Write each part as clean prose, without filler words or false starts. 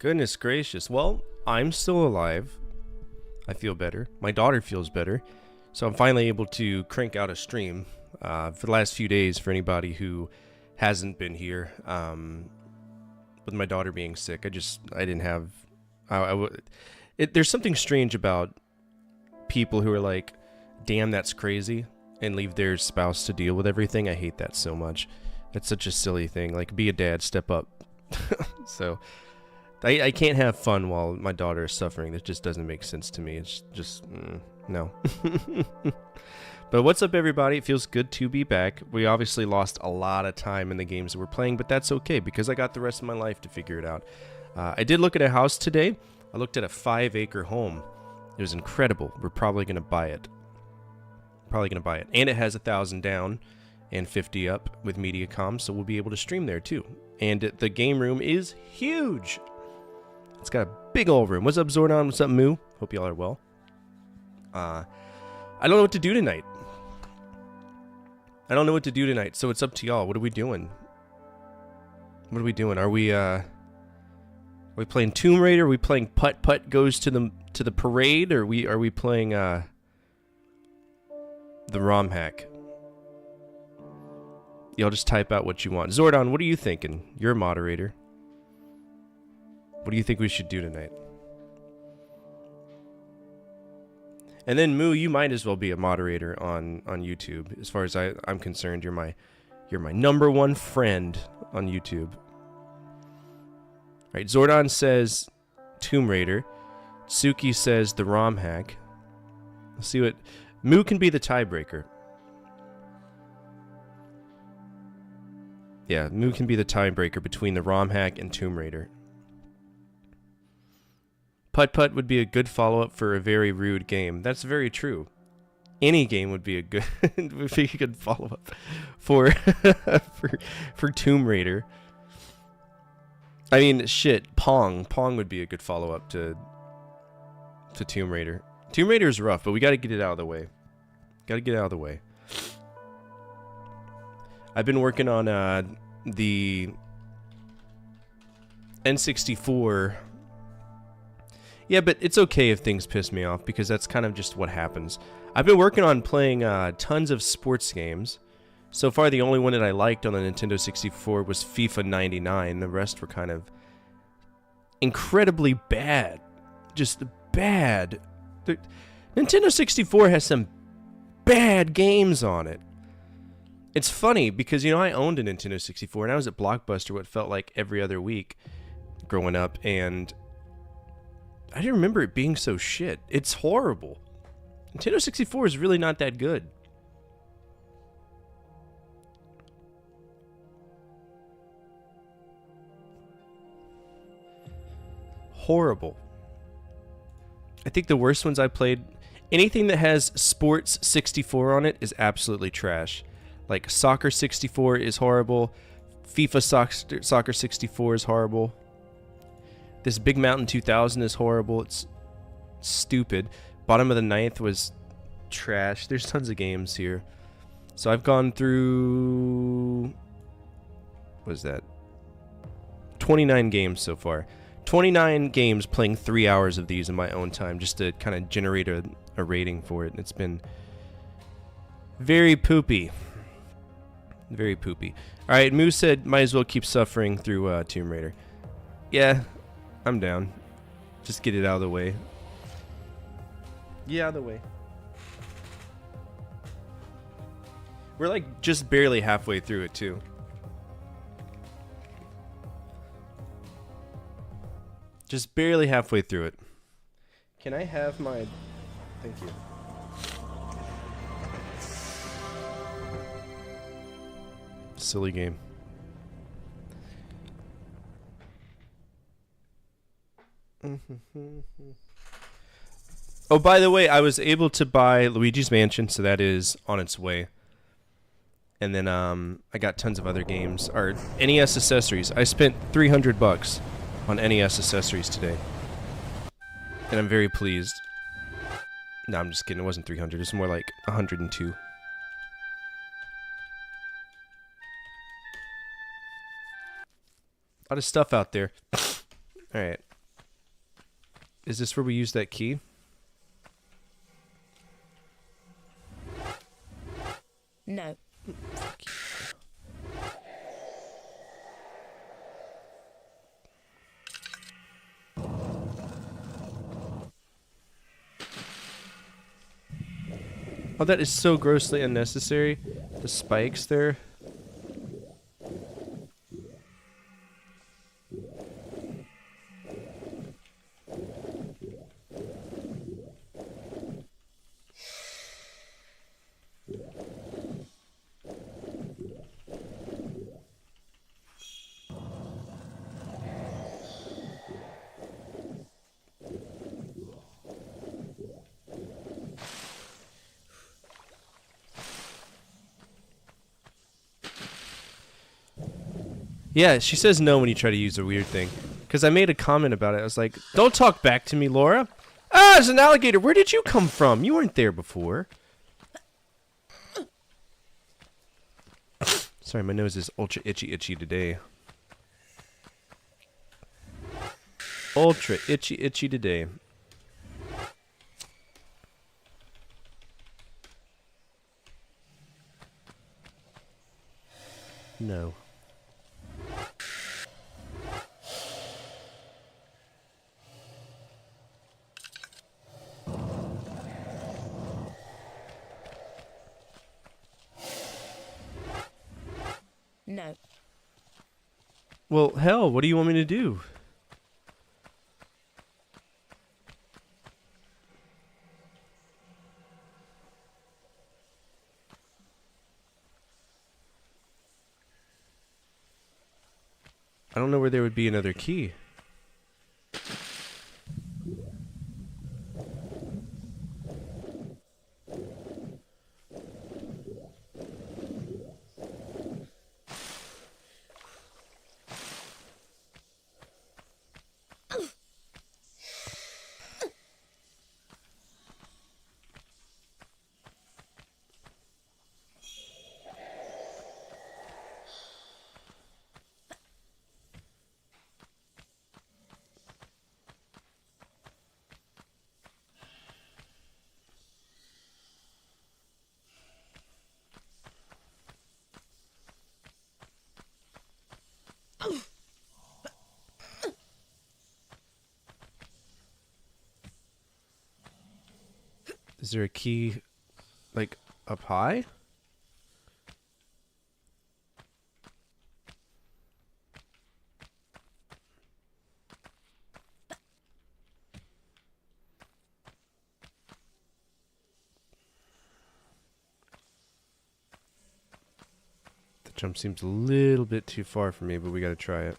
Goodness gracious. Well, I'm still alive. I feel better. My daughter feels better. So I'm finally able to crank out a stream for the last few days for anybody who hasn't been here. With my daughter being sick, I didn't have... there's something strange about people who are like, damn, that's crazy, and leave their spouse to deal with everything. I hate that so much. That's such a silly thing. Like, be a dad, step up. So... I can't have fun while my daughter is suffering. That just doesn't make sense to me. It's just, no. But what's up, everybody? It feels good to be back. We obviously lost a lot of time in the games that we're playing, but that's okay because I got the rest of my life to figure it out. I did look at a house today. I looked at a 5-acre home. It was incredible. We're probably going to buy it. And it has 1,000 down and 50 up with MediaCom, so we'll be able to stream there too. And the game room is huge. It's got a big old room. What's up, Zordon? What's up, Moo? Hope y'all are well. I don't know what to do tonight. So it's up to y'all. What are we doing? Are we playing Tomb Raider? Are we playing Putt Putt Goes to the Parade? Or are we playing the ROM hack? Y'all just type out what you want. Zordon, what are you thinking? You're a moderator. What do you think we should do tonight? And then Moo, you might as well be a moderator on YouTube. As far as I'm concerned, you're my number one friend on YouTube. All right, Zordon says Tomb Raider. Suki says the ROM hack. Let's see what Moo can be the tiebreaker. Yeah, Moo can be the tiebreaker between the ROM hack and Tomb Raider. Putt Putt would be a good follow-up for a very rude game. That's very true. Any game would be a good follow-up for for Tomb Raider. I mean, shit, Pong. Pong would be a good follow-up to Tomb Raider. Tomb Raider is rough, but we got to get it out of the way. I've been working on the N64. Yeah, but it's okay if things piss me off, because that's kind of just what happens. I've been working on playing tons of sports games. So far, the only one that I liked on the Nintendo 64 was FIFA 99. The rest were kind of incredibly bad. Just bad. The Nintendo 64 has some bad games on it. It's funny, because, you know, I owned a Nintendo 64, and I was at Blockbuster what felt like every other week growing up, and I didn't remember it being so shit. It's horrible. Nintendo 64 is really not that good. Horrible. I think the worst ones I played, anything that has Sports 64 on it is absolutely trash. Like Soccer 64 is horrible. FIFA Soccer 64 is horrible. This Big Mountain 2000 is horrible. It's stupid. Bottom of the Ninth was trash. There's tons of games here. So I've gone through... what is that? 29 games so far. 29 games, playing 3 hours of these in my own time just to kind of generate a rating for it. It's been very poopy. Very poopy. Alright, Moo said might as well keep suffering through Tomb Raider. Yeah, I'm down. Just get it out of the way. Yeah, out of the way. We're like just barely halfway through it too. Just barely halfway through it. Can I have my... Thank you. Silly game. Oh, by the way, I was able to buy Luigi's Mansion, so that is on its way. And then I got tons of other games, or NES accessories. I spent $300 on NES accessories today, and I'm very pleased. No, I'm just kidding. It wasn't 300. It's more like 102. A lot of stuff out there. All right. Is this where we use that key? No. Oh, that is so grossly unnecessary. The spikes there. Yeah, she says no when you try to use a weird thing. Because I made a comment about it. I was like, don't talk back to me, Laura. Ah, there's an alligator. Where did you come from? You weren't there before. Sorry, my nose is ultra itchy today. Ultra itchy today. No. No. Well, hell, what do you want me to do? I don't know where there would be another key. Is there a key, like, up high? The jump seems a little bit too far for me, but we gotta try it.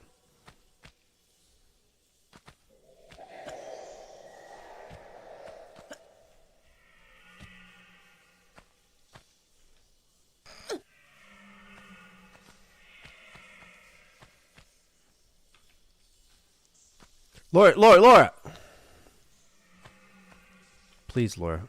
Laura! Please, Laura.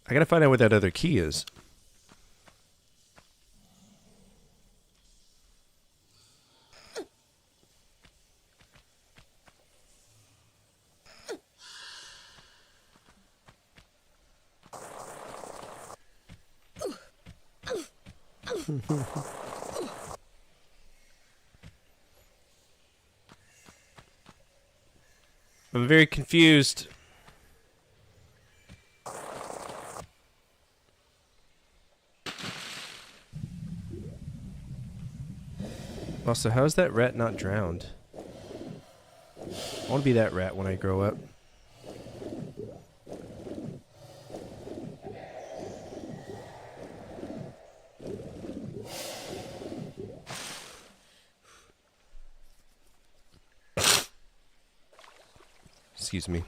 I gotta find out where that other key is. I'm very confused. Also, how's that rat not drowned? I want to be that rat when I grow up. Excuse me.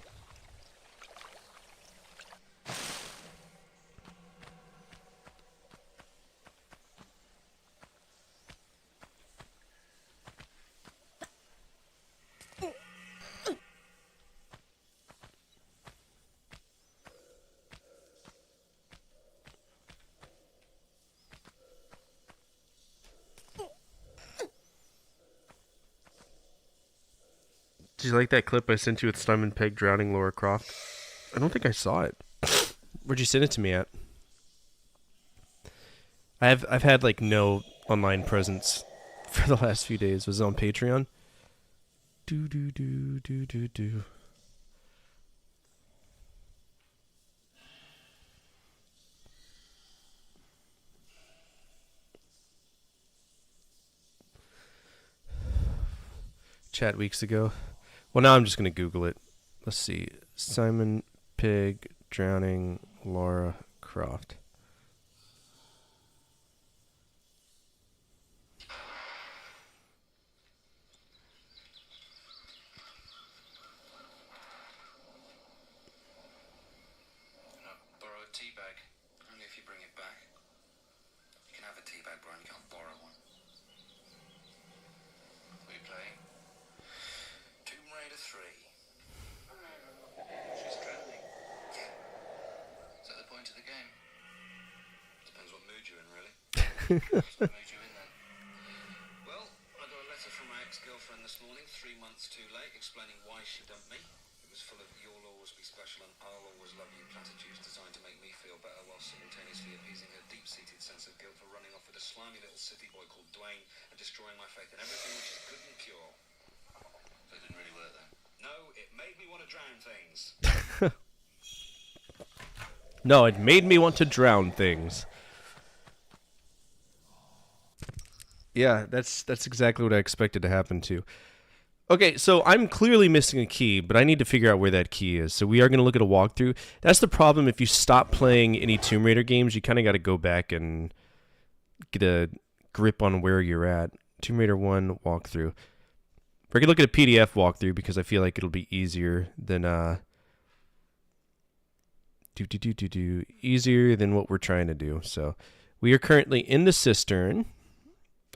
Did you like that clip I sent you with Simon Pegg drowning Laura Croft? I don't think I saw it. Where'd you send it to me at? I've had like no online presence for the last few days. Was it on Patreon? Do do do do do do. Chat weeks ago. Well, now I'm just gonna Google it. Let's see. Simon Pegg drowning Laura Croft. Borrow a tea bag. Only if you bring it back. You can have a tea bag, Brian. You can't borrow one. What are you playing? Tomb Raider 3. She's drowning. Yeah. Is that the point of the game? Depends what mood you're in, really. What mood you in then? Well, I got a letter from my ex-girlfriend this morning, 3 months too late, explaining why she dumped me. It was full of "you'll always be special" and "I'll always love you" platitudes designed to make me feel better while simultaneously appeasing her deep-seated sense of guilt for running off with a slimy little city boy called Dwayne and destroying my faith in everything which is good and pure. So it didn't really work then. No, it made me want to drown things. No, it made me want to drown things. Yeah, that's exactly what I expected to happen too. Okay, so I'm clearly missing a key, but I need to figure out where that key is. So we are going to look at a walkthrough. That's the problem. If you stop playing any Tomb Raider games, you kind of got to go back and get a grip on where you're at. Tomb Raider 1 walkthrough. We're going to look at a PDF walkthrough because I feel like it'll be easier than easier than what we're trying to do. So we are currently in the cistern.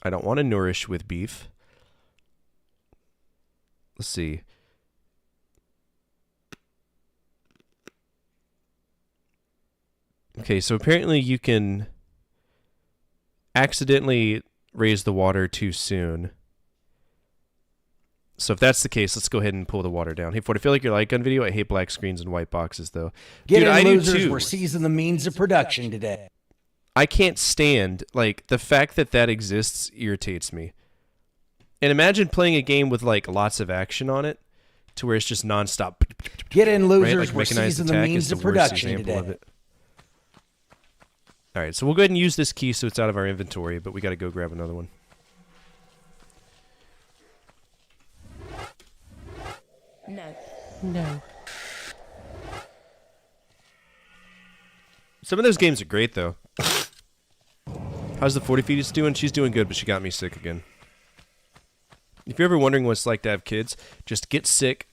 I don't want to nourish with beef. Let's see. Okay, so apparently you can accidentally raise the water too soon. So if that's the case, let's go ahead and pull the water down. Hey, Ford, I feel like you're like on video. I hate black screens and white boxes, though. Get Dude, in, I losers. do too. We're seizing the means of production today. I can't stand, like, the fact that that exists irritates me. And imagine playing a game with, like, lots of action on it to where it's just nonstop. Get in, losers. Right? Like We're mechanized seizing the attack means is of the worst production example of today. it. All right, so we'll go ahead and use this key so it's out of our inventory, but we got to go grab another one. No. No. Some of those games are great, though. How's the 40 fetus doing? She's doing good, but she got me sick again. If you're ever wondering what it's like to have kids, just get sick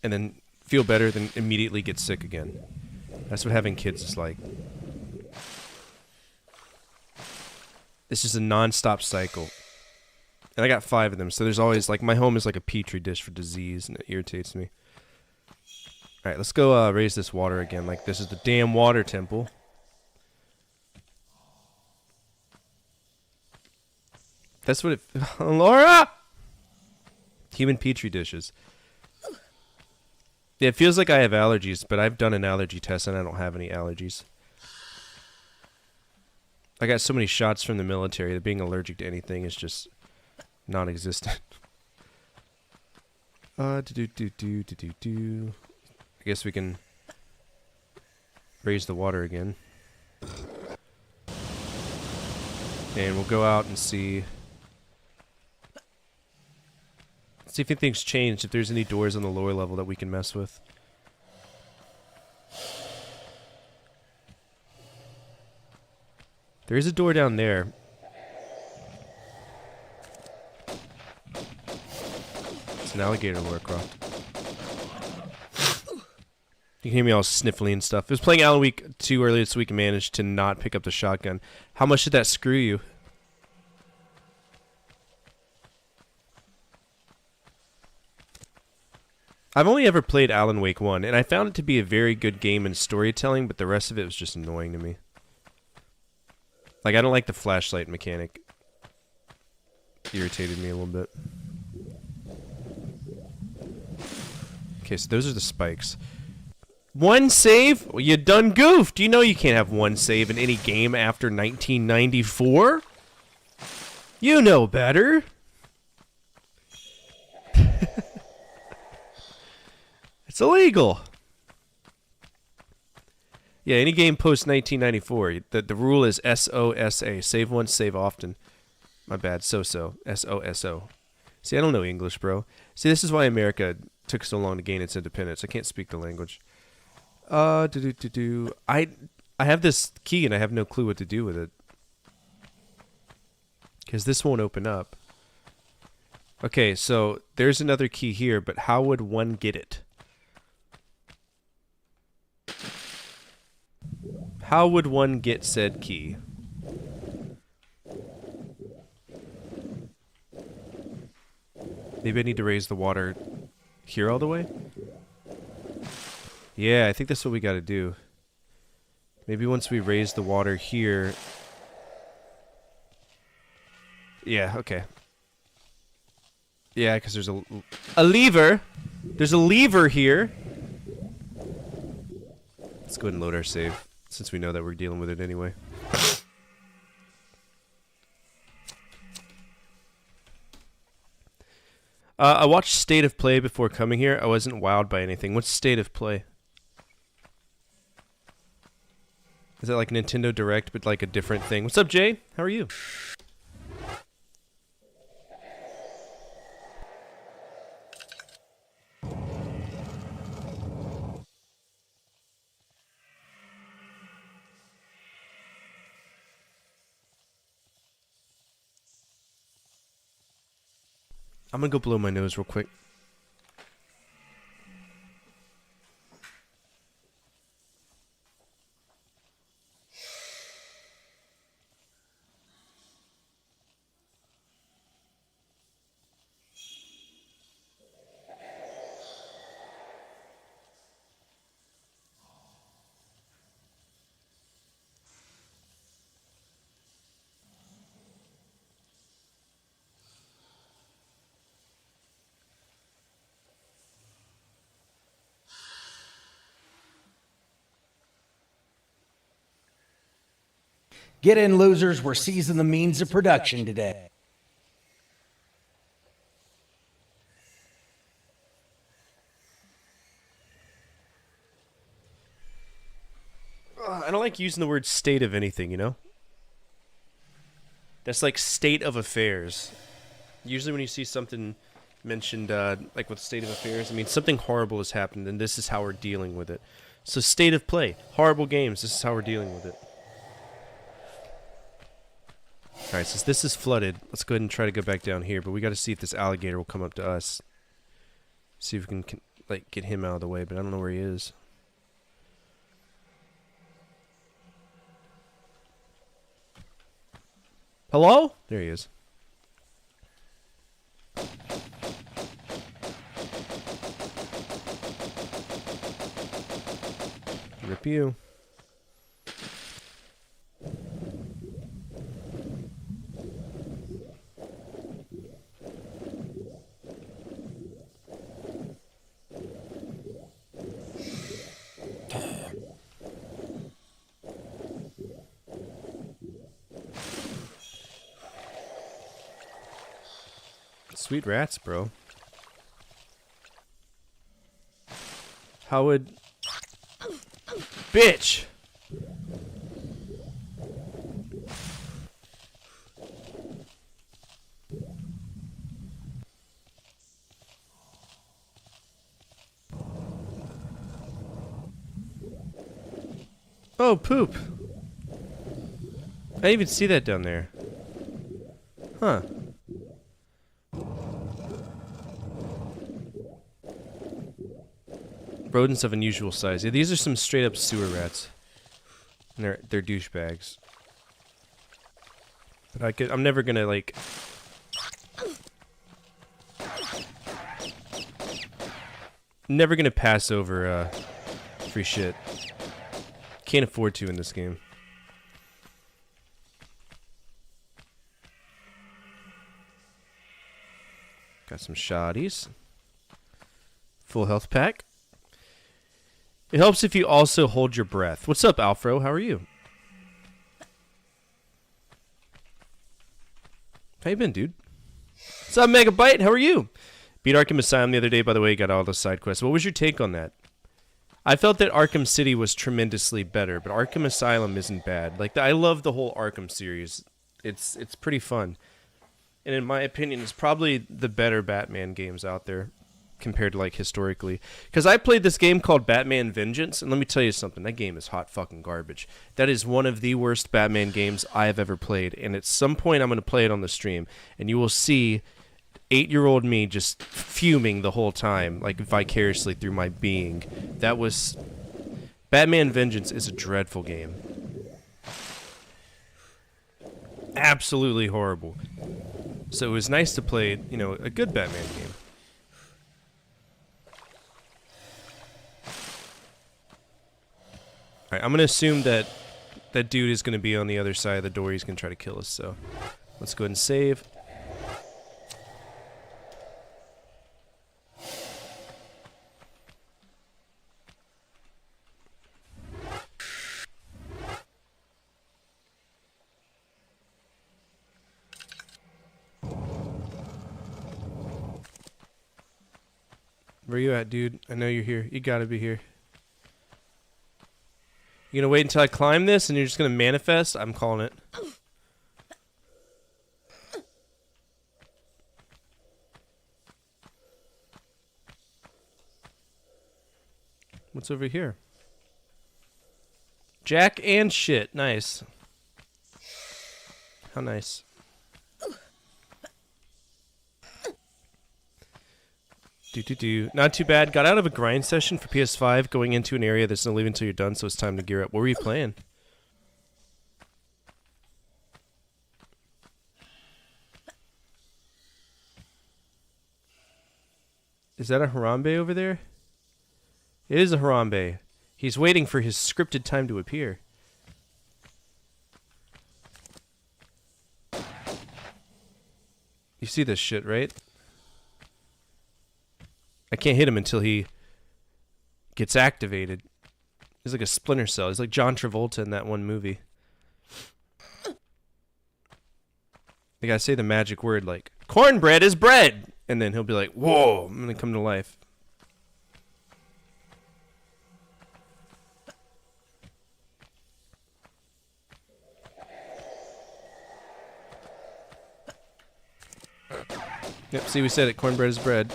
and then feel better, then immediately get sick again. That's what having kids is like. It's just a non-stop cycle. And I got 5 of them, so there's always, like, my home is like a petri dish for disease, and it irritates me. Alright, let's go raise this water again. Like, this is the damn water temple. That's what it... Laura! Human petri dishes. Yeah, it feels like I have allergies, but I've done an allergy test, and I don't have any allergies. I got so many shots from the military that being allergic to anything is just non-existent. I guess we can raise the water again. And we'll go out and see if anything's changed, if there's any doors on the lower level that we can mess with. There is a door down there. It's an alligator, Laura Croft. You can hear me all sniffly and stuff. I was playing Alan Wake 2 earlier this week and managed to not pick up the shotgun. How much did that screw you? I've only ever played Alan Wake 1, and I found it to be a very good game in storytelling, but the rest of it was just annoying to me. Like, I don't like the flashlight mechanic. Irritated me a little bit. Okay, so those are the spikes. One save? Well, you done goofed. You know you can't have one save in any game after 1994. You know better. It's illegal. Yeah, any game post 1994. The rule is SOSA. Save once, save often. My bad. So-so. SOSO. See, I don't know English, bro. See, this is why America took so long to gain its independence. I can't speak the language. I have this key and I have no clue what to do with it. Because this won't open up. Okay, so there's another key here, but how would one get it? How would one get said key? Maybe I need to raise the water here all the way? Yeah, I think that's what we gotta do. Maybe once we raise the water here... Yeah, okay. Yeah, because there's a lever! There's a lever here! Let's go ahead and load our save, since we know that we're dealing with it anyway. I watched State of Play before coming here. I wasn't wowed by anything. What's State of Play? Is it like Nintendo Direct, but like a different thing? What's up, Jay? How are you? I'm gonna go blow my nose real quick. Get in, losers. We're seizing the means of production today. I don't like using the word state of anything, you know? That's like state of affairs. Usually when you see something mentioned, like with state of affairs, I mean something horrible has happened and this is how we're dealing with it. So state of play. Horrible games, this is how we're dealing with it. Alright, since this is flooded, let's go ahead and try to go back down here, but we gotta see if this alligator will come up to us. See if we can like, get him out of the way, but I don't know where he is. Hello? There he is. Rip you. Sweet rats, bro. How would... Bitch! Oh, poop. I didn't even see that down there. Huh. Rodents of unusual size. Yeah, these are some straight up sewer rats. And they're douchebags. But I'm never gonna like... Never gonna pass over free shit. Can't afford to in this game. Got some shotties. Full health pack. It helps if you also hold your breath. What's up, Alfro? How are you? How you been, dude? What's up, Megabyte? How are you? Beat Arkham Asylum the other day, by the way. Got all the side quests. What was your take on that? I felt that Arkham City was tremendously better, but Arkham Asylum isn't bad. Like, I love the whole Arkham series. It's pretty fun. And in my opinion, it's probably the better Batman games out there compared to, like, historically. Because I played this game called Batman Vengeance, and let me tell you something. That game is hot fucking garbage. That is one of the worst Batman games I have ever played. And at some point, I'm going to play it on the stream, and you will see 8-year-old me just fuming the whole time, like vicariously through my being. That was... Batman Vengeance is a dreadful game. Absolutely horrible. So it was nice to play, you know, a good Batman game. Alright, I'm going to assume that that dude is going to be on the other side of the door. He's going to try to kill us, so let's go ahead and save. Where you at, dude? I know you're here. You gotta be here. You gonna wait until I climb this and you're just gonna manifest? I'm calling it. What's over here? Jack and shit. Nice. How nice. Not too bad. Got out of a grind session for PS5, going into an area that's not leaving until you're done, so it's time to gear up. What were you playing? Is that a Harambe over there? It is a Harambe. He's waiting for his scripted time to appear. You see this shit, right? I can't hit him until he gets activated. He's like a Splinter Cell. He's like John Travolta in that one movie. They gotta say the magic word like, cornbread is bread! And then he'll be like, whoa, I'm gonna come to life. Yep, see, we said it. Cornbread is bread.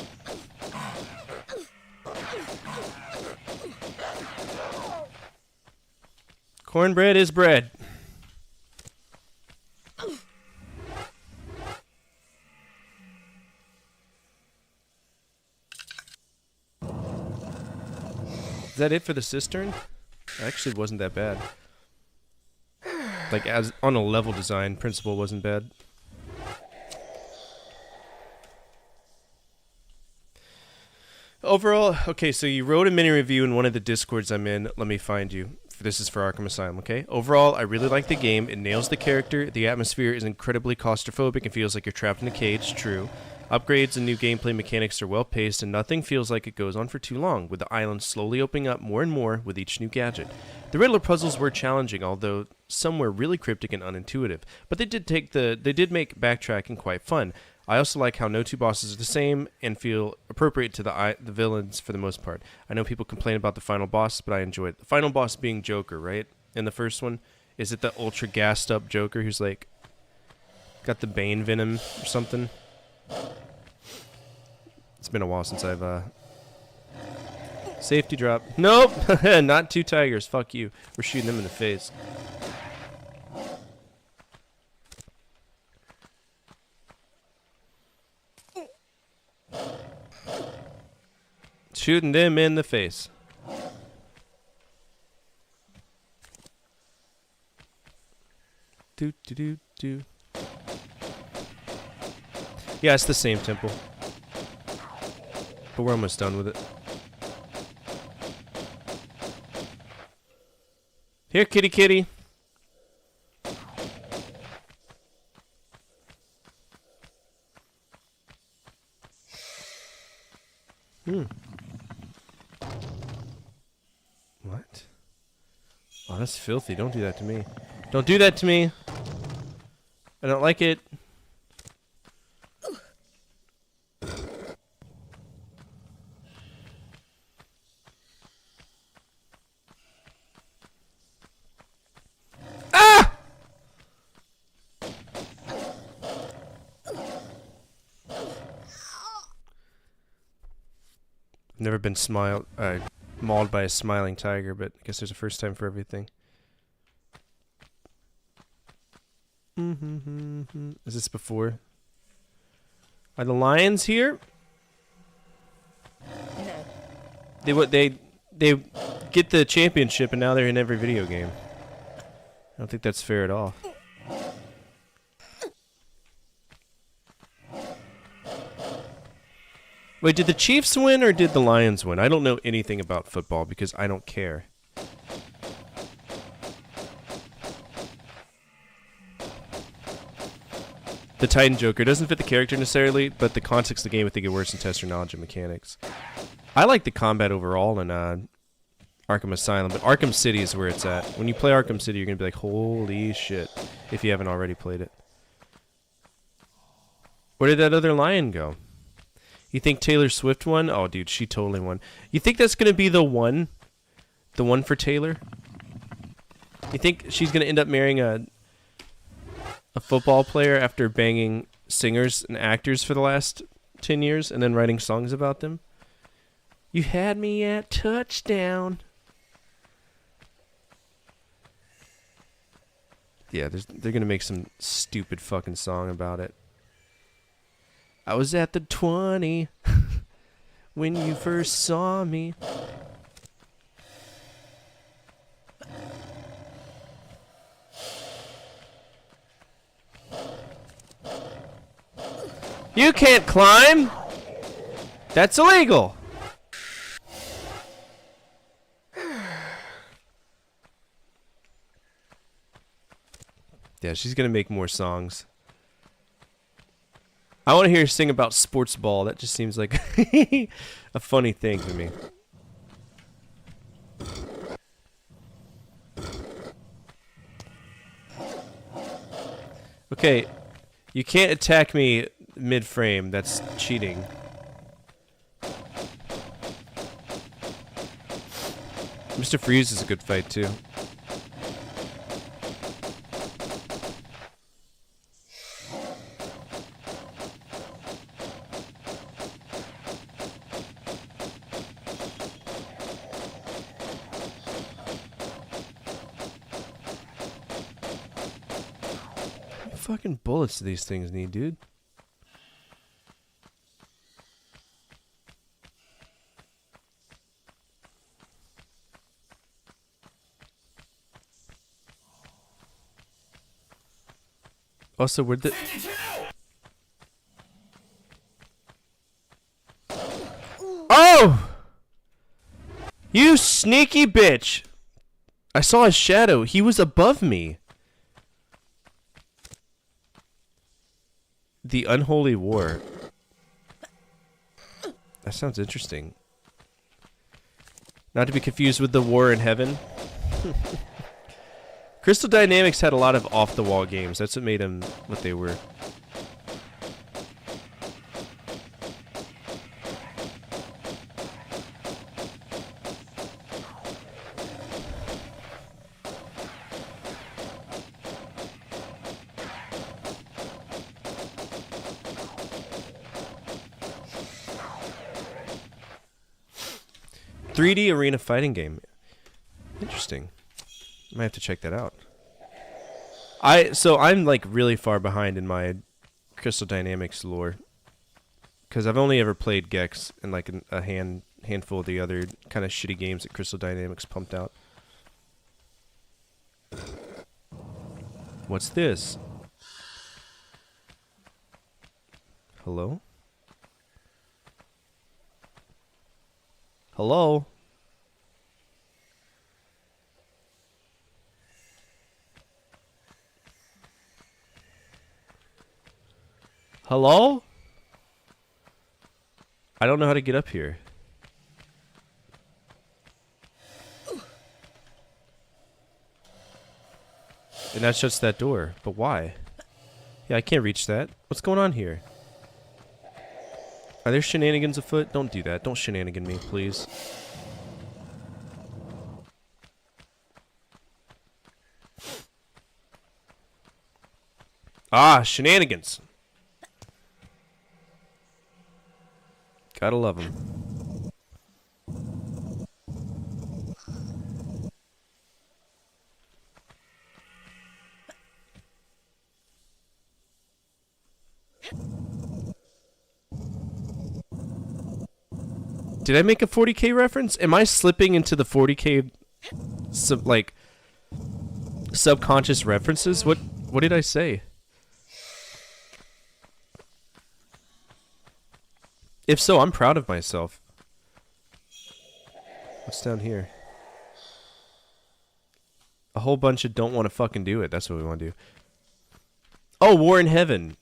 Cornbread is bread. Is that it for the cistern? Actually, it wasn't that bad. Like, as on a level design, principle wasn't bad. Overall, okay, so you wrote a mini review in one of the Discords I'm in. Let me find you. This is for Arkham Asylum, okay? Overall, I really like the game. It nails the character. The atmosphere is incredibly claustrophobic and feels like you're trapped in a cage. True. Upgrades and new gameplay mechanics are well paced, and nothing feels like it goes on for too long, with the island slowly opening up more and more with each new gadget. The Riddler puzzles were challenging, although some were really cryptic and unintuitive, but they did make backtracking quite fun. I also like how no two bosses are the same and feel appropriate to the villains for the most part. I know people complain about the final boss, but I enjoy it. The final boss being Joker, right? In the first one, is it the ultra gassed up Joker who's like got the Bane venom or something? It's been a while since I've safety drop. Nope, not two tigers. Fuck you. We're shooting them in the face. Shooting them in the face. Do do do do. Yeah, it's the same temple, but we're almost done with it. Here, kitty, kitty. Oh, that's filthy. Don't do that to me. Don't do that to me. I don't like it. Ah! Never been mauled by a smiling tiger, but I guess there's a first time for everything. Is this before? Are the lions here? No. They get the championship and now they're in every video game. I don't think that's fair at all. Wait, did the Chiefs win or did the Lions win? I don't know anything about football because I don't care. The Titan Joker doesn't fit the character necessarily, but the context of the game I think it works and test your knowledge of mechanics. I like the combat overall in Arkham Asylum, but Arkham City is where it's at. When you play Arkham City, you're going to be like, holy shit, if you haven't already played it. Where did that other lion go? You think Taylor Swift won? Oh, dude, she totally won. You think that's going to be the one? The one for Taylor? You think she's going to end up marrying a football player after banging singers and actors for the last 10 years and then writing songs about them? You had me at touchdown. Yeah, they're going to make some stupid fucking song about it. I was at the 20 when you first saw me. You can't climb. That's illegal. Yeah, she's gonna make more songs. I want to hear her sing about sports ball. That just seems like a funny thing to me. Okay, you can't attack me mid-frame. That's cheating. Mr. Freeze is a good fight too. Fucking bullets do these things need, dude? Also, where'd the... Oh! You sneaky bitch! I saw his shadow. He was above me. The Unholy War. That sounds interesting. Not to be confused with the War in Heaven. Crystal Dynamics had a lot of off-the-wall games. That's what made them what they were. .3D arena fighting game. Interesting. I might have to check that out. So I'm like really far behind in my Crystal Dynamics lore, because I've only ever played Gex and like a handful of the other kind of shitty games that Crystal Dynamics pumped out. What's this? Hello? Hello? Hello? I don't know how to get up here. And that shuts that door. But why? Yeah, I can't reach that. What's going on here? Are there shenanigans afoot? Don't do that. Don't shenanigan me, please. Ah, shenanigans. Gotta love them. Did I make a 40K reference? Am I slipping into the 40K subconscious references? What did I say? If so, I'm proud of myself. What's down here? A whole bunch of don't want to fucking do it. That's what we want to do. Oh, War in Heaven.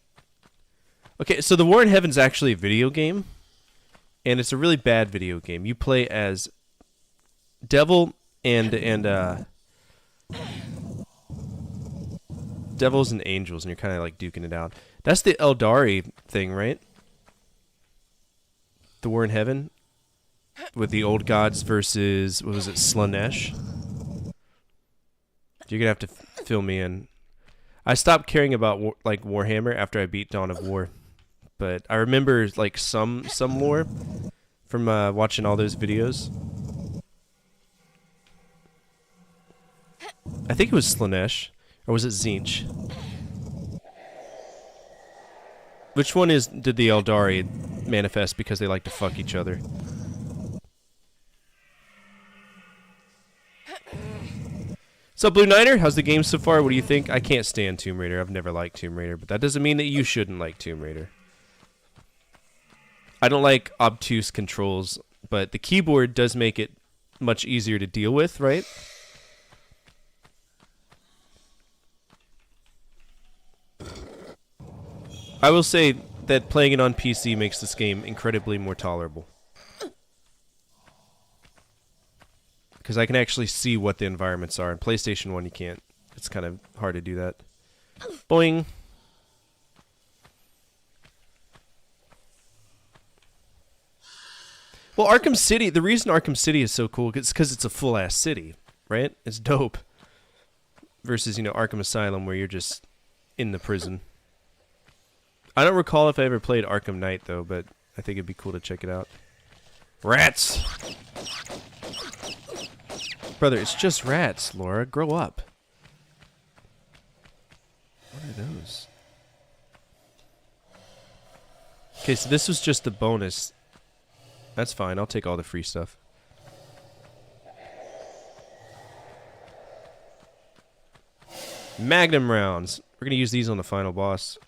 Okay, so the War in Heaven's actually a video game. And it's a really bad video game. You play as devil and devils and angels, and you're kind of like duking it out. That's the Eldari thing, right? The War in Heaven with the old gods versus, what was it, Slanesh? You're gonna have to fill me in. I stopped caring about Warhammer after I beat Dawn of War. But I remember like some lore from watching all those videos. I think it was Slanesh, or was it Tzeentch? Which one did the Eldari manifest because they like to fuck each other? So Blue Niner, how's the game so far? What do you think? I can't stand Tomb Raider. I've never liked Tomb Raider, but that doesn't mean that you shouldn't like Tomb Raider. I don't like obtuse controls, but the keyboard does make it much easier to deal with, right? I will say that playing it on PC makes this game incredibly more tolerable. Because I can actually see what the environments are. In PlayStation 1, you can't. It's kind of hard to do that. Boing. Well, Arkham City, the reason Arkham City is so cool is because it's a full-ass city, right? It's dope. Versus, you know, Arkham Asylum where you're just in the prison. I don't recall if I ever played Arkham Knight, though, but I think it'd be cool to check it out. Rats! Brother, it's just rats, Laura. Grow up. What are those? Okay, so this was just the bonus. That's fine. I'll take all the free stuff. Magnum rounds. We're going to use these on the final boss.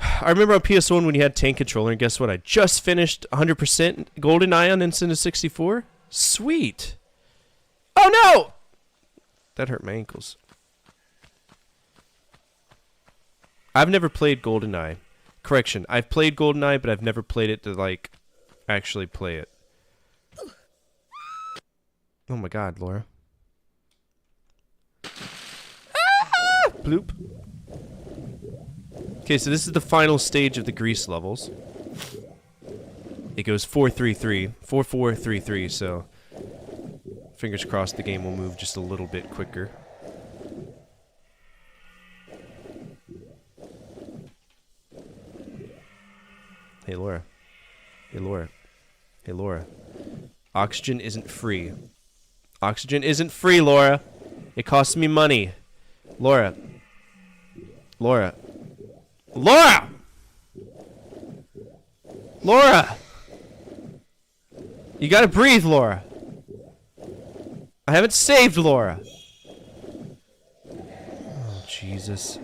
I remember on PS1 when you had tank controller, and guess what? I just finished 100% GoldenEye on Nintendo 64. Sweet. Oh no! That hurt my ankles. I've never played GoldenEye. Correction, I've played GoldenEye, but I've never played it to, like, actually play it. Oh my god, Laura. Ah! Bloop. Okay, so this is the final stage of the grease levels. It goes 4-3-3. 4-4-3-3, so fingers crossed the game will move just a little bit quicker. Hey, Laura. Hey, Laura. Hey, Laura. Oxygen isn't free. Oxygen isn't free, Laura. It costs me money. Laura. Laura. Laura! Laura! You gotta breathe, Laura. I haven't saved Laura. Oh, Jesus.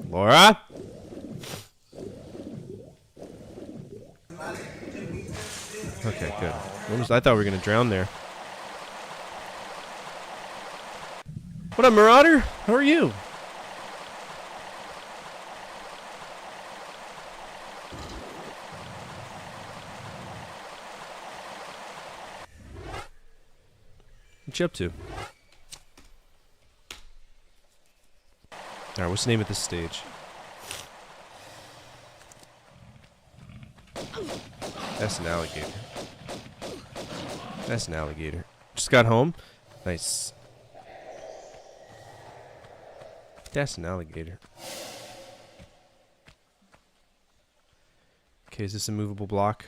Laura? Okay, good. I thought we were gonna drown there. What up, Marauder? How are you? What you up to? Alright, what's the name of this stage? That's an alligator. That's an alligator. Just got home? Nice. That's an alligator. Okay, is this a movable block?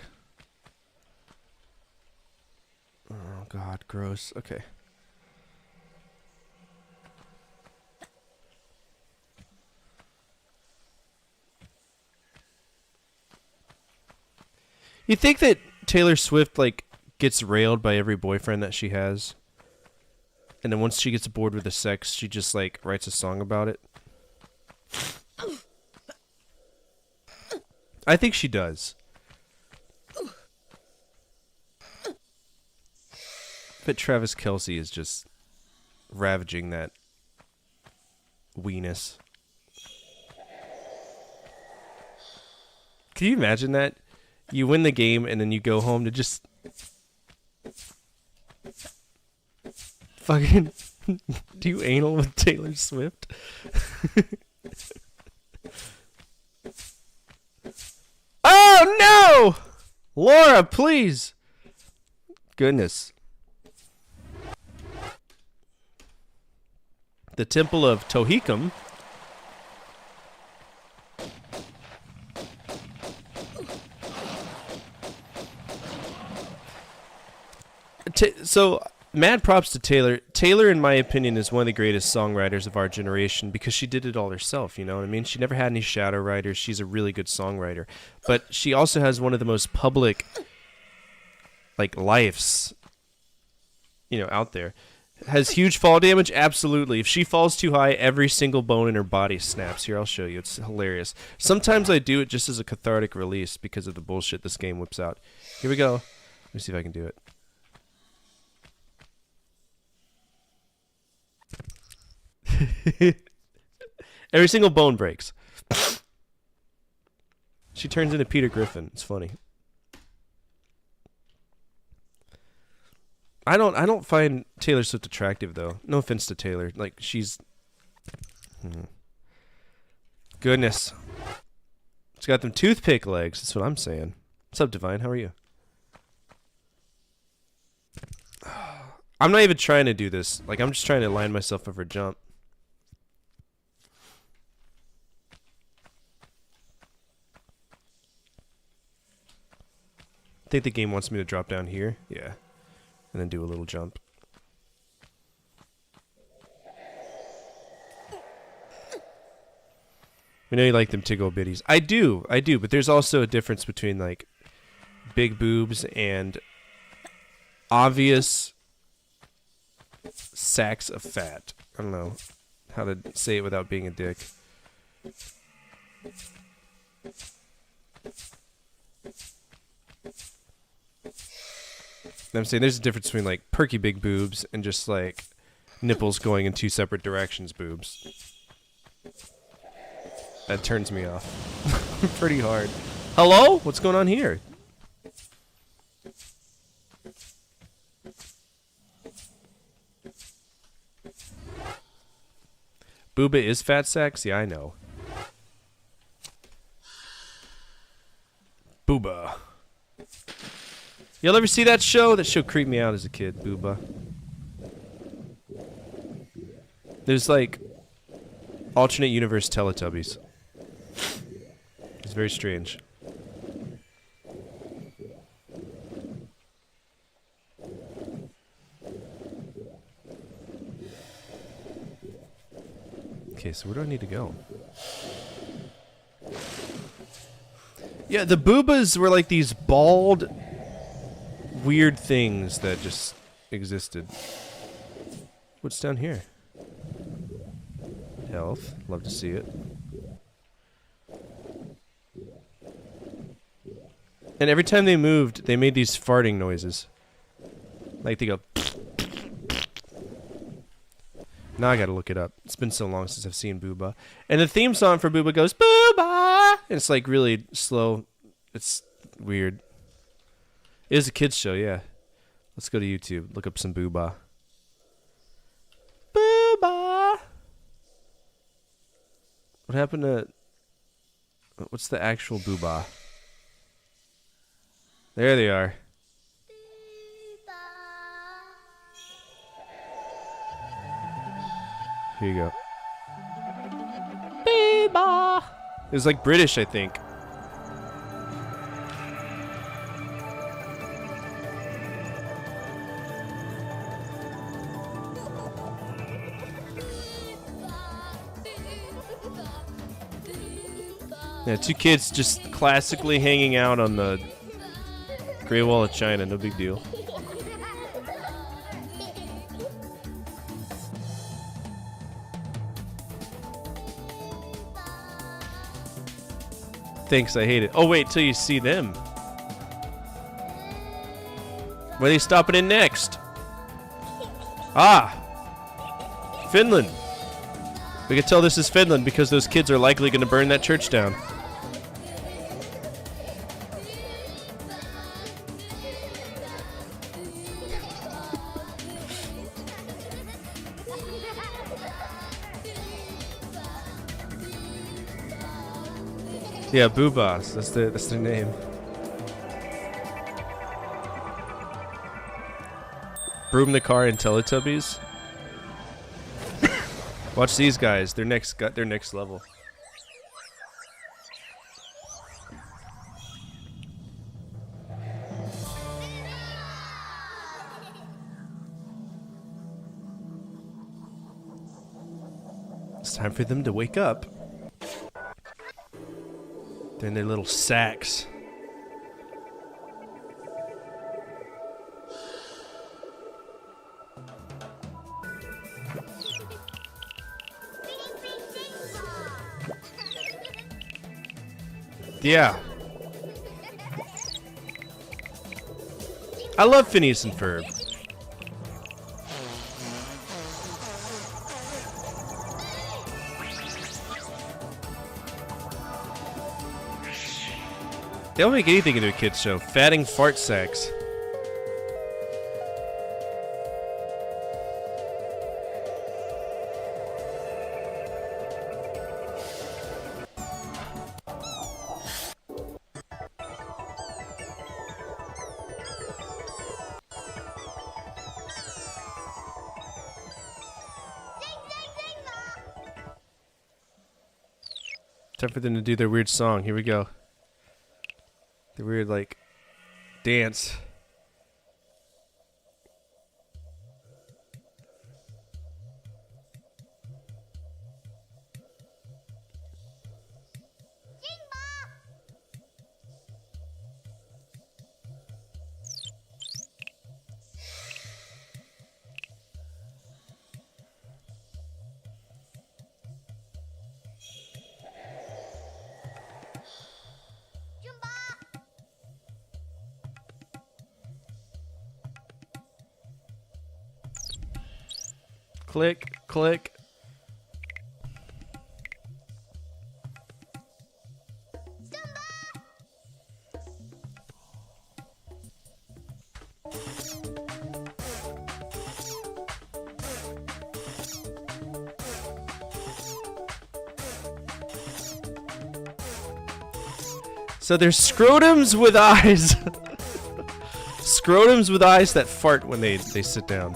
Oh god, gross. Okay. You think that Taylor Swift, like, gets railed by every boyfriend that she has? And then once she gets bored with the sex, she just, like, writes a song about it? I think she does. But Travis Kelce is just ravaging that weenus. Can you imagine that? You win the game and then you go home to just fucking do anal with Taylor Swift? Oh no! LARA, please! Goodness. The Temple of Tohikam. So, mad props to Taylor. Taylor, in my opinion, is one of the greatest songwriters of our generation because she did it all herself, you know what I mean? She never had any shadow writers. She's a really good songwriter. But she also has one of the most public, like, lives, you know, out there. Has huge fall damage? Absolutely. If she falls too high, every single bone in her body snaps. Here, I'll show you. It's hilarious. Sometimes I do it just as a cathartic release because of the bullshit this game whips out. Here we go. Let me see if I can do it. Every single bone breaks. She turns into Peter Griffin. It's funny. I don't find Taylor Swift attractive though. No offense to Taylor. Like she's Goodness. She's got them toothpick legs. That's what I'm saying. What's up, Divine? How are you? I'm not even trying to do this. Like I'm just trying to line myself up for a jump. I think the game wants me to drop down here. Yeah. And then do a little jump. We know you like them tickle bitties. I do, but there's also a difference between like big boobs and obvious sacks of fat. I don't know how to say it without being a dick. I'm saying there's a difference between like perky big boobs and just like nipples going in two separate directions boobs. That turns me off pretty hard. Hello? What's going on here? Booba is fat sex? Yeah, I know. Booba. Y'all ever see that show? That show creeped me out as a kid, Booba. There's like alternate universe Teletubbies. It's very strange. Okay, so where do I need to go? Yeah, the Boobas were like these bald, weird things that just existed. What's down here? Health. Love to see it. And every time they moved, they made these farting noises. Like they go... Now I gotta look it up. It's been so long since I've seen Booba. And the theme song for Booba goes, Booba! And it's like really slow. It's weird. It is a kid's show, yeah. Let's go to YouTube. Look up some Booba. What happened to... What's the actual Boobah? There they are. Here you go. Boobah! It was like British, I think. Yeah, two kids just classically hanging out on the Great Wall of China, no big deal. Thanks, I hate it. Oh, wait till you see them. Where are they stopping in next? Ah! Finland. We can tell this is Finland because those kids are likely going to burn that church down. Yeah, Boobas. That's their name. Broom the Car and Teletubbies. Watch these guys. They're got their next level. It's time for them to wake up. They're in their little sacks. Yeah. I love Phineas and Ferb. They don't make anything into a kid's show. Fatting fart sacks. Time for them to do their weird song. Here we go. The weird, like, dance. Click, click. So there's scrotums with eyes. Scrotums with eyes that fart when they sit down.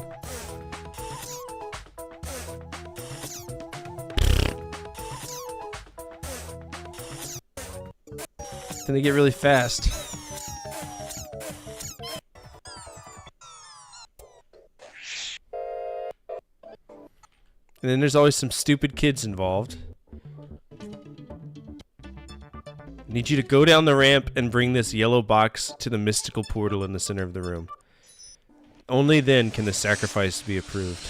Then they get really fast. And then there's always some stupid kids involved. I need you to go down the ramp and bring this yellow box to the mystical portal in the center of the room. Only then can the sacrifice be approved.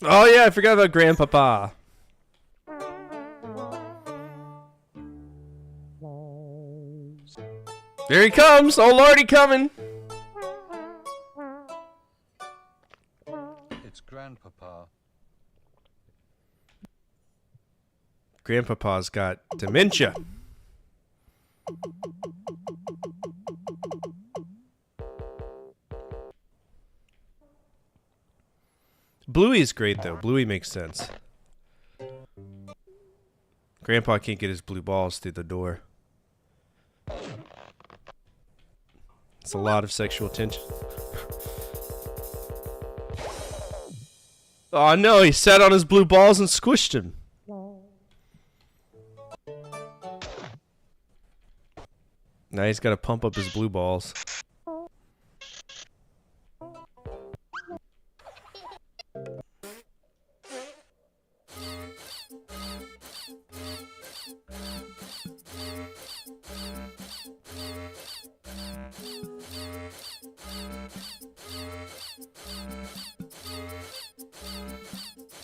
Oh yeah, I forgot about Grandpapa. There he comes! Oh lordy, coming! It's Grandpapa. Grandpapa's got dementia. Bluey's great though. Bluey makes sense. Grandpa can't get his blue balls through the door. It's a lot of sexual tension. Oh no, he sat on his blue balls and squished him. Now he's got to pump up his blue balls.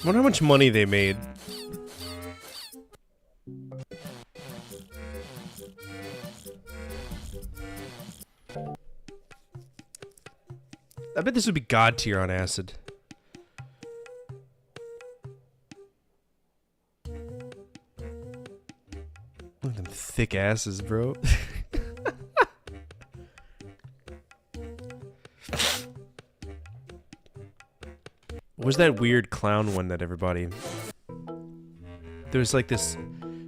I wonder how much money they made. I bet this would be God tier on acid. Look at them thick asses, bro. What was that weird clown one that everybody... There was like this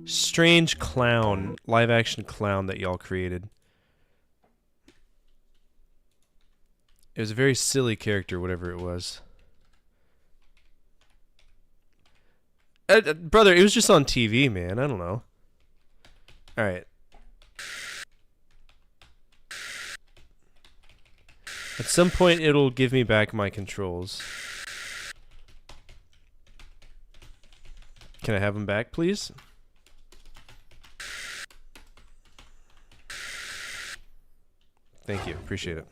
strange clown, live action clown that y'all created. It was a very silly character, whatever it was. Brother, it was just on TV, man. I don't know. Alright. At some point, it'll give me back my controls. Can I have them back, please? Thank you. Appreciate it.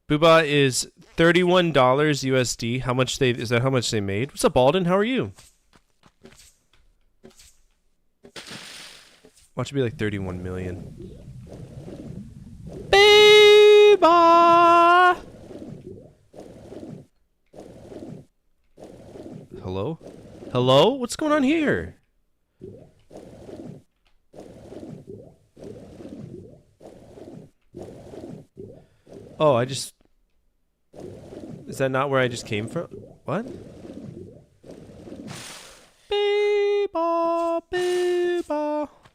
Booba is $31 USD. How much they is that? How much they made? What's up, Alden? How are you? Watch it be like 31 million. Booba. Hello? Hello? What's going on here? Oh, I just... Is that not where I just came from? What? Beep-bop, beep-bop.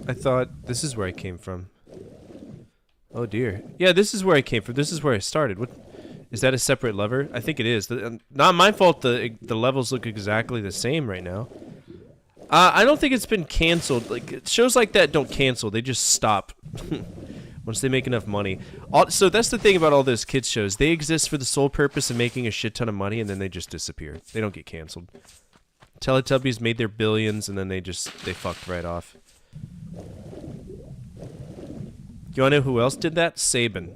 I thought this is where I came from. Oh dear. Yeah, this is where I came from. This is where I started. What? Is that a separate lever? I think it is. Not my fault the levels look exactly the same right now. I don't think it's been canceled. Like, shows like that don't cancel. They just stop once they make enough money. So that's the thing about all those kids shows. They exist for the sole purpose of making a shit ton of money, and then they just disappear. They don't get canceled. Teletubbies made their billions, and then they fucked right off. You wanna know who else did that? Saban.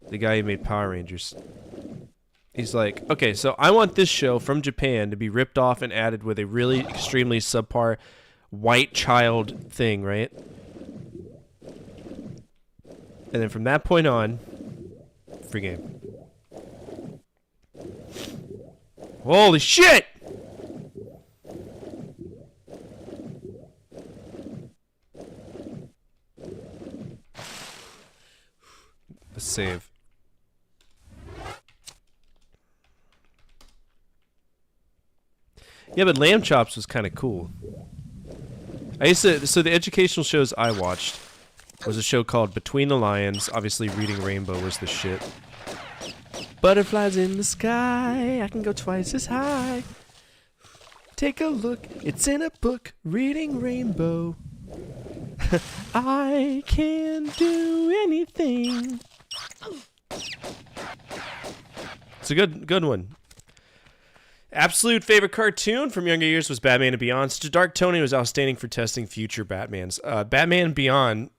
The guy who made Power Rangers. He's like, okay, so I want this show from Japan to be ripped off and added with a really extremely subpar white child thing, right? And then from that point on, free game. Holy shit! Let's save. Yeah, but Lamb Chops was kind of cool. So the educational shows I watched was a show called Between the Lions. Obviously, Reading Rainbow was the shit. Butterflies in the sky, I can go twice as high. Take a look, it's in a book, Reading Rainbow. I can do anything. It's a good one. Absolute favorite cartoon from younger years was Batman and Beyond. Such a dark tone was outstanding for testing future Batmans. Batman and Beyond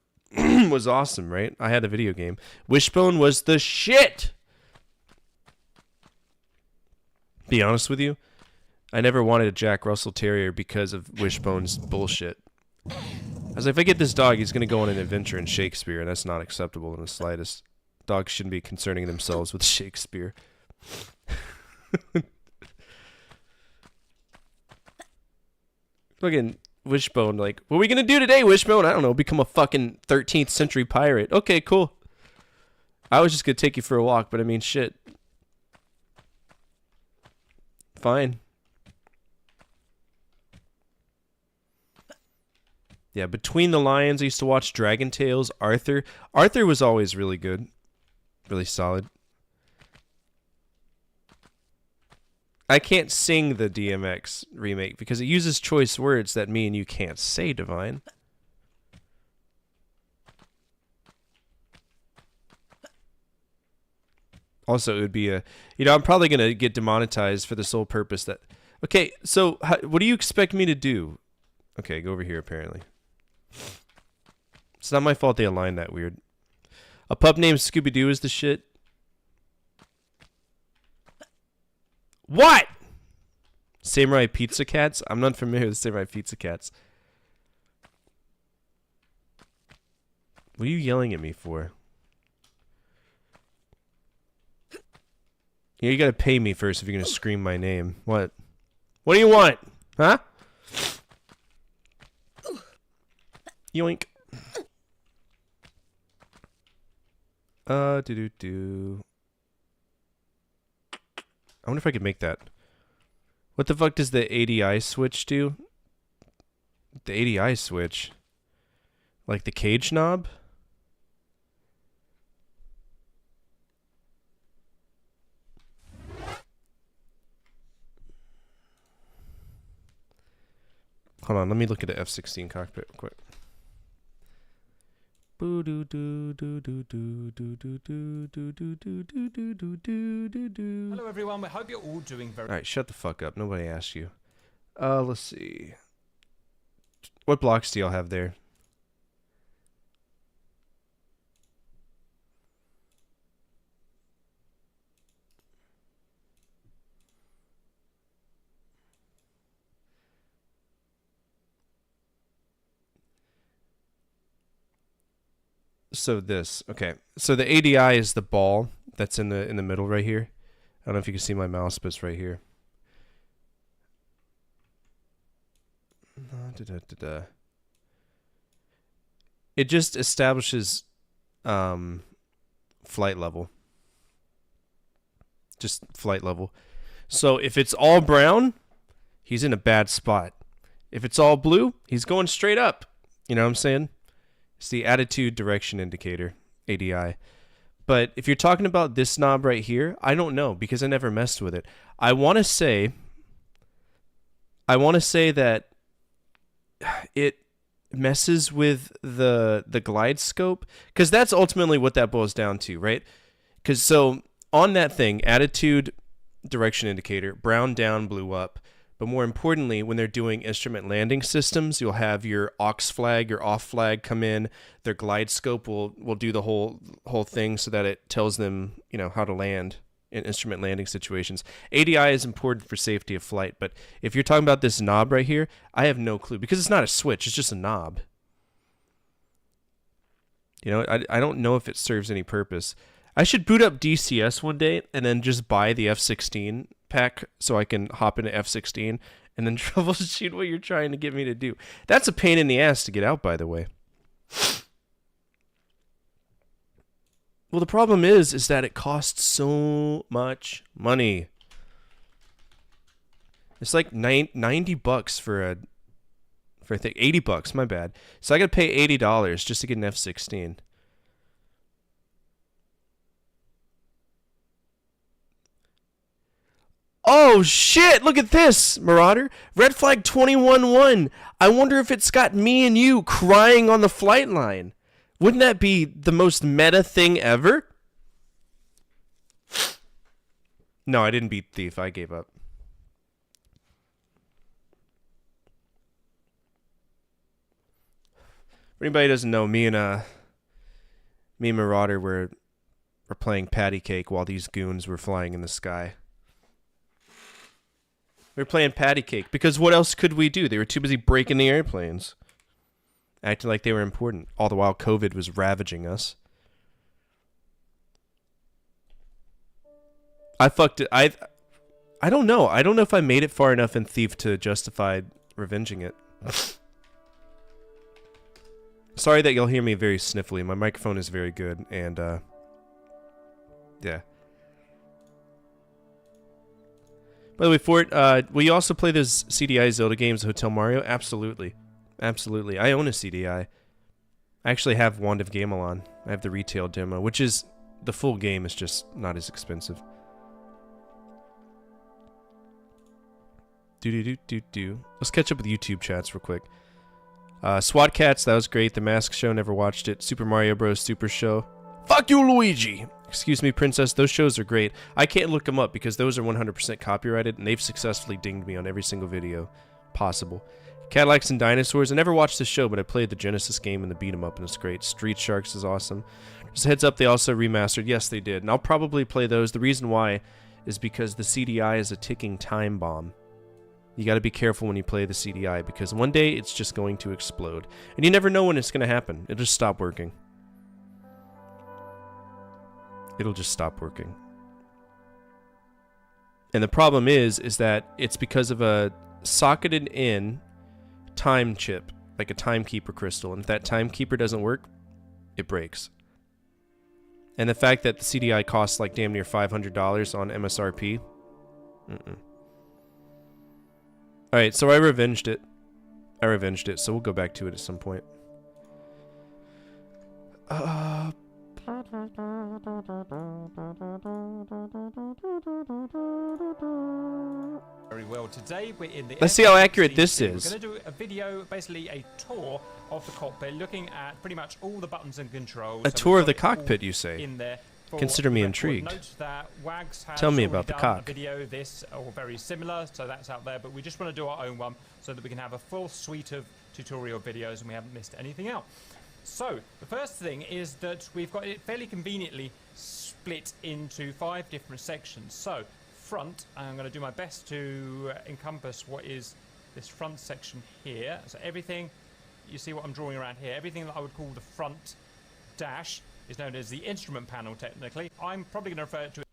was awesome, right? I had a video game. Wishbone was the shit! Be honest with you, I never wanted a Jack Russell Terrier because of Wishbone's bullshit. As if I get this dog, he's going to go on an adventure in Shakespeare, and that's not acceptable in the slightest. Dogs shouldn't be concerning themselves with Shakespeare. Fucking Wishbone, like, what are we going to do today, Wishbone? I don't know, become a fucking 13th century pirate. Okay, cool. I was just going to take you for a walk, but I mean, shit. Fine. Yeah, Between the Lions, I used to watch Dragon Tales. Arthur. Arthur was always really good. Really solid. I can't sing the DMX remake because it uses choice words that me and you can't say, Divine. Also, it would be a... You know, I'm probably going to get demonetized for the sole purpose that... Okay, so what do you expect me to do? Okay, go over here, apparently. It's not my fault they aligned that weird. A pup named Scooby-Doo is the shit. What? Samurai Pizza Cats? I'm not familiar with Samurai Pizza Cats. What are you yelling at me for? Yeah, you gotta pay me first if you're gonna scream my name. What? What do you want? Huh? Yoink. Do. I wonder if I could make that. What the fuck does the ADI switch do? The ADI switch? Like the cage knob? Hold on, let me look at the F-16 cockpit real quick. Hello everyone, we hope you're all doing very... Alright, shut the fuck up. Nobody asked you. Let's see. What blocks do y'all have there? So this, okay. So the ADI is the ball that's in the middle right here. I don't know if you can see my mouse, but it's right here. It just establishes flight level. Just flight level. So if it's all brown, he's in a bad spot. If it's all blue, he's going straight up. You know what I'm saying? It's the attitude direction indicator, ADI. But if you're talking about this knob right here, I don't know because I never messed with it. I want to say that it messes with the glide scope because that's ultimately what that boils down to, right? Because so on that thing, attitude direction indicator, brown down, blue up. But more importantly, when they're doing instrument landing systems, you'll have your aux flag, your off flag come in. Their glide scope will do the whole thing so that it tells them, you know, how to land in instrument landing situations. ADI is important for safety of flight, but if you're talking about this knob right here, I have no clue because it's not a switch, it's just a knob. You know, I don't know if it serves any purpose. I should boot up DCS one day and then just buy the F-16 pack so I can hop into F-16 and then troubleshoot what you're trying to get me to do. That's a pain in the ass to get out, by the way. Well, the problem is that it costs so much money. It's like $90 for I think $80, my bad. So I got to pay $80 just to get an F-16. Oh shit, look at this, Marauder. Red flag 21-1. I wonder if it's got me and you crying on the flight line. Wouldn't that be the most meta thing ever? No, I didn't beat Thief. I gave up. For anybody who doesn't know, me and Marauder were playing patty cake while these goons were flying in the sky. We were playing patty cake because what else could we do? They were too busy breaking the airplanes. acting like they were important, all the while COVID was ravaging us. I fucked it. I don't know. I don't know if I made it far enough in Thief to justify revenging it. Sorry that you'll hear me very sniffly. My microphone is very good, and yeah. By the way, Fort, will you also play those CDI Zelda games, Hotel Mario? Absolutely. Absolutely. I own a CDI. I actually have Wand of Gamelon. I have the retail demo, which is... the full game is just not as expensive. Do. Let's catch up with YouTube chats real quick. SWAT Cats, that was great. The Mask Show, never watched it. Super Mario Bros. Super Show. Fuck you, Luigi! Excuse me, Princess, those shows are great. I can't look them up because those are 100% copyrighted, and they've successfully dinged me on every single video possible. Cadillacs and Dinosaurs, I never watched the show, but I played the Genesis game and the beat 'em up, and it's great. Street Sharks is awesome. Just a heads up, they also remastered. Yes, they did, and I'll probably play those. The reason why is because the CDI is a ticking time bomb. You got to be careful when you play the CDI, because one day it's just going to explode. And you never know when it's going to happen. It'll just stop working. It'll just stop working. And the problem is that it's because of a socketed in time chip, like a timekeeper crystal. And if that timekeeper doesn't work, it breaks. And the fact that the CDI costs like damn near $500 on MSRP. Alright, so I revenged it. So we'll go back to it at some point. Very well. Today we're in the... Let's see how accurate this is. We're going to do a video, basically a tour of the cockpit, looking at pretty much all the buttons and controls. A tour of the cockpit, you say? In there. Consider me intrigued. Note that Wags has Tell me about the cock. A video, this or very similar, so that's out there. But we just want to do our own one so that we can have a full suite of tutorial videos and we haven't missed anything out. So the first thing is that we've got it fairly conveniently split into 5 different sections. So front, I'm going to do my best to encompass what is this front section here. So everything, you see what I'm drawing around here, everything that I would call the front dash is known as the instrument panel technically. I'm probably going to refer to it.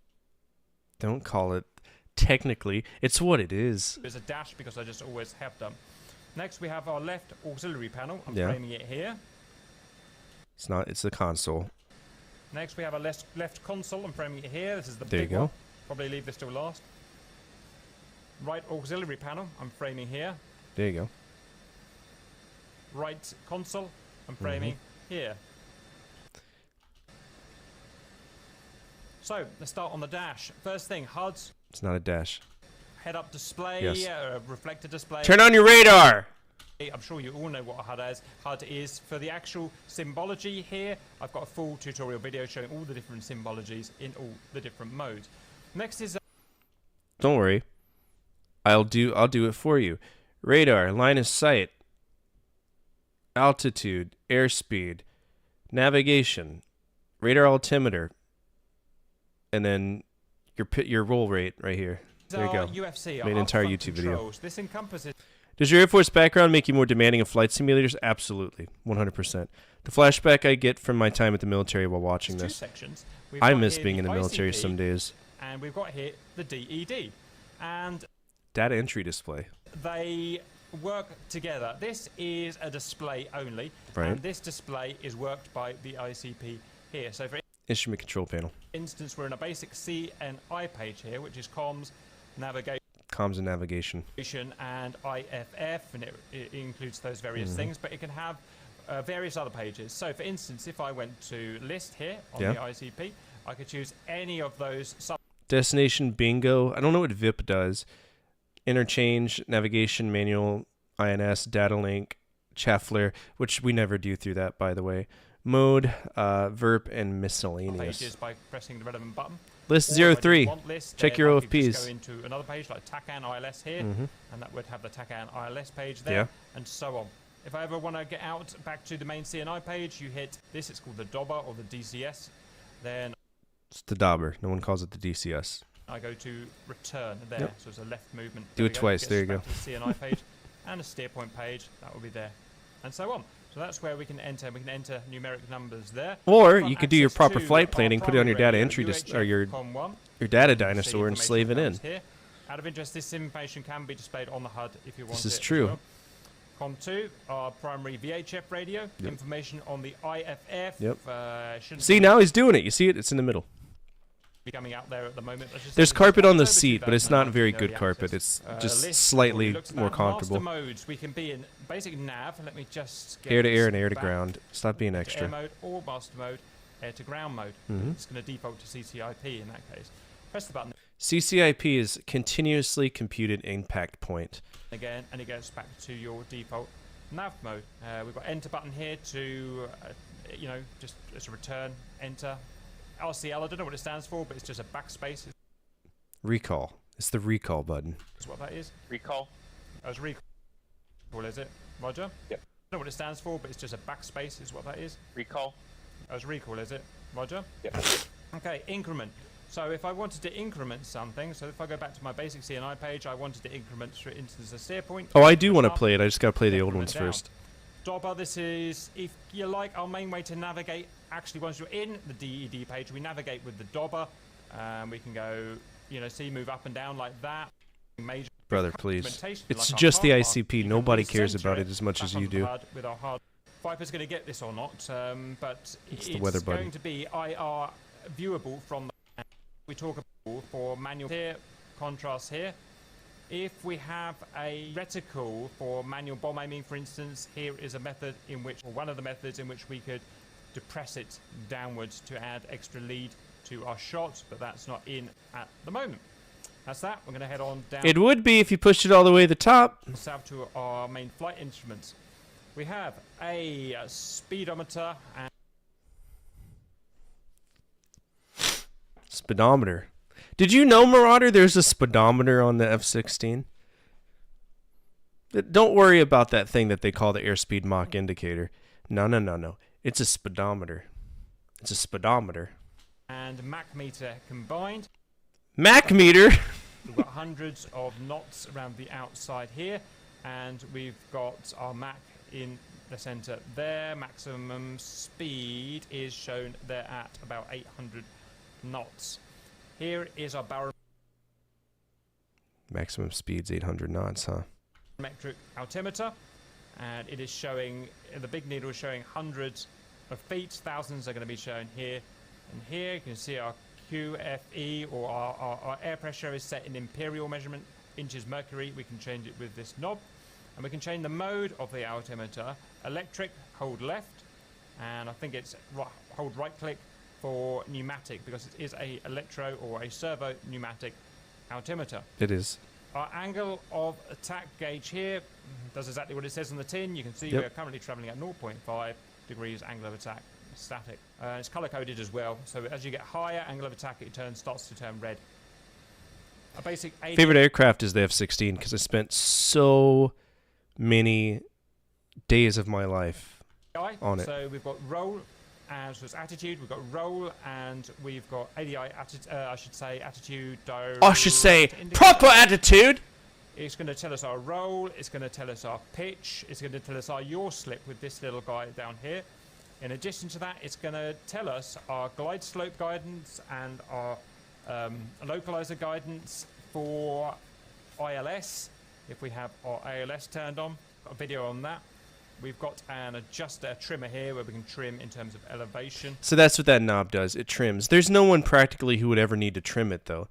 Don't call it technically. It's what it is. As a dash because I just always have done. Next we have our left auxiliary panel. I'm framing it here. It's not. It's the console. Next we have a left console. I'm framing it here. This is the there big you go. one. Probably leave this till last. Right auxiliary panel. I'm framing here. There you go. Right console. I'm framing here. So, let's start on the dash. First thing, HUDs. It's not a dash. Head-up display, yes. Reflector display. Turn on your radar! I'm sure you all know what a HUD is. For the actual symbology here, I've got a full tutorial video showing all the different symbologies in all the different modes. Next is... Don't worry. I'll do it for you. Radar, line of sight, altitude, airspeed, navigation, radar altimeter, and then your roll rate right here. There you go. UFC, made an entire YouTube video. This encompasses... Does your Air Force background make you more demanding of flight simulators? Absolutely. 100%. The flashback I get from my time at the military while watching this. 2 sections. I miss being in the military some days. And we've got here the DED. And... data entry display. They work together. This is a display only. Right. And this display is worked by the ICP here. So for instrument control panel. instance, we're in a basic CNI page here, which is comms, navigation. Comms and navigation. And IFF, and it includes those various things, but it can have various other pages. So for instance, if I went to list here on the ICP, I could choose any of those destination bingo. I don't know what VIP does. Interchange, navigation, manual, INS, data link, Chaffler, which we never do through that, by the way. Mode, VERP, and miscellaneous. pages by pressing the relevant button. List 03. Check your I could just OFPs. go into another page like TACAN ILS here, and that would have the TACAN ILS page there, and so on. If I ever want to get out back to the main CNI page, you hit this. It's called the DOBA or the DCS. Then It's the Dauber. No one calls it the DCS. I go to return there, so it's a left movement. Do it twice. There you go. To the CNI page and a steer point page. That will be there, and so on. So So that's where we can enter. We can enter numeric numbers there. Or Got you could do your access proper to flight our planning, put it on your data primary entry radio, or your UHF-COM1. data See dinosaur and information slave it in. comes here. Out of interest, this information can be displayed on the HUD if you want it. This is as true. well. COM2, our primary VHF radio. Information on the IFF. Yep. Shouldn't See, now he's doing it. You see it? It's in the middle. be coming out there at the moment. There's carpet on the October seat, but it's not very 2019 good early carpet. access, It's just list. slightly It looks more about comfortable. Master modes. We can be in basic nav. Let me just get Air to air this and air to back ground. Stop being to air extra. mode or master mode, air to ground mode. Mhm. It's going to default to CCIP in that case. Press the button CCIP is continuously computed impact point. again, and it goes back to your default nav mode. We've got enter button here to, you know, just as a return, enter. RCL, I don't know what it stands for, but it's just a backspace. Recall. It's the recall button. Is what that is. Recall. As recall, is it? Roger? Yep. I don't know what it stands for, but it's just a backspace is what that is. Recall. As recall, is it? Roger? Yep. Okay, increment. So if I wanted to increment something, so if I go back to my basic CNI page, I wanted to increment, for instance, a steer point. Oh, I do want to Up, play it. I just got to play the old increment ones down. first. Dobber, this is, if you like, our main way to navigate. Actually, once you're in the DED page, we navigate with the Dobber. We can go, you know, see, move up and down like that. Major Brother, please. implementation, It's like our just the hard ICP. You can Nobody cares recenter about it as much back as you onto the do. HUD with our hard. Viper's going to get this or not, but It's the weather buddy. going to be IR viewable from the. We talk about for manual here, contrast here. If we have a reticle for manual bomb aiming, for instance, here is a method in which, or one of the methods in which we could depress it downwards to add extra lead to our shot, but that's not in at the moment. That's that. We're going to head on down It would be if you pushed it all the way to the top. south to our main flight instruments. We have a speedometer and Speedometer. Did you know, Marauder, there's a speedometer on the F-16? Don't worry about that thing that they call the airspeed Mach indicator. No, no, no, no. It's a speedometer. It's a speedometer. Mach meter combined. Mach meter? We've got hundreds of knots around the outside here, and we've got our Mach in the center there. Maximum speed is shown there at about 800 knots. Here is our Maximum speed's 800 knots, huh? barometric altimeter, and it is showing, the big needle is showing hundreds of feet. Thousands are going to be shown here and here. You can see our QFE, or our air pressure, is set in imperial measurement, inches mercury. We can change it with this knob, and we can change the mode of the altimeter. Electric, hold left, and I think it's hold right click for pneumatic, because it is a electro or a servo pneumatic altimeter. It is. Our angle of attack gauge here does exactly what it says on the tin. You can see Yep. we're currently traveling at 0.5 degrees angle of attack, static. It's color coded as well, so as you get higher angle of attack, it starts to turn red. A basic Favorite aircraft is the F-16 because I spent so many days of my life on it. So we've got roll, as was attitude. We've got roll, and we've got ADI. I should say attitude. I should say indicator. proper attitude. It's going to tell us our roll. It's going to tell us our pitch. It's going to tell us our yaw slip with this little guy down here. In addition to that, it's going to tell us our glide slope guidance and our localizer guidance for ILS. If we have our ALS turned on, got a video on that. We've got an adjuster trimmer here where we can trim in terms of elevation. So that's what that knob does. It trims. There's no one practically who would ever need to trim it, though.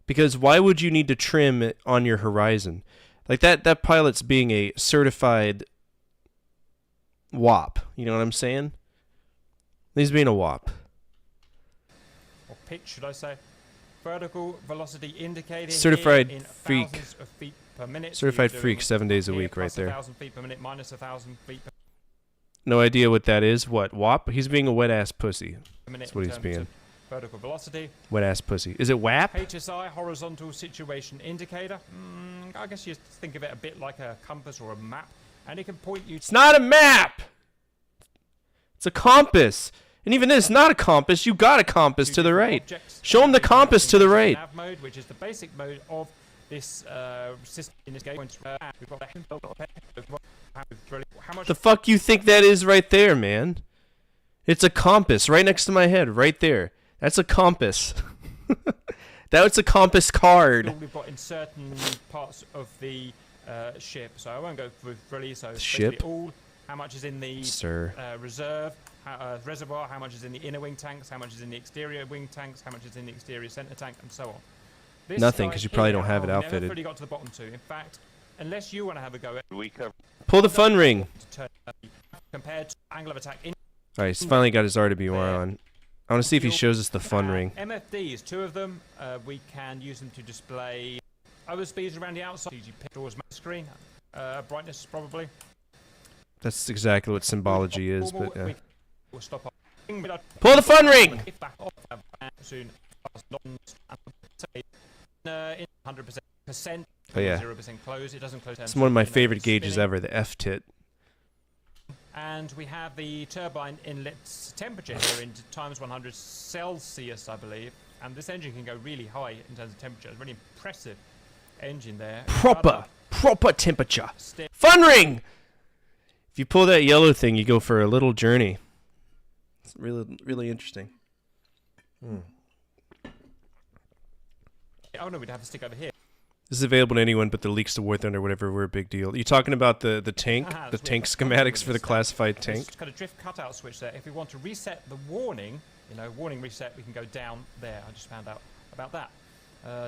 Because why would you need to trim it on your horizon? Like that pilot's being a certified WAP. You know what I'm saying? He's being a WAP. Or pitch, should I say. Vertical velocity indicator Certified here in freak. thousands of feet per minute. Certified So you're freak, doing 7 days a here week right plus there. 1,000 feet per minute, minus 1,000 feet per No idea what that is. What? WAP? He's being a wet-ass pussy. minute. That's what in he's terms being. of Vertical velocity. Wet-ass pussy. Is it WAP? HSI, horizontal situation indicator. I guess you think of it a bit like a compass or a map, and it can point you It's not a map! It's a compass. And even this, not a compass. You got a compass to the different right. objects. Show him the We have compass to the in right. Nav mode, which is the basic mode of this system in this game. We've got How much? The fuck you think that is right there, man? It's a compass right next to my head, right there. That's a compass. That's a compass card. We've got in certain parts of the ship, so I won't go through really. So Ship? all, how much is in the reserve, reservoir, how much is in the inner wing tanks, how much is in the exterior wing tanks, how much is in the exterior center tank, and so on. This Nothing, guy 'cause you probably here, don't have it Never outfitted. really got to the bottom two. In fact, unless you want to have a go at Pull the fun ring. compared to angle of attack. Alright, he's finally got his RWR on. I want to see if he shows us the fun ring. MFDs, two of them. We can use them to display other speeds around the outside. You pick towards my screen. Brightness, probably. That's exactly what symbology is, but We'll stop. pull the fun ring! Soon. In 100%. Oh yeah, 0% close. It doesn't close. it's one of my favorite gauges ever, the F-tit. And we have the turbine inlet temperature here in times 100 Celsius, I believe. And this engine can go really high in terms of temperature. It's a really impressive engine there. Proper temperature. Fun ring! If you pull that yellow thing, you go for a little journey. It's really interesting. Oh no, we'd have to stick over here. This is available to anyone but the Leaks to War Thunder, whatever, we're a big deal. You talking about the tank? The tank schematics for the classified tank? It's got a drift cutout switch there. If we want to reset the warning, warning reset, we can go down there. I just found out about that.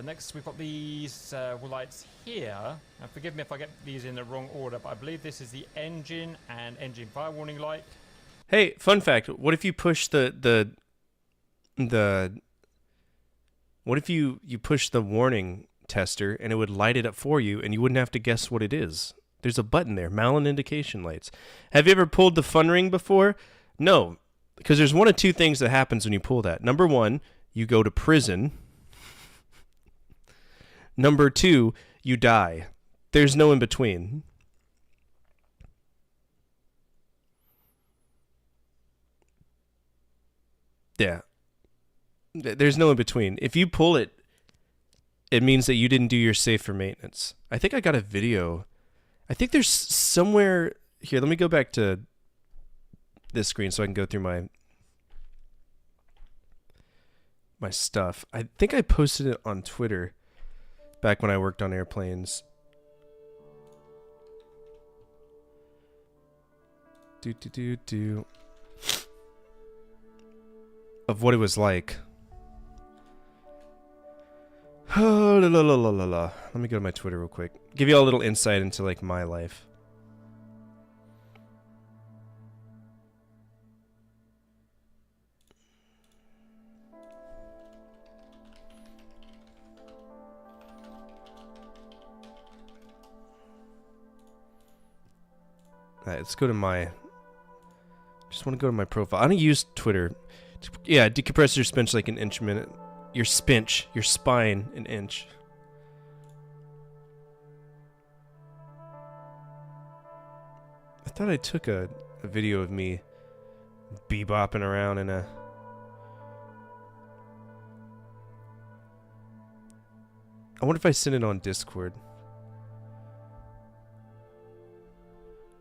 Next, we've got these lights here. Now, forgive me if I get these in the wrong order, but I believe this is the engine and engine fire warning light. Hey, fun fact. What if you push the what if you push the warning tester and it would light it up for you and you wouldn't have to guess what it is? There's a button there, Malin indication lights. Have you ever pulled the fun ring before? No, because there's one of two things that happens when you pull that. Number one, you go to prison. Number two, you die. There's no in between. Yeah. There's no in between. If you pull it, it means that you didn't do your safe for maintenance. I think I got a video. I think there's somewhere here. Let me go back to this screen so I can go through my stuff. I think I posted it on Twitter back when I worked on airplanes. Of what it was like. Oh, la, la, la, la, la, la. Let me go to my Twitter real quick. Give you all a little insight into like my life. Alright, let's go to my... Just want to go to my profile. I don't use Twitter. Yeah, decompress your spinch like an inch a minute. Your spinch, your spine, an inch. I thought I took a video of me bebopping around in a... I wonder if I sent it on Discord.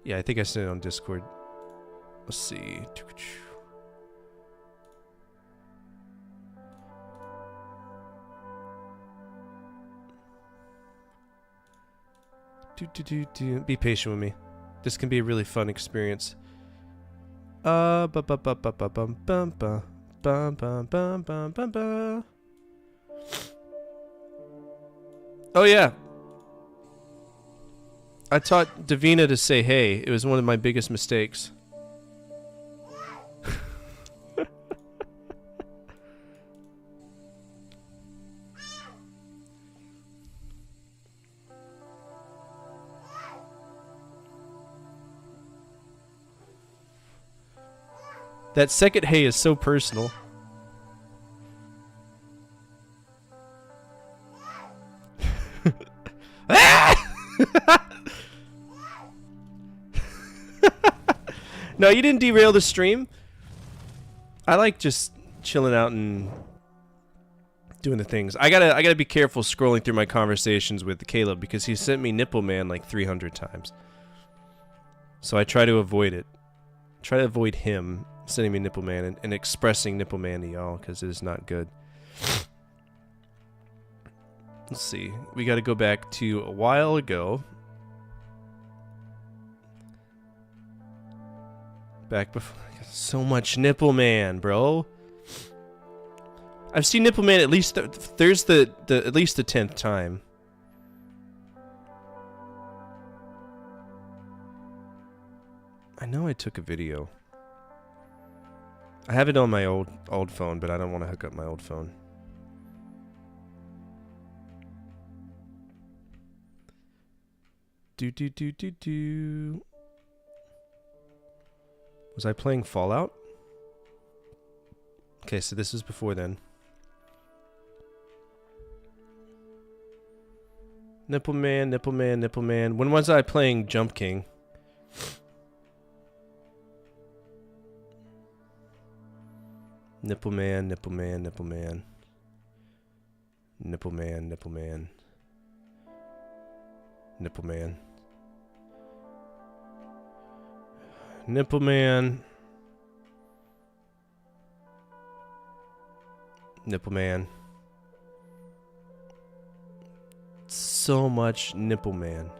Yeah, I think I sent it on Discord. Let's see. Be patient with me. This can be a really fun experience. Oh yeah. I taught Davina to say hey. It was one of my biggest mistakes. That second hey is so personal. No, you didn't derail the stream. I like just chilling out and doing the things. I gotta be careful scrolling through my conversations with Caleb because he sent me Nipple Man like 300 times. So I try to avoid it. Try to avoid him sending me Nipple Man and expressing Nipple Man to y'all, because it is not good. Let's see. We got to go back to a while ago. Back before. So much Nipple Man, bro. I've seen Nipple Man at least. There's the at least the 10th time. I know I took a video. I have it on my old phone, but I don't want to hook up my old phone. Do. Was I playing Fallout? Okay, so this is before then. Nipple Man, Nipple Man, Nipple Man. When was I playing Jump King? Nipple Man, Nipple Man, Nipple Man. Nipple Man, Nipple Man. Nipple Man. Nipple Man. Nipple Man. So much Nipple Man.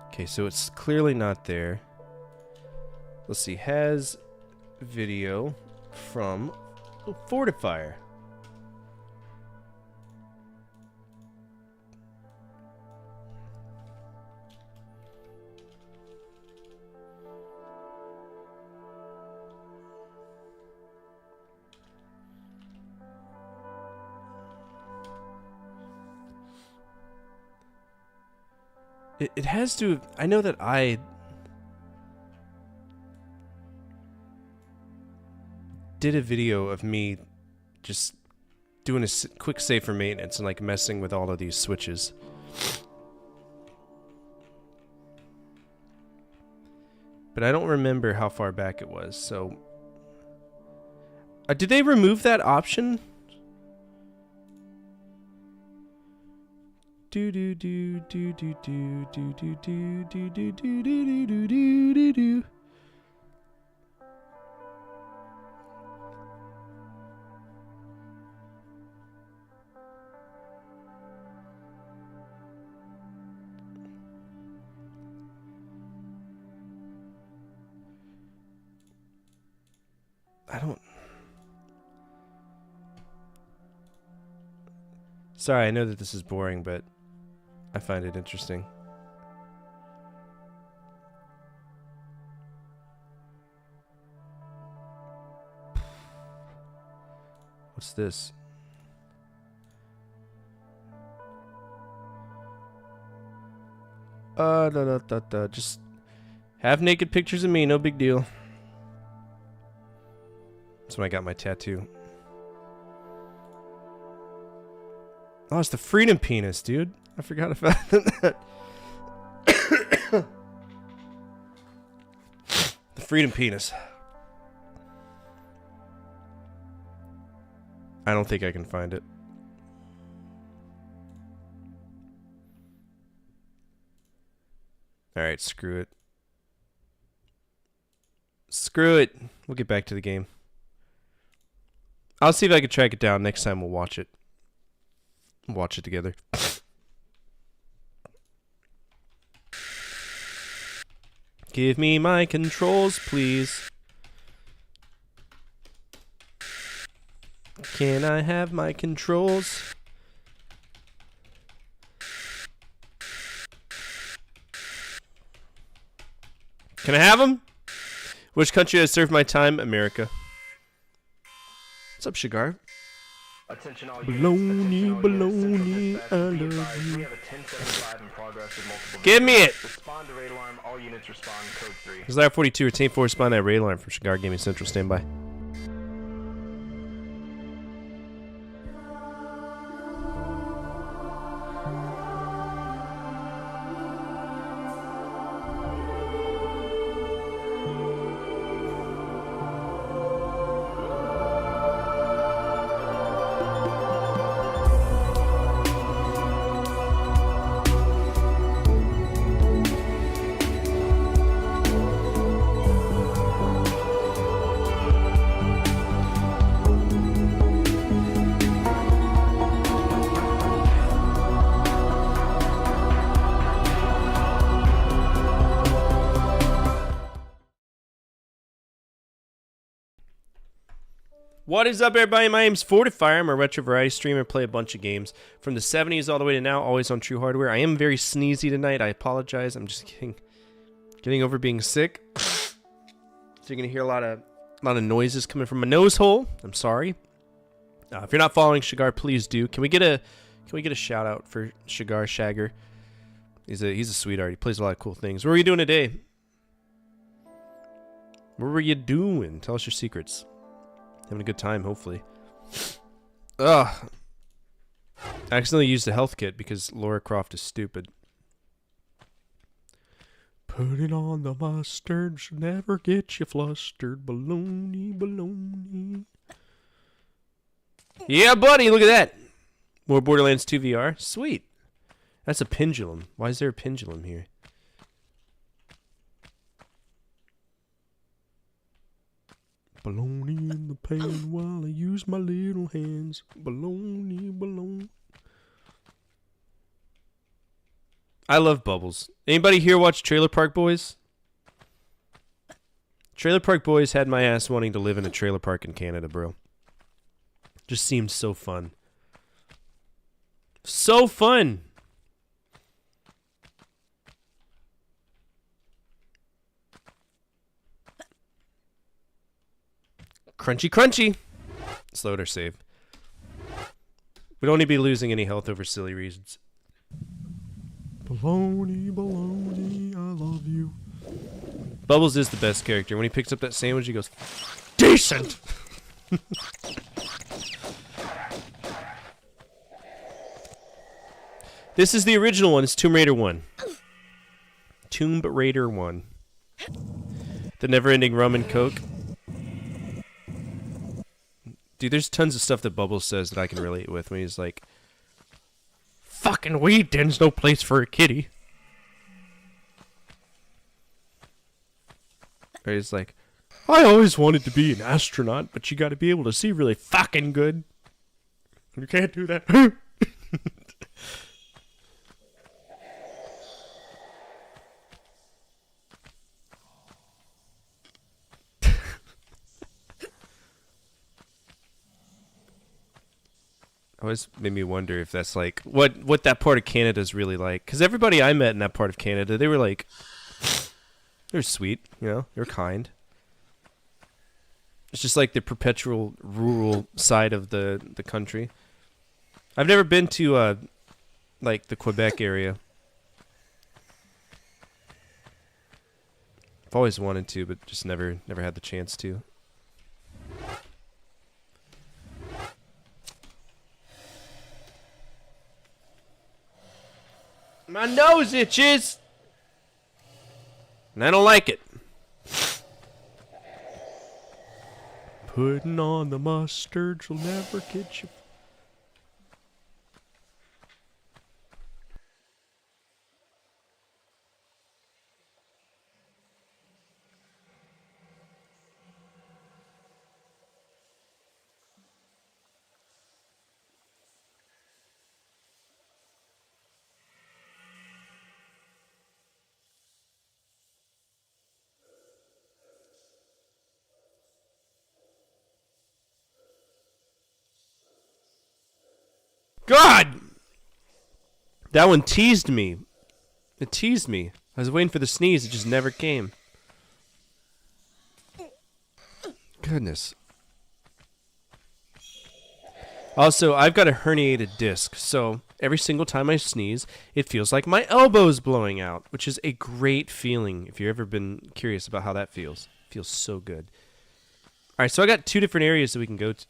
Okay, so it's clearly not there. Let's see. Has video from Fortifier. It has to. I know that I did a video of me just doing a quick save for maintenance and like messing with all of these switches. But I don't remember how far back it was. So, did they remove that option? Do do do do do do do do do do do do do do do do do. I don't. Sorry, I know that this is boring, but I find it interesting. What's this? Just have naked pictures of me, no big deal. That's when I got my tattoo. Oh, it's the freedom penis, dude. I forgot about that. The freedom penis. I don't think I can find it. Alright, screw it. Screw it. We'll get back to the game. I'll see if I can track it down. Next time we'll watch it. Watch it together. Give me my controls, please. Can I have my controls? Can I have them? Which country has served my time? America. What's up, Shigar? Attention all Baloney, baloney, I love you. We have a 1075 in progress with multiple. Give me it! Respond to raid alarm. All units respond. Code 3. This is LARA 42. Retain 4. Respond at raid alarm from Shigar Gaming Central. Stand by. What is up, everybody? My name's Fortifier. I'm a retro variety streamer. Play a bunch of games from the 70s all the way to now, always on True Hardware. I am very sneezy tonight. I apologize. I'm just getting over being sick. So you're gonna hear a lot of noises coming from my nose hole. I'm sorry. If you're not following Shigar, please do. Can we get a shout out for Shigar Shagger? He's a sweetheart. He plays a lot of cool things. What were you doing today? What were you doing? Tell us your secrets. Having a good time, hopefully. Ugh. I accidentally used a health kit because Lara Croft is stupid. Put it on the mustard, should never get you flustered. Baloney, baloney. Yeah, buddy, look at that. More Borderlands 2 VR. Sweet. That's a pendulum. Why is there a pendulum here? Baloney in the pan while I use my little hands. Baloney, baloney. I love Bubbles. Anybody here watch Trailer Park Boys? Trailer Park Boys had my ass wanting to live in a trailer park in Canada, bro. Just seemed so fun. So fun! Crunchy, crunchy! Slow or save. We don't need to be losing any health over silly reasons. Baloney, baloney, I love you. Bubbles is the best character. When he picks up that sandwich, he goes, decent! This is the original one. It's Tomb Raider 1. Tomb Raider 1. The never-ending rum and coke. Dude, there's tons of stuff that Bubbles says that I can relate with when he's like, fucking weed den's no place for a kitty. Or he's like, I always wanted to be an astronaut, but you gotta be able to see really fucking good. You can't do that. Always made me wonder if that's like what that part of Canada is really like. Because everybody I met in that part of Canada, they were like, they were sweet, you know, they were kind. It's just like the perpetual rural side of the country. I've never been to like the Quebec area. I've always wanted to, but just never had the chance to. My nose itches! And I don't like it. Putting on the mustard will never get you. God! That one teased me. It teased me. I was waiting for the sneeze. It just never came. Goodness. Also, I've got a herniated disc, so every single time I sneeze, it feels like my elbow's blowing out, which is a great feeling if you've ever been curious about how that feels. It feels so good. All right, so I got two different areas that we can go to.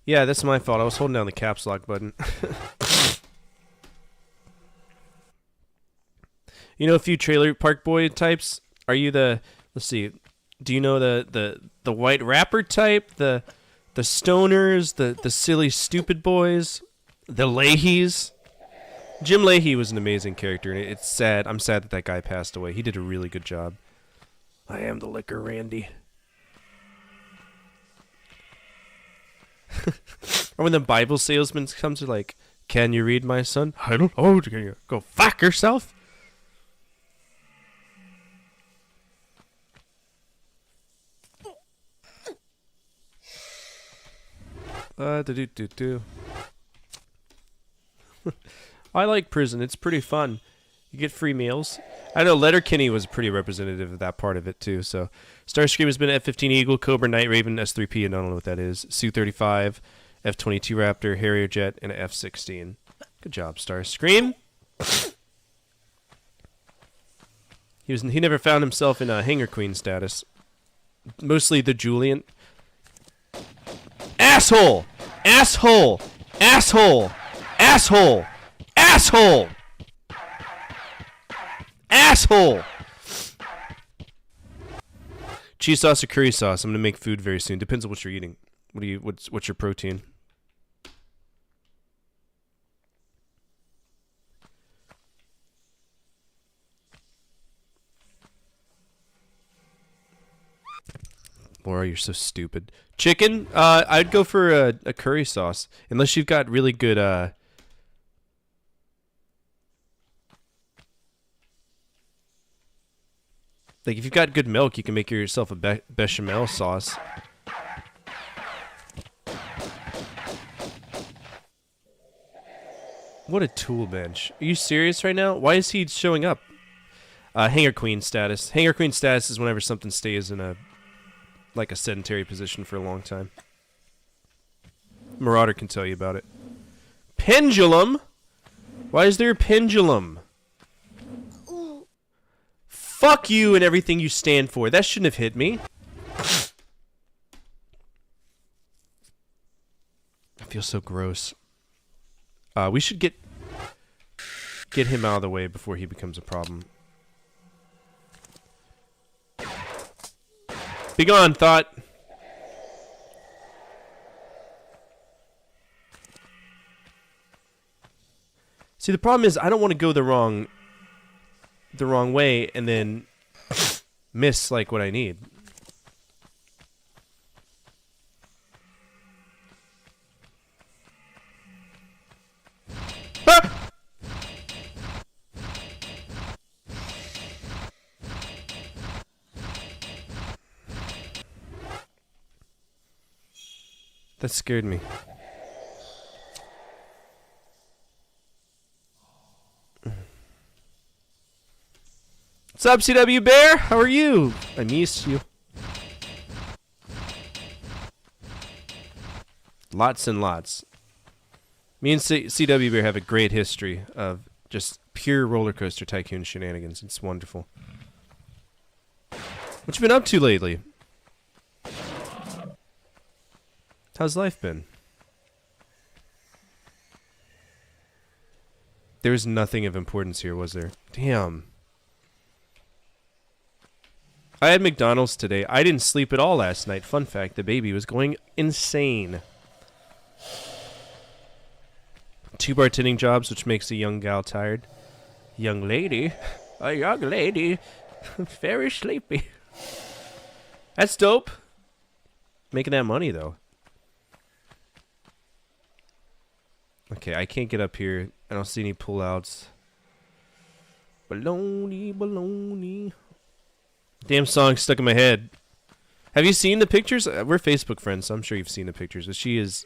Yeah, that's my fault. I was holding down the caps lock button. You know a few Trailer Park Boy types? Are you the... Let's see. Do you know the white rapper type? The stoners? The silly stupid boys? The Leahys? Jim Leahy was an amazing character, and it's sad. I'm sad that that guy passed away. He did a really good job. I am the Liquor Randy. Or when the Bible salesman comes to like, can you read my son? I don't know. Can you go fuck yourself? Do. I like prison. It's pretty fun. You get free meals. I know Letterkenny was pretty representative of that part of it too. So Starscream has been F-15 Eagle, Cobra, Night Raven, S-3P, and I don't know what that is. Su-35, F-22 Raptor, Harrier Jet, and F-16. Good job, Starscream. He never found himself in a Hanger Queen status. Mostly the Julian. Asshole! Asshole! Asshole! Asshole! Asshole! Asshole! Cheese sauce or curry sauce? I'm gonna make food very soon. Depends on what you're eating. What's your protein? Laura, you're so stupid. Chicken? I'd go for a curry sauce. Unless you've got really good, like, if you've got good milk, you can make yourself a bechamel sauce. What a tool bench. Are you serious right now? Why is he showing up? Hanger Queen status. Hanger Queen status is whenever something stays in a sedentary position for a long time. Marauder can tell you about it. Pendulum? Why is there a pendulum? Fuck you and everything you stand for. That shouldn't have hit me. I feel so gross. We should get him out of the way before he becomes a problem. Be gone, thought. See, the problem is I don't want to go the wrong way and then miss like what I need. Ah! That scared me. What's up, CW Bear? How are you? I miss you. Lots and lots. Me and CW Bear have a great history of just pure roller coaster tycoon shenanigans. It's wonderful. What you been up to lately? How's life been? There was nothing of importance here, was there? Damn. I had McDonald's today. I didn't sleep at all last night. Fun fact, the baby was going insane. 2 bartending jobs, which makes a young gal tired. Young lady? A young lady. Very sleepy. That's dope. Making that money, though. Okay, I can't get up here. I don't see any pullouts. Baloney, baloney. Damn song stuck in my head. Have you seen the pictures? We're Facebook friends, so I'm sure you've seen the pictures. But she is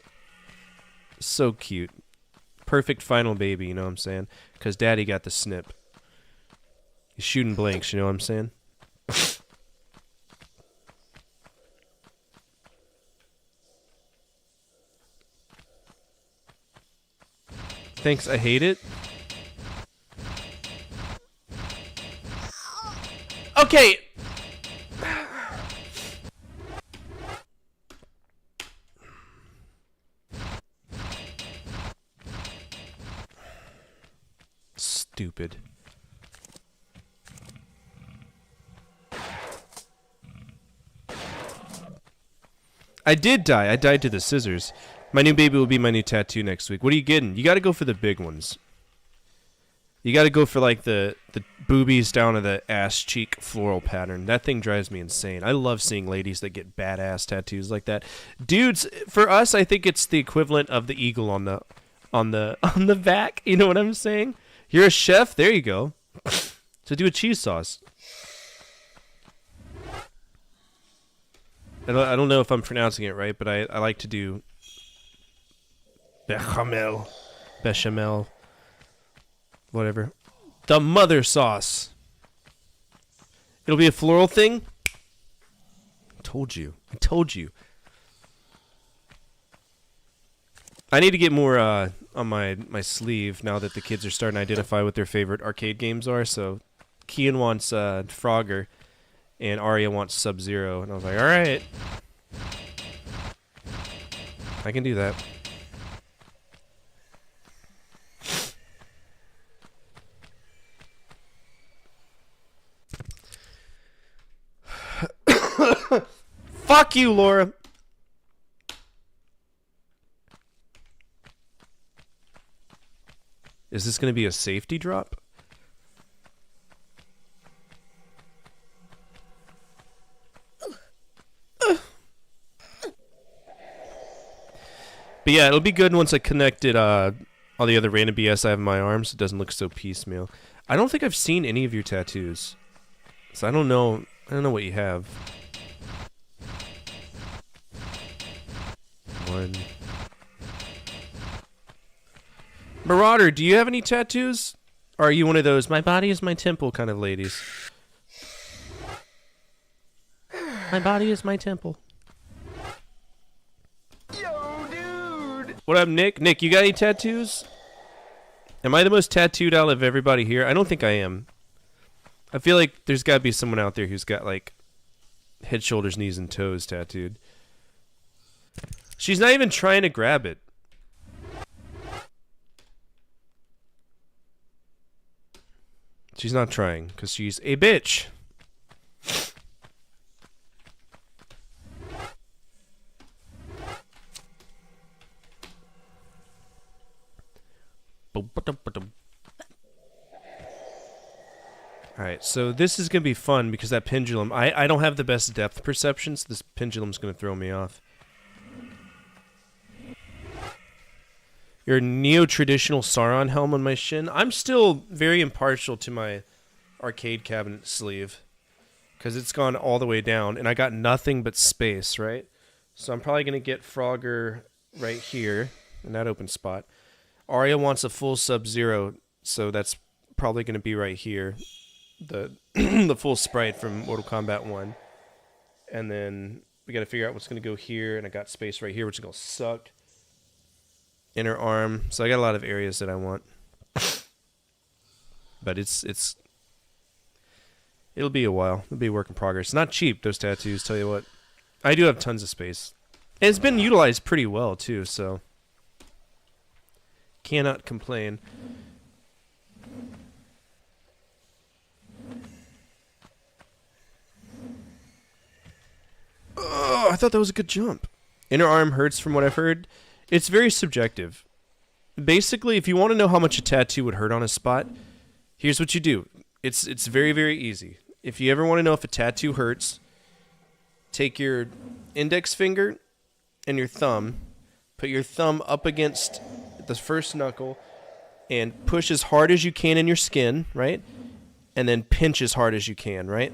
so cute. Perfect final baby, you know what I'm saying? Because daddy got the snip. He's shooting blanks, you know what I'm saying? Thanks, I hate it. Okay. Stupid. I did die. I died to the scissors. My new baby will be my new tattoo next week. What are you getting? You gotta go for the big ones. You got to go for like the boobies down to the ass cheek floral pattern. That thing drives me insane. I love seeing ladies that get badass tattoos like that. Dudes, for us, I think it's the equivalent of the eagle on the on the back. You know what I'm saying? You're a chef. There you go. So do a cheese sauce. I don't know if I'm pronouncing it right, but I like to do bechamel, whatever. The mother sauce. It'll be a floral thing. I told you. I need to get more on my sleeve now that the kids are starting to identify what their favorite arcade games are. So Kian wants Frogger, and Arya wants Sub-Zero, and I was like, all right, I can do that. Fuck you, Laura. Is this going to be a safety drop? But yeah, it'll be good once I connected all the other random BS I have in my arms. It doesn't look so piecemeal. I don't think I've seen any of your tattoos, so I don't know what you have. One. Marauder, do you have any tattoos? Or are you one of those, my body is my temple kind of ladies? My body is my temple. Yo, dude! What up, Nick? Nick, you got any tattoos? Am I the most tattooed out of everybody here? I don't think I am. I feel like there's got to be someone out there who's got, like, head, shoulders, knees, and toes tattooed. She's not even trying to grab it. She's not trying, because she's a bitch. Alright, so this is going to be fun because that pendulum, I don't have the best depth perception, so this pendulum's going to throw me off. Your neo-traditional Sauron helm on my shin. I'm still very impartial to my arcade cabinet sleeve because it's gone all the way down, and I got nothing but space, right? So I'm probably going to get Frogger right here in that open spot. Arya wants a full Sub-Zero, so that's probably going to be right here. The the full sprite from Mortal Kombat 1. And then we got to figure out what's going to go here, and I got space right here, which is going to suck. Inner arm. So I got a lot of areas that I want. But it'll be a while. It'll be a work in progress. It's not cheap, those tattoos, tell you what. I do have tons of space. And it's been utilized pretty well, too, so cannot complain. Oh, I thought that was a good jump. Inner arm hurts from what I've heard. It's very subjective. Basically, if you want to know how much a tattoo would hurt on a spot, here's what you do. It's very, very easy. If you ever want to know if a tattoo hurts, take your index finger and your thumb, put your thumb up against the first knuckle, and push as hard as you can in your skin, right? And then pinch as hard as you can, right?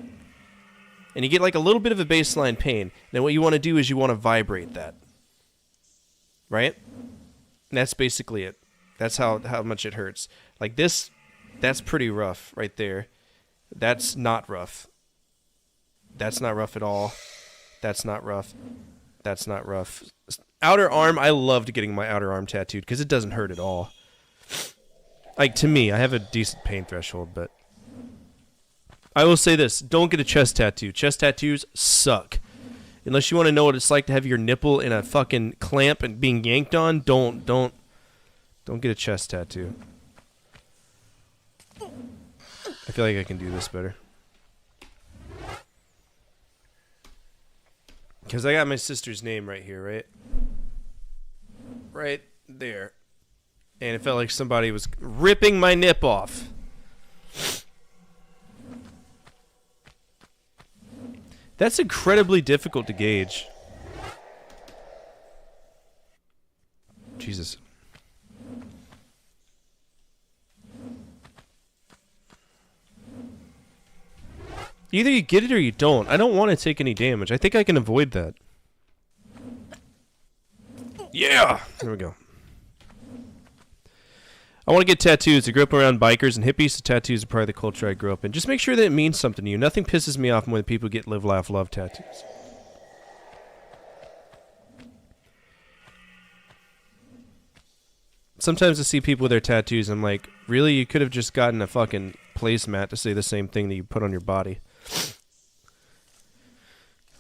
And you get like a little bit of a baseline pain. Then what you want to do is you want to vibrate that. Right? And that's basically it. That's how much it hurts. Like this, that's pretty rough right there. That's not rough. That's not rough at all. That's not rough. That's not rough. Outer arm, I loved getting my outer arm tattooed because it doesn't hurt at all. Like, to me, I have a decent pain threshold, but I will say this. Don't get a chest tattoo. Chest tattoos suck. Unless you want to know what it's like to have your nipple in a fucking clamp and being yanked on, don't get a chest tattoo. I feel like I can do this better. Because I got my sister's name right here, right? Right there. And it felt like somebody was ripping my nip off. That's incredibly difficult to gauge. Jesus. Either you get it or you don't. I don't want to take any damage. I think I can avoid that. Yeah! There we go. I want to get tattoos. I grew up around bikers and hippies, so tattoos are part of the culture I grew up in. Just make sure that it means something to you. Nothing pisses me off more than people get live, laugh, love tattoos. Sometimes I see people with their tattoos, and I'm like, really? You could have just gotten a fucking placemat to say the same thing that you put on your body.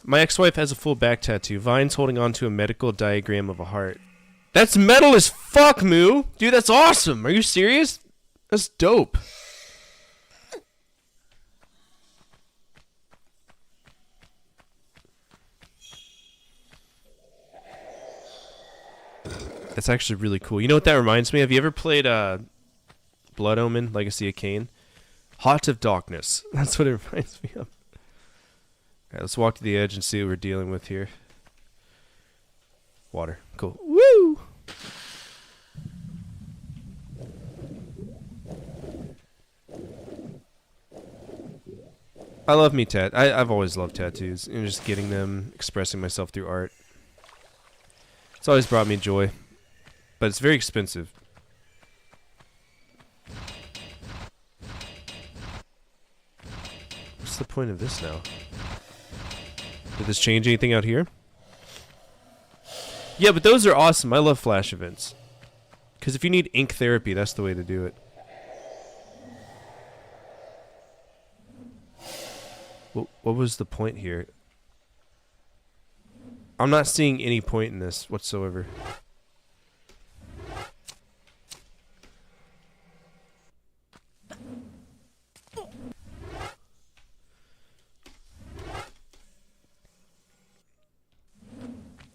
My ex-wife has a full back tattoo. Vine's holding on to a medical diagram of a heart. That's metal as fuck, Moo! Dude, that's awesome! Are you serious? That's dope. That's actually really cool. You know what that reminds me of? You ever played Blood Omen, Legacy of Kain? Heart of Darkness. That's what it reminds me of. Alright, let's walk to the edge and see what we're dealing with here. Water. Cool. Woo! I love me I've always loved tattoos. And just getting them, expressing myself through art. It's always brought me joy. But it's very expensive. What's the point of this now? Did this change anything out here? Yeah, but those are awesome. I love flash events. Because if you need ink therapy, that's the way to do it. What was the point here? I'm not seeing any point in this whatsoever.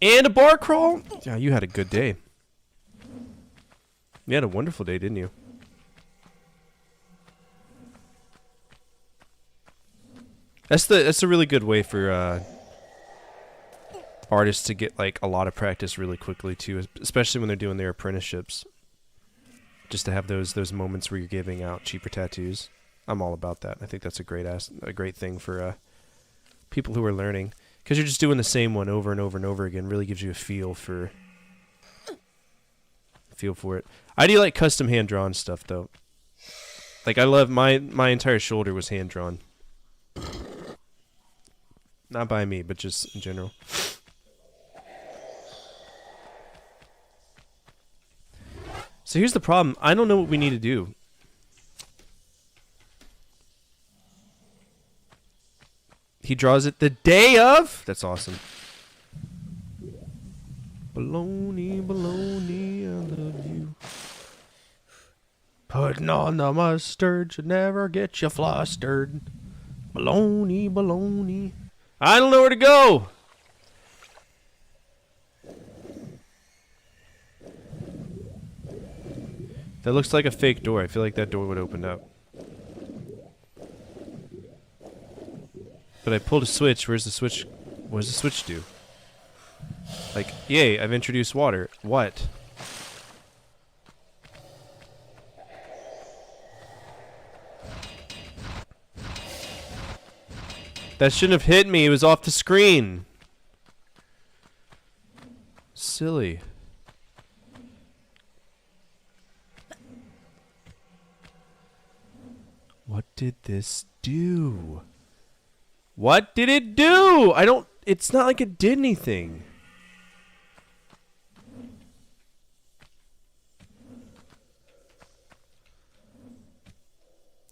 And a bar crawl? Yeah, you had a good day. You had a wonderful day, didn't you? That's a really good way for artists to get like a lot of practice really quickly too, especially when they're doing their apprenticeships. Just to have those moments where you're giving out cheaper tattoos. I'm all about that. I think that's a great thing for people who are learning. Because you're just doing the same one over and over and over again. Really gives you a feel for it. I do like custom hand-drawn stuff, though. Like, I love my entire shoulder was hand-drawn. Not by me, but just in general. So here's the problem. I don't know what we need to do. He draws it the day of? That's awesome. Baloney, baloney, I love you. Putting on the mustard should never get you flustered. Baloney, baloney. I don't know where to go. That looks like a fake door. I feel like that door would open up. But I pulled a switch. Where's the switch? What does the switch do? Like, yay, I've introduced water. What? That shouldn't have hit me. It was off the screen. Silly. What did this do? What did it do? It's not like it did anything.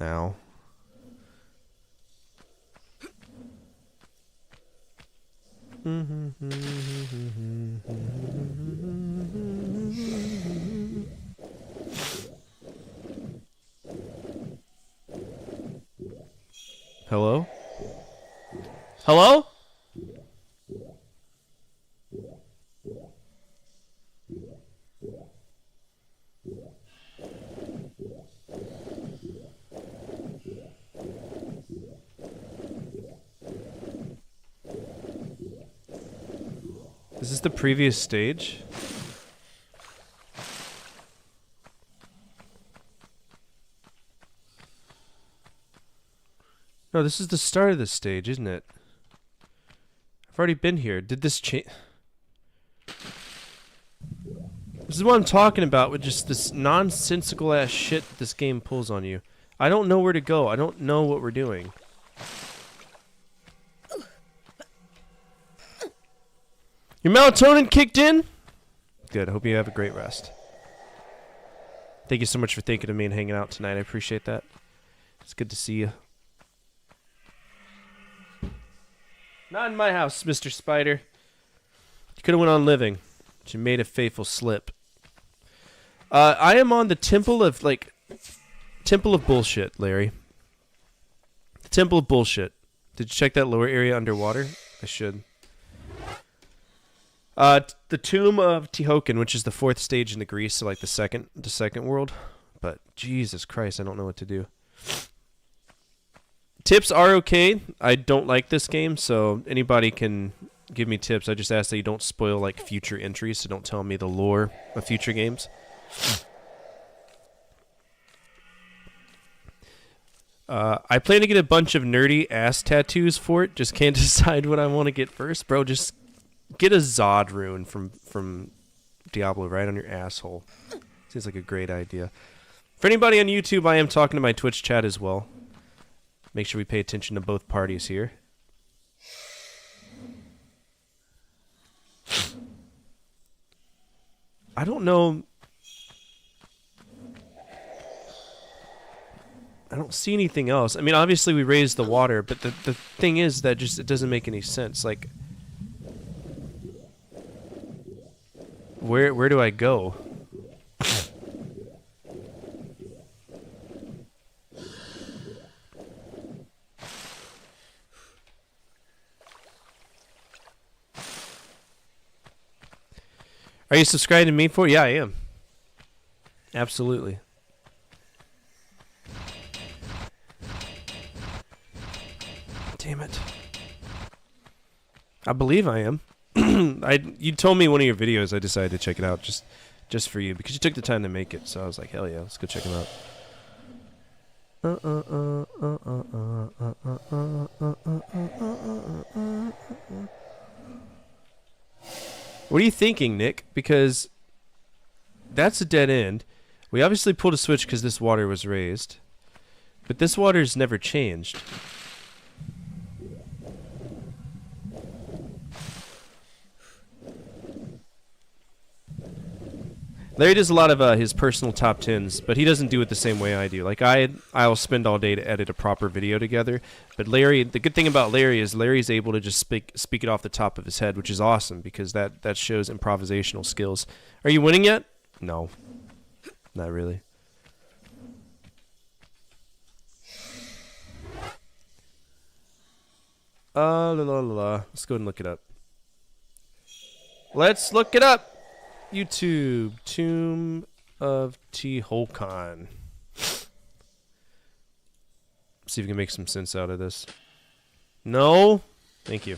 Ow. Hello? Hello? Is this the previous stage? No, this is the start of the stage, isn't it? I've already been here. Did this change? This is what I'm talking about with just this nonsensical ass shit this game pulls on you. I don't know where to go. I don't know what we're doing. Your melatonin kicked in? Good. I hope you have a great rest. Thank you so much for thinking of me and hanging out tonight. I appreciate that. It's good to see you. Not in my house, Mr. Spider. You could have went on living, but you made a fateful slip. I am on the Temple of Bullshit, Larry. The Temple of Bullshit. Did you check that lower area underwater? I should. The Tomb of Tehoken, which is the 4th stage in the Greece, so like the second world. But Jesus Christ, I don't know what to do. Tips are okay. I don't like this game, so anybody can give me tips. I just ask that you don't spoil like future entries, so don't tell me the lore of future games. I plan to get a bunch of nerdy ass tattoos for it. Just can't decide what I want to get first, bro. Just get a Zod rune from Diablo right on your asshole. Seems like a great idea. For anybody on YouTube, I am talking to my Twitch chat as well. Make sure we pay attention to both parties here. I don't know. I don't see anything else. I mean, obviously we raised the water, but the thing is that just it doesn't make any sense. Like, where do I go? Are you subscribed to me for? Yeah, I am. Absolutely. Damn it. I believe I am. You told me one of your videos. I decided to check it out just for you because you took the time to make it. So I was like, hell yeah, let's go check him out. What are you thinking, Nick? Because that's a dead end. We obviously pulled a switch because this water was raised. But this water's never changed. Larry does a lot of his personal top 10s, but he doesn't do it the same way I do. Like, I'll spend all day to edit a proper video together. But Larry, the good thing about Larry is Larry's able to just speak it off the top of his head, which is awesome because that shows improvisational skills. Are you winning yet? No. Not really. Let's go ahead and look it up. Let's look it up. YouTube, Tomb of Tehoken. See if we can make some sense out of this. No? Thank you.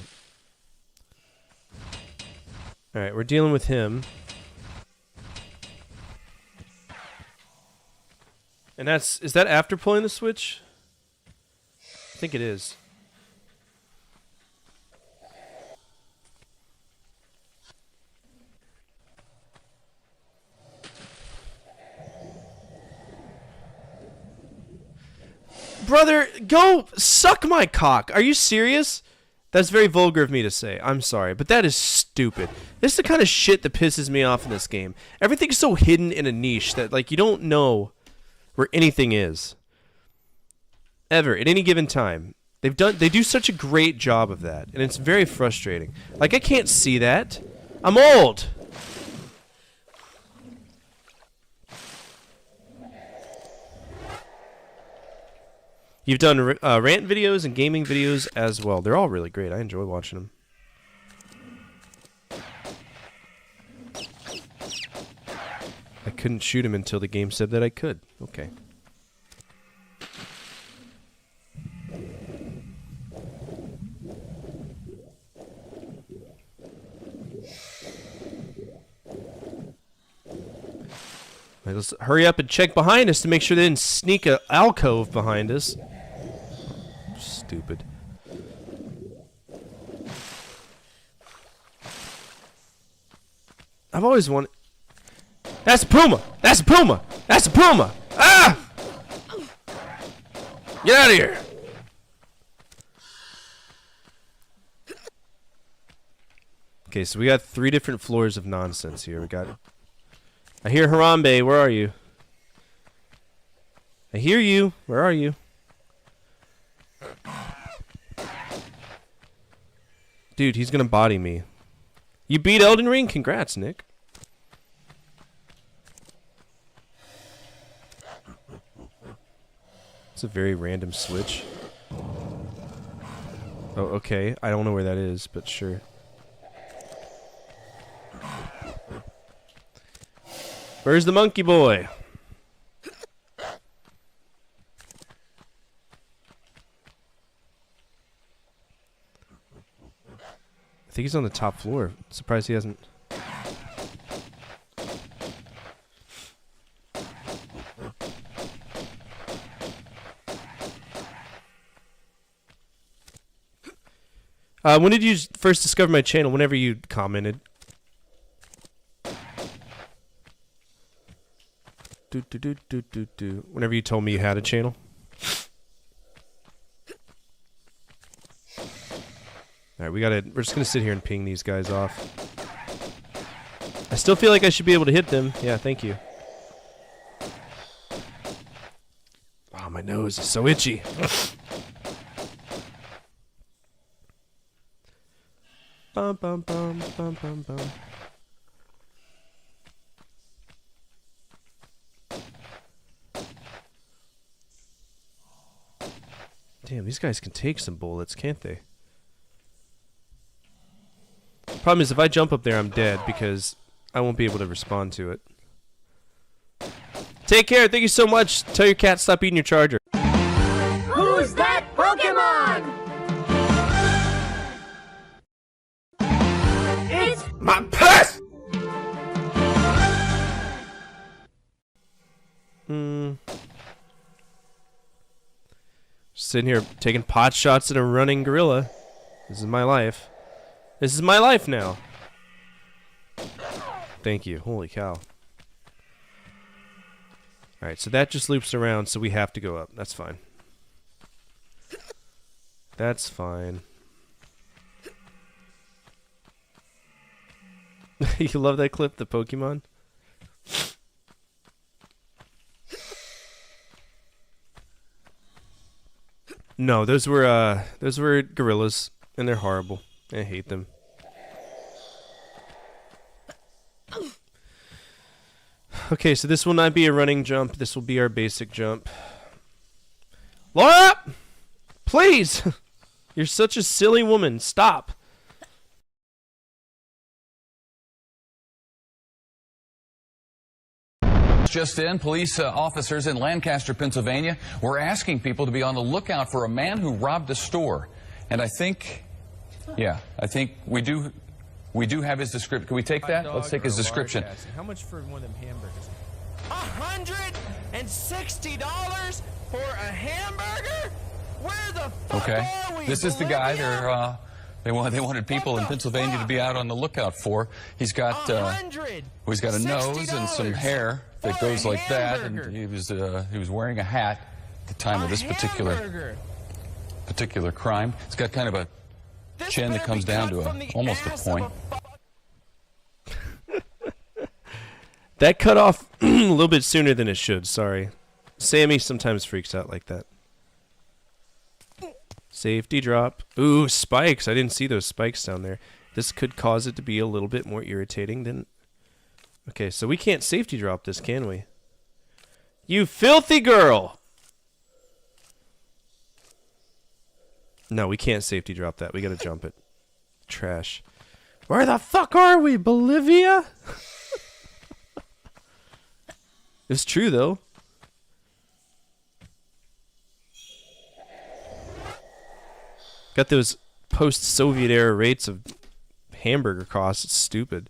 Alright, we're dealing with him. And is that after pulling the switch? I think it is. Brother, go suck my cock. Are you serious? That's very vulgar of me to say. I'm sorry, but that is stupid. This is the kind of shit that pisses me off in this game. Everything's so hidden in a niche that, like, you don't know where anything is. Ever, at any given time. They do such a great job of that, and it's very frustrating. Like, I can't see that. I'm old. You've done rant videos and gaming videos as well. They're all really great. I enjoy watching them. I couldn't shoot him until the game said that I could. Okay. Let's hurry up and check behind us to make sure they didn't sneak an alcove behind us. Stupid. I've always wanted... That's a puma! That's a puma! That's a puma! Ah! Get out of here! Okay, so we got 3 different floors of nonsense here. We got... I hear Harambe. Where are you? I hear you. Where are you? Dude, he's gonna body me. You beat Elden Ring? Congrats, Nick. It's a very random switch. Oh, okay. I don't know where that is, but sure. Where's the monkey boy? I think he's on the top floor. Surprised he hasn't. When did you first discover my channel? Whenever you commented. Whenever you told me you had a channel. Alright, we're just gonna sit here and ping these guys off. I still feel like I should be able to hit them. Yeah, thank you. Oh, my nose is so itchy. Bum bum bum bum bum bum. Damn, these guys can take some bullets, can't they? Problem is, if I jump up there, I'm dead because I won't be able to respond to it. Take care. Thank you so much. Tell your cat stop eating your charger. Who's that Pokemon? It's My pet! Sitting here taking pot shots at a running gorilla. This is my life. This is my life now. Thank you. Holy cow. Alright, so that just loops around, so we have to go up. That's fine. That's fine. You love that clip, the Pokemon? No, those were gorillas, and they're horrible. I hate them. Okay, so this will not be a running jump. This will be our basic jump. Laura! Please! You're such a silly woman. Stop. Just in, police officers in Lancaster, Pennsylvania, were asking people to be on the lookout for a man who robbed a store. And I think, yeah, I think we do have his description. Can we take that? Let's take his description. How much for one of them hamburgers? $160 for a hamburger? Where the fuck Okay, are we? this is the guy they wanted people in Pennsylvania to be out on the lookout for. He's got he's got a nose and some hair that goes like that, and he was wearing a hat at the time of this particular crime. It's got kind of a chin that comes down to almost a point. That cut off a little bit sooner than it should. Sorry. Sammy sometimes freaks out like that. Safety drop. Ooh, spikes. I didn't see those spikes down there. This could cause it to be a little bit more irritating than... Okay, so we can't safety drop this, can we? You filthy girl! No, we can't safety drop that. We gotta jump it. Trash. Where the fuck are we, Bolivia? It's true, though. Got those post-Soviet era rates of hamburger costs. It's stupid.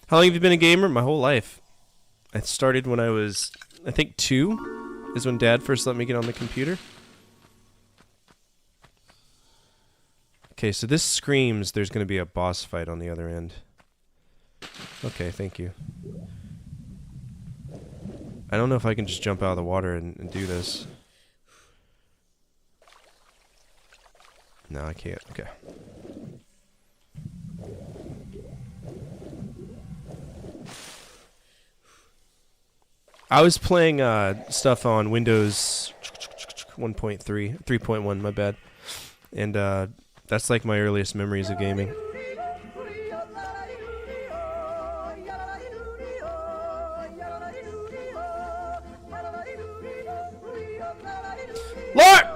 How long have you been a gamer? My whole life. I started when I was, I think 2 is when Dad first let me get on the computer. Okay, so this screams there's going to be a boss fight on the other end. Okay, thank you. I don't know if I can just jump out of the water and do this. No, I can't. Okay. I was playing stuff on Windows 1.3, 3.1, my bad. And that's like my earliest memories of gaming. LARA!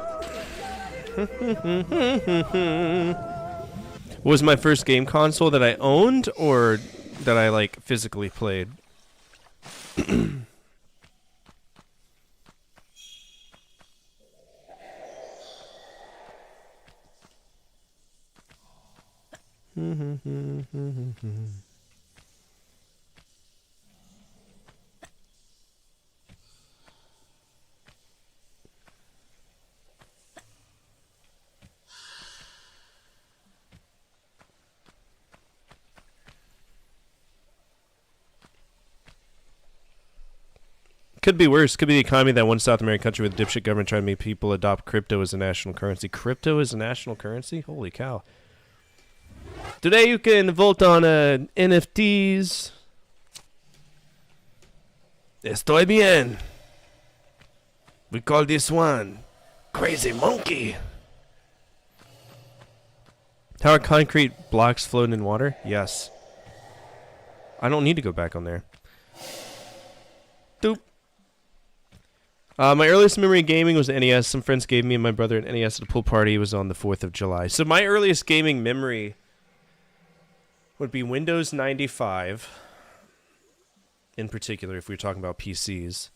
Was my first game console that I owned or that I like physically played? Could be worse. Could be the economy that one South American country with a dipshit government trying to make people adopt crypto as a national currency. Crypto is a national currency? Holy cow. Today you can vote on NFTs. Estoy bien. We call this one Crazy Monkey. How are concrete blocks floating in water? Yes. I don't need to go back on there. Doop. My earliest memory of gaming was the NES. Some friends gave me and my brother an NES at a pool party. It was on the 4th of July. So my earliest gaming memory would be Windows 95, in particular, if we were talking about PCs.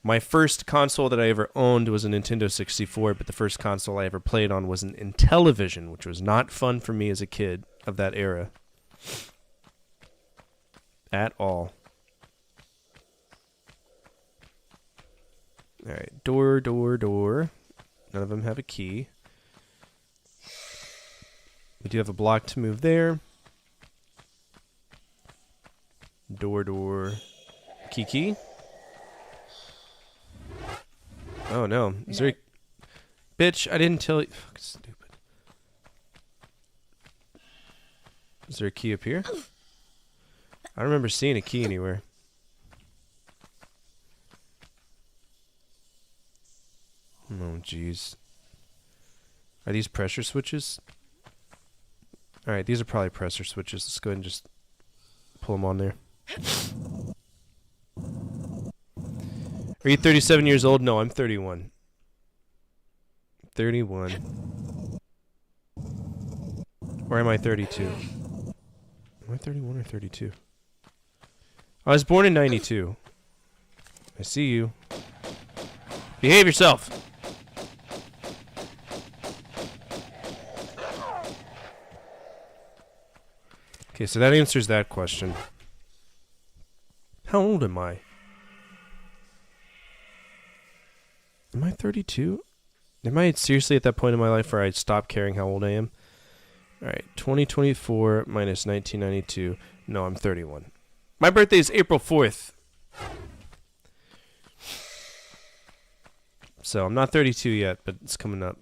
My first console that I ever owned was a Nintendo 64, but the first console I ever played on was an Intellivision, which was not fun for me as a kid of that era. At all. Alright, door, door, door. None of them have a key. We do have a block to move there. Door, door. Key, key. Oh no. Is there a... Bitch, I didn't tell you. Fuck, stupid. Is there a key up here? I don't remember seeing a key anywhere. Oh, jeez. Are these pressure switches? Alright, these are probably pressure switches. Let's go ahead and just pull them on there. Are you 37 years old? No, I'm 31. 31. Or am I 32? Am I 31 or 32? I was born in 92. I see you. Behave yourself! Okay, so that answers that question. How old am I? Am I 32? Am I seriously at that point in my life where I stopped caring how old I am? Alright, 2024 minus 1992. No, I'm 31. My birthday is April 4th. So I'm not 32 yet, but it's coming up.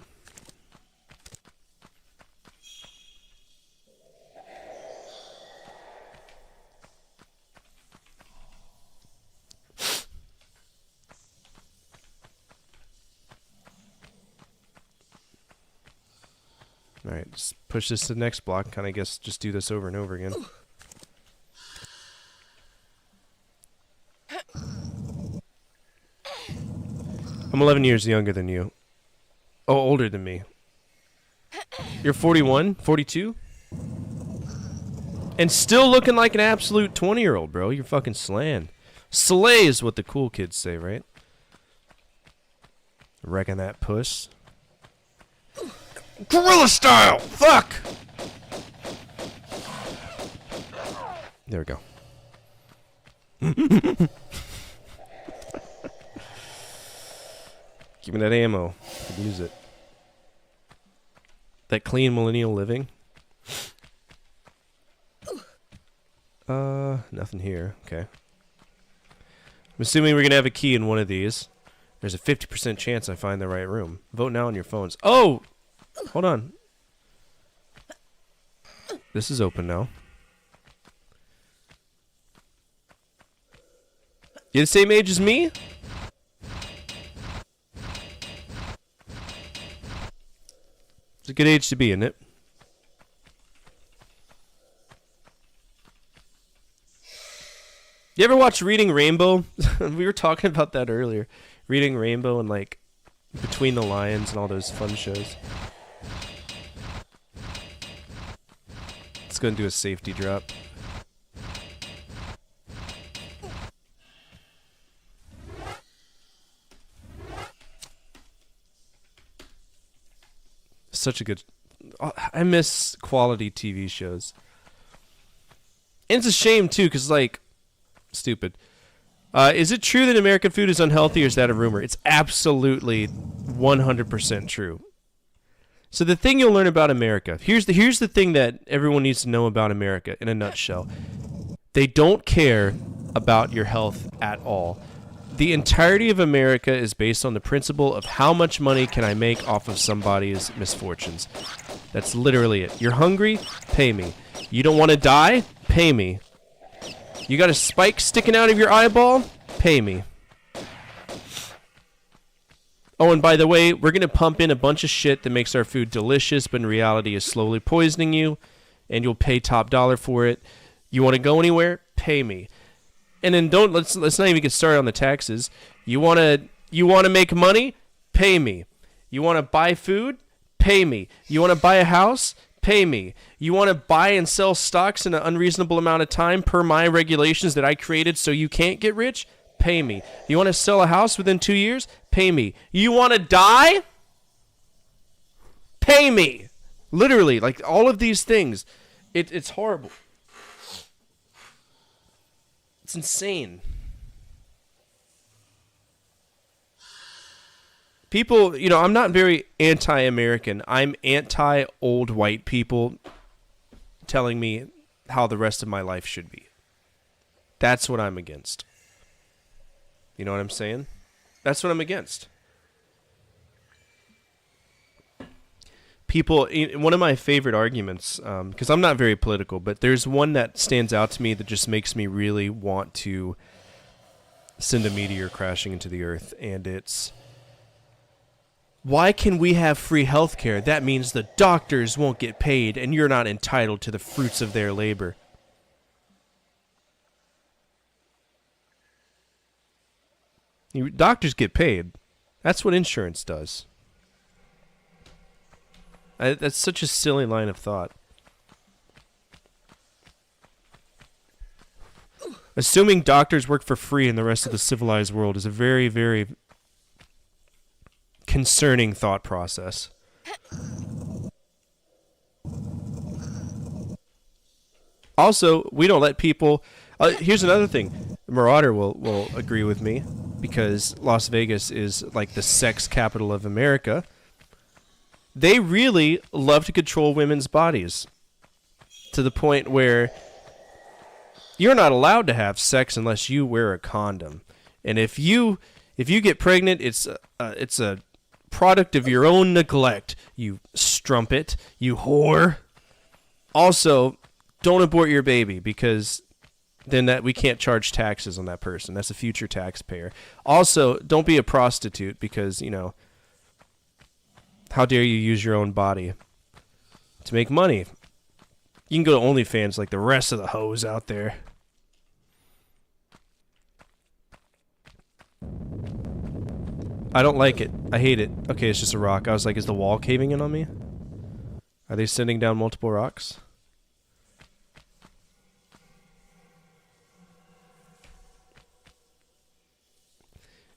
Alright, just push this to the next block. Kind of guess just do this over and over again. I'm 11 years younger than you. Oh, older than me. You're 41? 42? And still looking like an absolute 20-year-old, bro. You're fucking slaying. Slay is what the cool kids say, right? Wrecking that puss. Gorilla style! Fuck! There we go. Give me that ammo. I could use it. That clean millennial living. Nothing here. Okay. I'm assuming we're gonna have a key in one of these. There's a 50% chance I find the right room. Vote now on your phones. Oh! Hold on. This is open now. You the same age as me? It's a good age to be, isn't it? You ever watch Reading Rainbow? We were talking about that earlier. Reading Rainbow and like Between the Lions and all those fun shows. Let's go and do a safety drop. Such a good... I miss quality TV shows. And it's a shame, too, because, like... Stupid. Is it true that American food is unhealthy, or is that a rumor? It's absolutely 100% true. So the thing you'll learn about America... Here's the thing that everyone needs to know about America, in a nutshell. They don't care about your health at all. The entirety of America is based on the principle of how much money can I make off of somebody's misfortunes. That's literally it. You're hungry? Pay me. You don't want to die? Pay me. You got a spike sticking out of your eyeball? Pay me. Oh, and by the way, we're going to pump in a bunch of shit that makes our food delicious, but in reality is slowly poisoning you, and you'll pay top dollar for it. You want to go anywhere? Pay me. And then let's not even get started on the taxes. You want to make money? Pay me. You want to buy food? Pay me. You want to buy a house? Pay me. You want to buy and sell stocks in an unreasonable amount of time per my regulations that I created so you can't get rich? Pay me. You want to sell a house within 2 years? Pay me. You want to die? Pay me. Literally, like all of these things. It's horrible. It's insane. People, I'm not very anti-American. I'm anti-old white people telling me how the rest of my life should be. That's what I'm against. You know what I'm saying? That's what I'm against. People, one of my favorite arguments, because I'm not very political, but there's one that stands out to me that just makes me really want to send a meteor crashing into the earth, and it's, why can we have free healthcare? That means the doctors won't get paid, and you're not entitled to the fruits of their labor. Doctors get paid. That's what insurance does. That's such a silly line of thought. Assuming doctors work for free in the rest of the civilized world is a very, very concerning thought process. Also, we don't let people... here's another thing. Marauder will agree with me, because Las Vegas is like the sex capital of America. They really love to control women's bodies to the point where you're not allowed to have sex unless you wear a condom. And if you get pregnant, it's a product of your own neglect. You strumpet, you whore. Also, don't abort your baby, because then we can't charge taxes on that person. That's a future taxpayer. Also, don't be a prostitute, because, how dare you use your own body to make money? You can go to OnlyFans like the rest of the hoes out there. I don't like it. I hate it. Okay, it's just a rock. I was like, is the wall caving in on me? Are they sending down multiple rocks?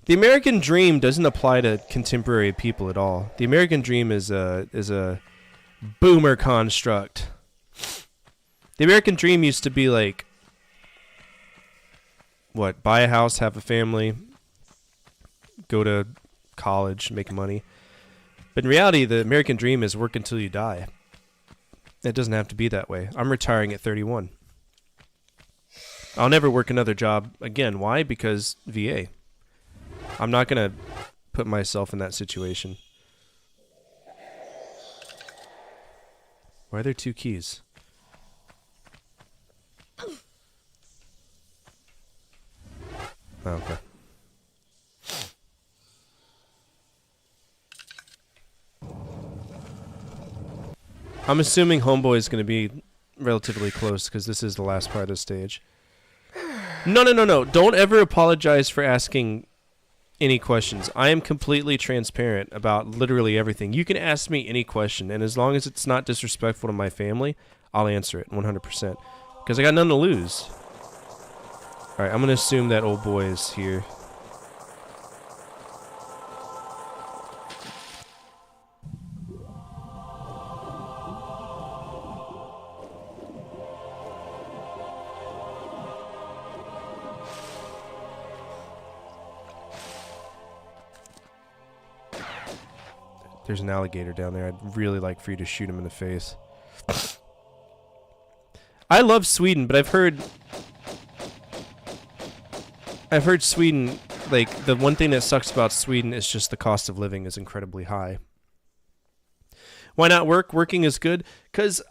The American dream doesn't apply to contemporary people at all. The American dream is a boomer construct. The American dream used to be like what, buy a house, have a family, go to college, make money. But in reality, the American dream is work until you die. It doesn't have to be that way. I'm retiring at 31. I'll never work another job again. Why? Because VA. I'm not going to put myself in that situation. Why are there 2 keys? Oh, okay. I'm assuming Homeboy is going to be relatively close because this is the last part of the stage. No. Don't ever apologize for asking any questions. I am completely transparent about literally everything. You can ask me any question, and as long as it's not disrespectful to my family, I'll answer it 100%. Because I got nothing to lose. Alright, I'm going to assume that old boy is here. There's an alligator down there. I'd really like for you to shoot him in the face. I love Sweden, but I've heard Sweden, like, the one thing that sucks about Sweden is just the cost of living is incredibly high. Why not work? Working is good because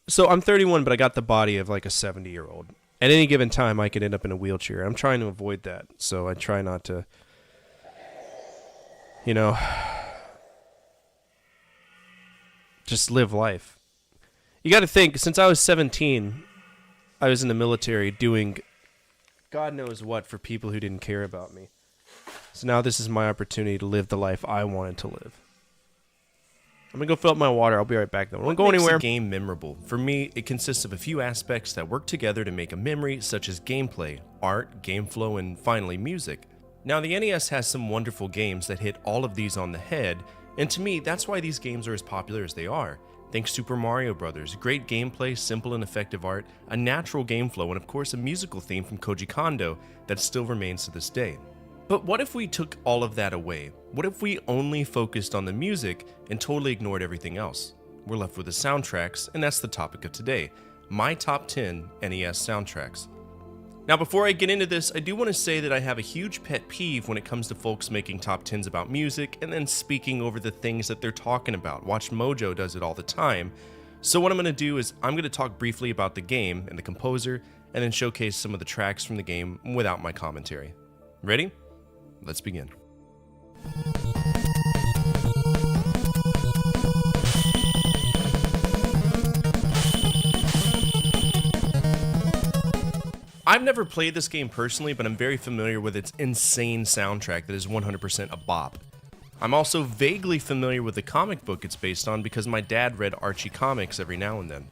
so I'm 31, but I got the body of like a 70-year-old. At any given time, I could end up in a wheelchair. I'm trying to avoid that, so I try not to, you know, just live life. You got to think, since I was 17, I was in the military doing God knows what for people who didn't care about me. So now this is my opportunity to live the life I wanted to live. I'm going to go fill up my water. I'll be right back, though. Don't go anywhere. What makes a game memorable? For me, it consists of a few aspects that work together to make a memory, such as gameplay, art, game flow, and finally music. Now, the NES has some wonderful games that hit all of these on the head, and to me, that's why these games are as popular as they are. Think Super Mario Bros., great gameplay, simple and effective art, a natural game flow, and of course a musical theme from Koji Kondo that still remains to this day. But what if we took all of that away? What if we only focused on the music and totally ignored everything else? We're left with the soundtracks, and that's the topic of today, my top 10 NES soundtracks. Now, before I get into this, I do want to say that I have a huge pet peeve when it comes to folks making top 10s about music and then speaking over the things that they're talking about. Watch Mojo does it all the time. So what I'm going to do is I'm going to talk briefly about the game and the composer, and then showcase some of the tracks from the game without my commentary. Ready? Let's begin. I've never played this game personally, but I'm very familiar with its insane soundtrack that is 100% a bop. I'm also vaguely familiar with the comic book it's based on because my dad read Archie comics every now and then.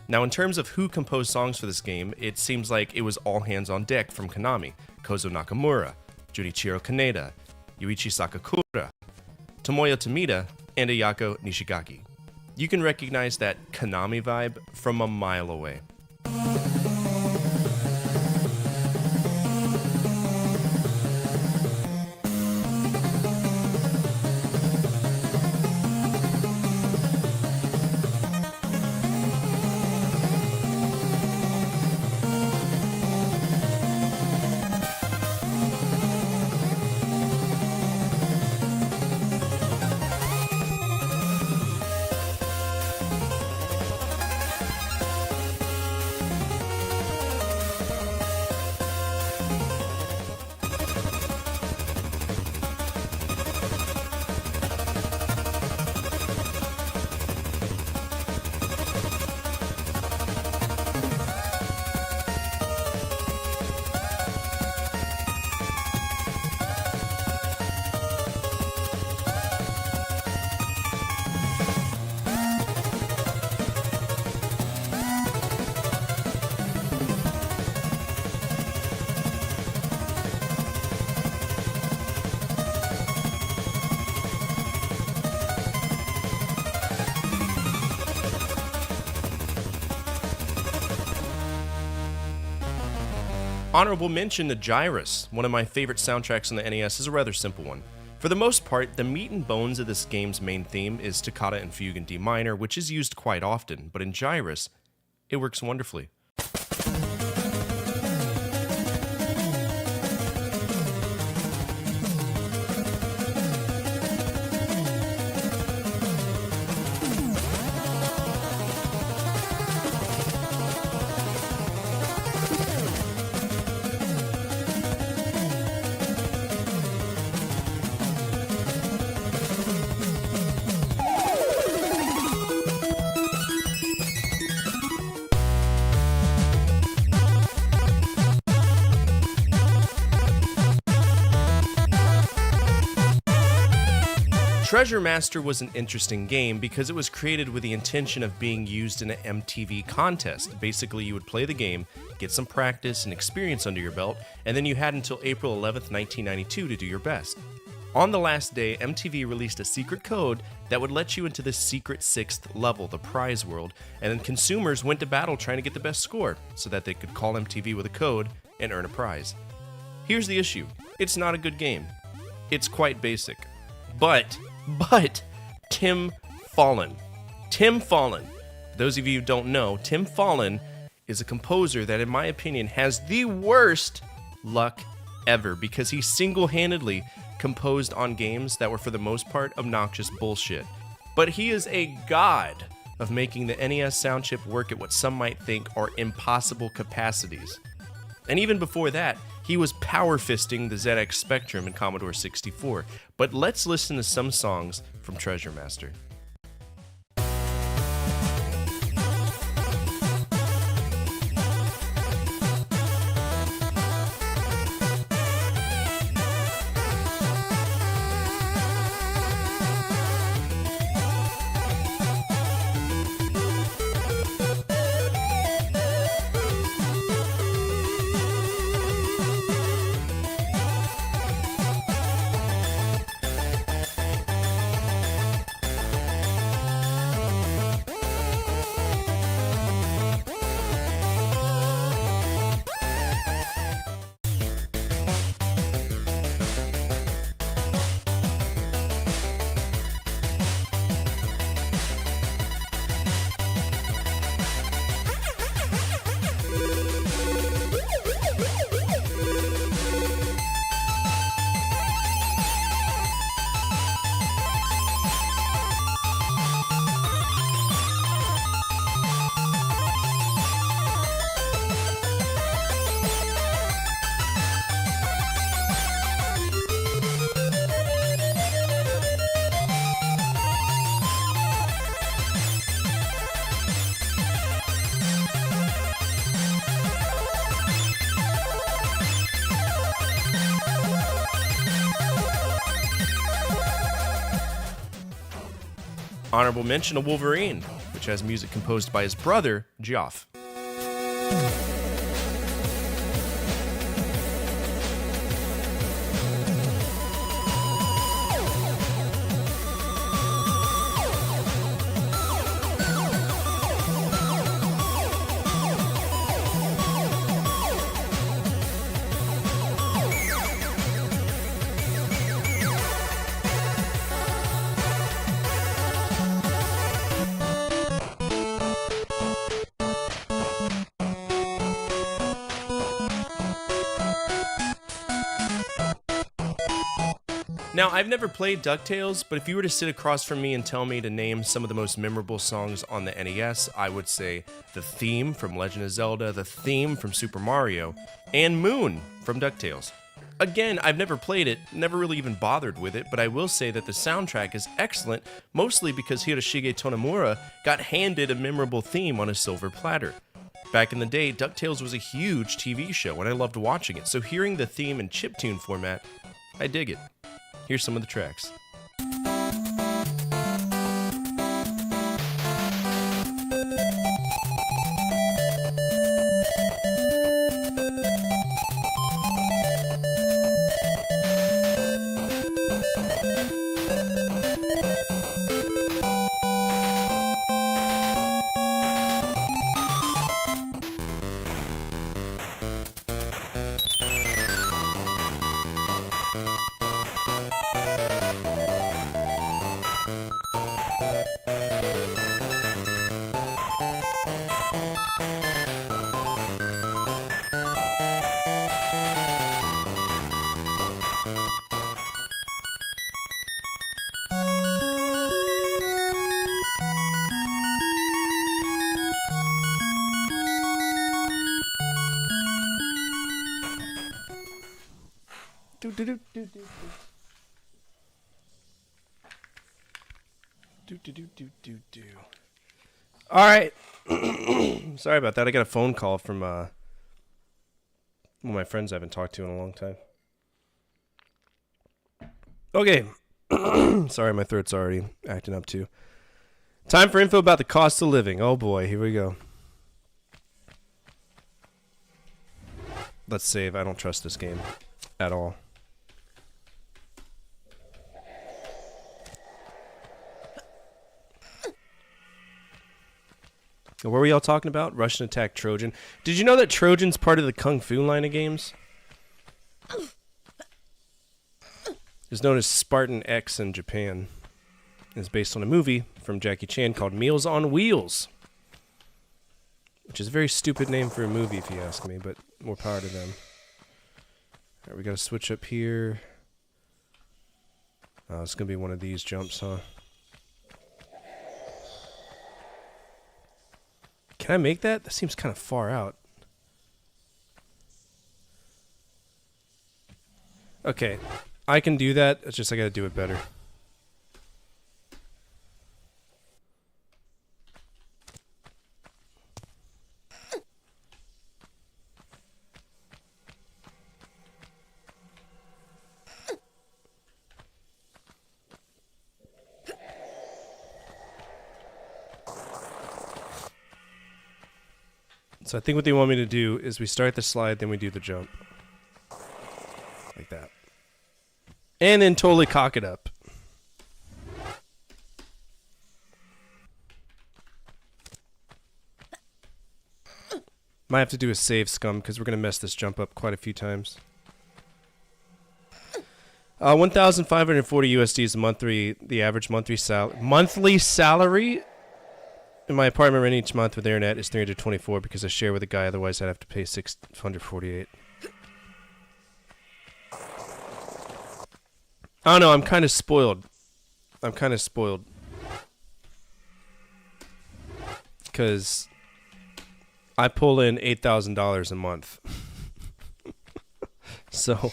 Now, in terms of who composed songs for this game, it seems like it was all hands on deck from Konami: Kozo Nakamura, Junichiro Kaneda, Yuichi Sakakura, Tomoyo Tomita, and Ayako Nishigaki. You can recognize that Konami vibe from a mile away. Honorable mention to Gyrus. One of my favorite soundtracks on the NES is a rather simple one. For the most part, the meat and bones of this game's main theme is Toccata and Fugue in D minor, which is used quite often, but in Gyrus, it works wonderfully. Treasure Master was an interesting game because it was created with the intention of being used in an MTV contest. Basically, you would play the game, get some practice and experience under your belt, and then you had until April 11th, 1992 to do your best. On the last day, MTV released a secret code that would let you into the secret 6th level, the prize world, and then consumers went to battle trying to get the best score so that they could call MTV with a code and earn a prize. Here's the issue. It's not a good game. It's quite basic. But Tim Follin. For those of you who don't know, Tim Follin is a composer that, in my opinion, has the worst luck ever because he single-handedly composed on games that were, for the most part, obnoxious bullshit. But he is a god of making the NES sound chip work at what some might think are impossible capacities. And even before that, he was power fisting the ZX Spectrum in Commodore 64. But let's listen to some songs from Treasure Master. Honorable mention to Wolverine, which has music composed by his brother, Geoff. Now, I've never played DuckTales, but if you were to sit across from me and tell me to name some of the most memorable songs on the NES, I would say the theme from Legend of Zelda, the theme from Super Mario, and Moon from DuckTales. Again, I've never played it, never really even bothered with it, but I will say that the soundtrack is excellent, mostly because Hiroshige Tonomura got handed a memorable theme on a silver platter. Back in the day, DuckTales was a huge TV show, and I loved watching it, so hearing the theme in chiptune format, I dig it. Here's some of the tracks. All right. Sorry about that. I got a phone call from one of my friends I haven't talked to in a long time. Okay. Sorry, my throat's already acting up too. Time for info about the cost of living. Oh boy, here we go. Let's save. I don't trust this game at all. What were y'all talking about? Russian attack Trojan. Did you know that Trojan's part of the Kung Fu line of games? It's known as Spartan X in Japan. It's based on a movie from Jackie Chan called Meals on Wheels. Which is a very stupid name for a movie if you ask me, but more power to them. Alright, we gotta switch up here. Oh, it's gonna be one of these jumps, huh? Can I make that? That seems kind of far out. Okay, I can do that. It's just I gotta do it better. So I think what they want me to do is we start the slide, then we do the jump. Like that. And then totally cock it up. Might have to do a save scum because we're going to mess this jump up quite a few times. 1,540 USD is the average monthly salary in my apartment rent each month with internet is 324 because I share with a guy, otherwise I'd have to pay 648. I don't know, I'm kind of spoiled. Because I pull in $8,000 a month. So,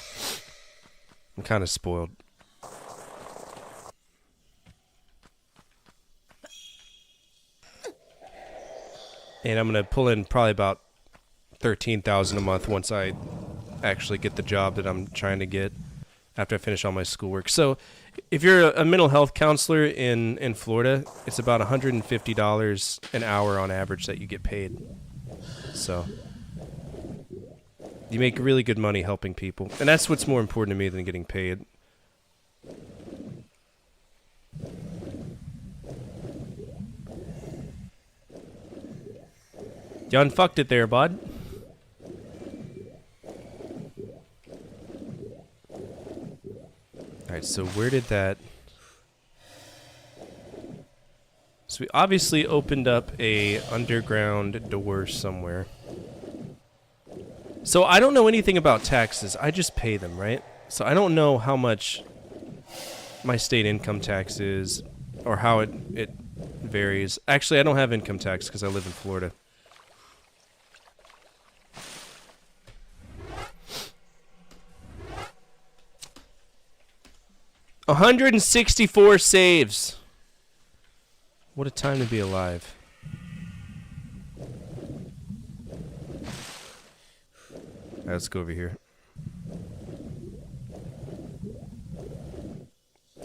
I'm kind of spoiled. And I'm going to pull in probably about $13,000 a month once I actually get the job that I'm trying to get after I finish all my schoolwork. So if you're a mental health counselor in Florida, it's about $150 an hour on average that you get paid. So you make really good money helping people. And that's what's more important to me than getting paid. You unfucked it there, bud. Alright, so where did that... So we obviously opened up a underground door somewhere. So I don't know anything about taxes. I just pay them, right? So I don't know how much my state income tax is or how it varies. Actually, I don't have income tax because I live in Florida. $164 saves. What a time to be alive. Alright, let's go over here.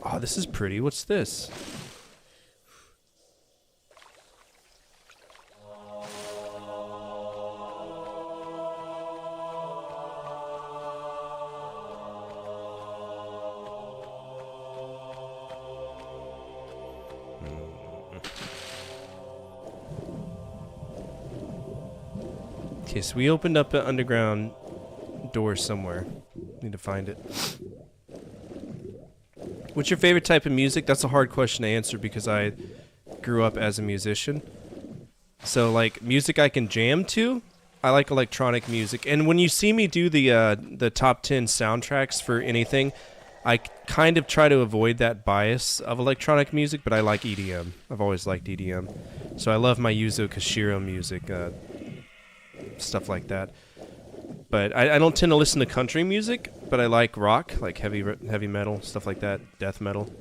Oh, this is pretty. What's this? Okay, so we opened up an underground door somewhere. Need to find it. What's your favorite type of music? That's a hard question to answer because I grew up as a musician. So, like, music I can jam to, I like electronic music. And when you see me do the top 10 soundtracks for anything, I kind of try to avoid that bias of electronic music, but I like EDM. I've always liked EDM. So I love my Yuzo Koshiro music, stuff like that. But I don't tend to listen to country music, but I like rock, like heavy metal, stuff like that, death metal.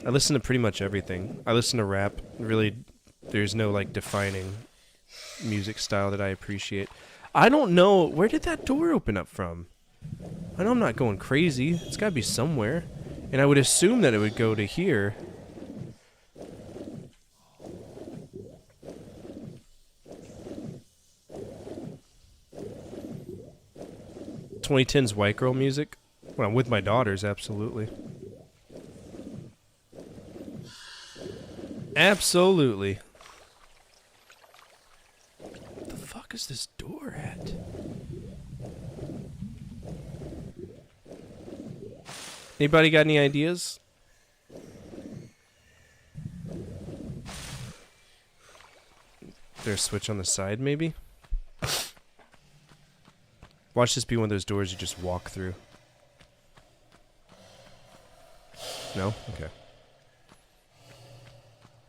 I listen to pretty much everything. I listen to rap. Really, there's no like defining music style that I appreciate. I don't know, where did that door open up from? I know I'm not going crazy. It's got to be somewhere. And I would assume that it would go to here. "2010s white girl music." When I'm with my daughters, absolutely. Absolutely. What the fuck is this door at? Anybody got any ideas? There's a switch on the side, maybe? Watch this be one of those doors you just walk through. No? Okay.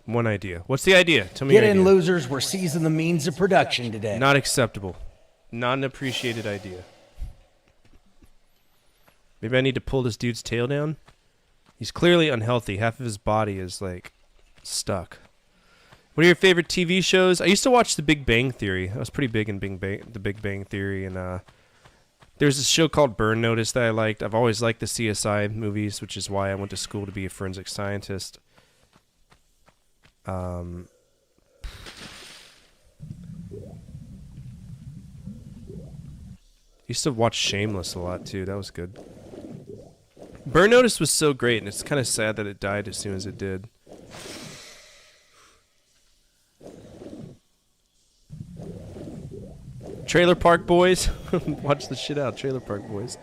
One idea. What's the idea? Tell me Get your in, idea. losers. We're seizing the means of production today. Not acceptable. Not an appreciated idea. Maybe I need to pull this dude's tail down? He's clearly unhealthy. Half of his body is, like, stuck. What are your favorite TV shows? I used to watch The Big Bang Theory. I was pretty big in The Big Bang Theory. And there's this show called Burn Notice that I liked. I've always liked the CSI movies, which is why I went to school to be a forensic scientist. Used to watch Shameless a lot, too. That was good. Burn Notice was so great, and it's kind of sad that it died as soon as it did. Trailer Park Boys. Watch the shit out, Trailer Park Boys.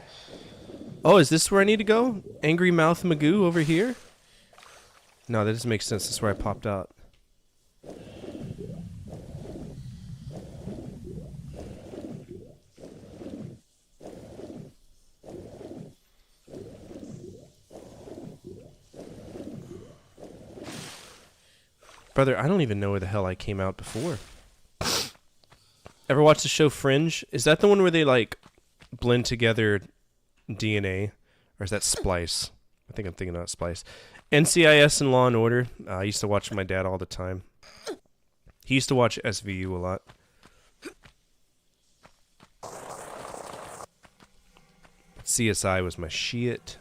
Oh, is this where I need to go? Angry Mouth Magoo over here? No, that doesn't make sense. That's where I popped out. Brother, I don't even know where the hell I came out before. Ever watch the show Fringe? Is that the one where they, like, blend together DNA? Or is that Splice? I think I'm thinking about Splice. NCIS and Law & Order. I used to watch with my dad all the time. He used to watch SVU a lot. CSI was my shit.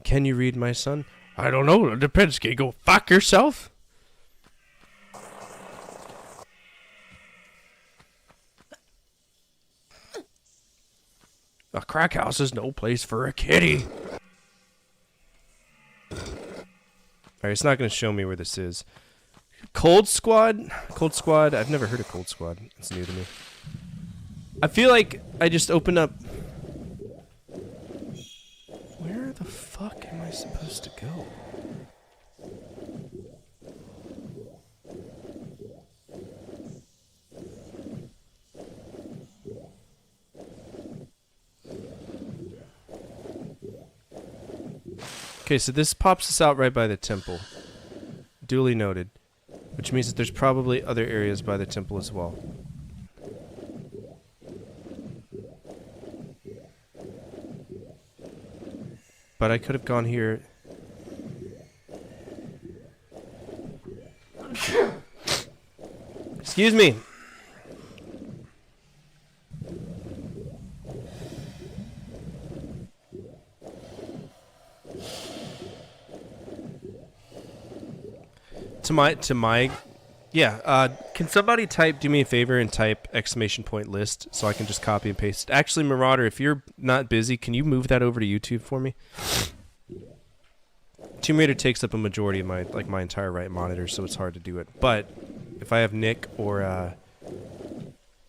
Can you read my son? I don't know. It depends. Can you go fuck yourself? A crack house is no place for a kitty. Alright, it's not going to show me where this is. Cold Squad? Cold Squad? I've never heard of Cold Squad. It's new to me. I feel like I just opened up... Where the fuck am I supposed to go? Okay, so this pops us out right by the temple. Duly noted. Which means that there's probably other areas by the temple as well. But I could have gone here. Excuse me. Can somebody do me a favor and type !list so I can just copy and paste it? Actually, Marauder, if you're not busy, can you move that over to YouTube for me? Tomb Raider takes up a majority of my entire right monitor, so it's hard to do it. But if I have Nick or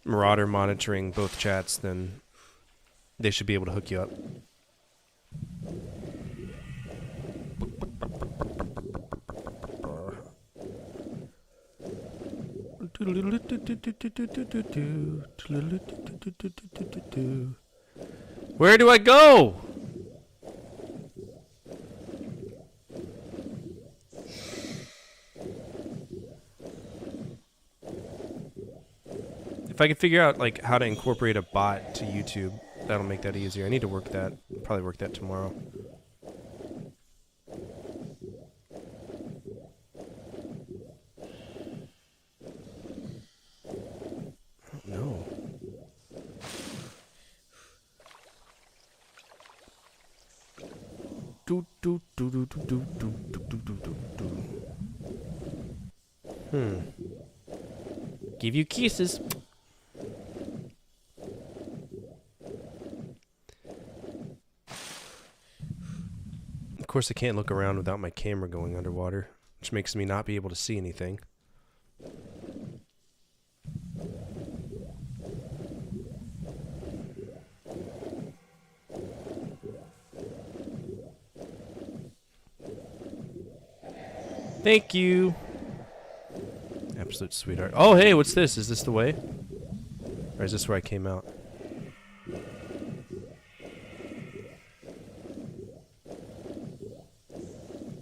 Marauder monitoring both chats, then they should be able to hook you up. Where do I go? If I could figure out like how to incorporate a bot to YouTube, that'll make that easier. I need to work that. Probably work that tomorrow. No. Do do do do do do do do do do do. Give you kisses. Of course, I can't look around without my camera going underwater, which makes me not be able to see anything. Thank you. Absolute sweetheart. Oh, hey, what's this? Is this the way? Or is this where I came out?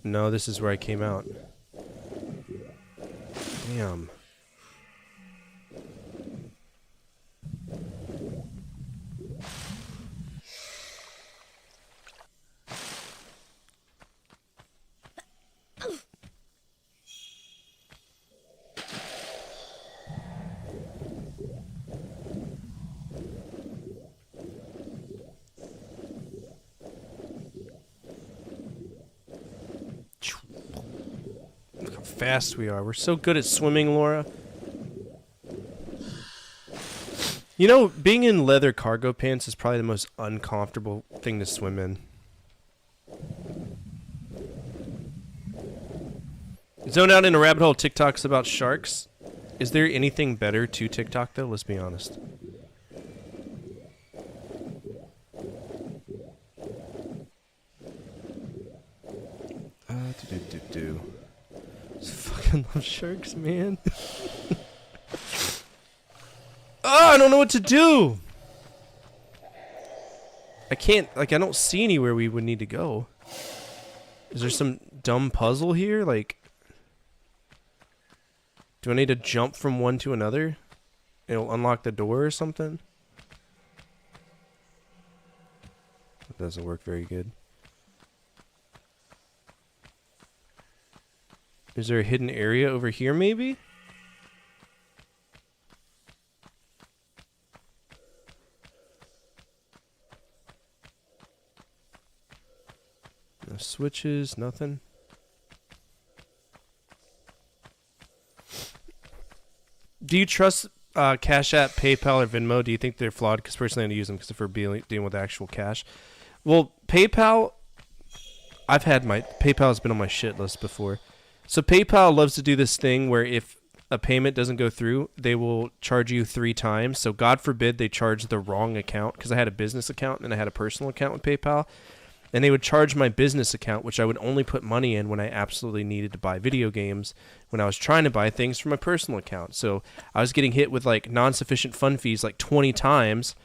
No, this is where I came out. Damn. Look how fast we are. We're so good at swimming, Laura. You know, being in leather cargo pants is probably the most uncomfortable thing to swim in. Zoned out in a rabbit hole of TikToks about sharks. Is there anything better to TikTok, though? Let's be honest. Just fucking love sharks, man. Oh, I don't know what to do. I can't, like, I don't see anywhere we would need to go. Is there some dumb puzzle here? Like, do I need to jump from one to another? It'll unlock the door or something? That doesn't work very good. Is there a hidden area over here, maybe? No switches, nothing. Do you trust Cash App, PayPal, or Venmo? Do you think they're flawed? Because personally, I use them because if we're dealing with actual cash. Well, PayPal, I've had my PayPal has been on my shit list before. So PayPal loves to do this thing where if a payment doesn't go through, they will charge you 3 times. So God forbid they charge the wrong account, because I had a business account and I had a personal account with PayPal. And they would charge my business account, which I would only put money in when I absolutely needed to buy video games, when I was trying to buy things from my personal account. So I was getting hit with like non-sufficient fund fees like 20 times.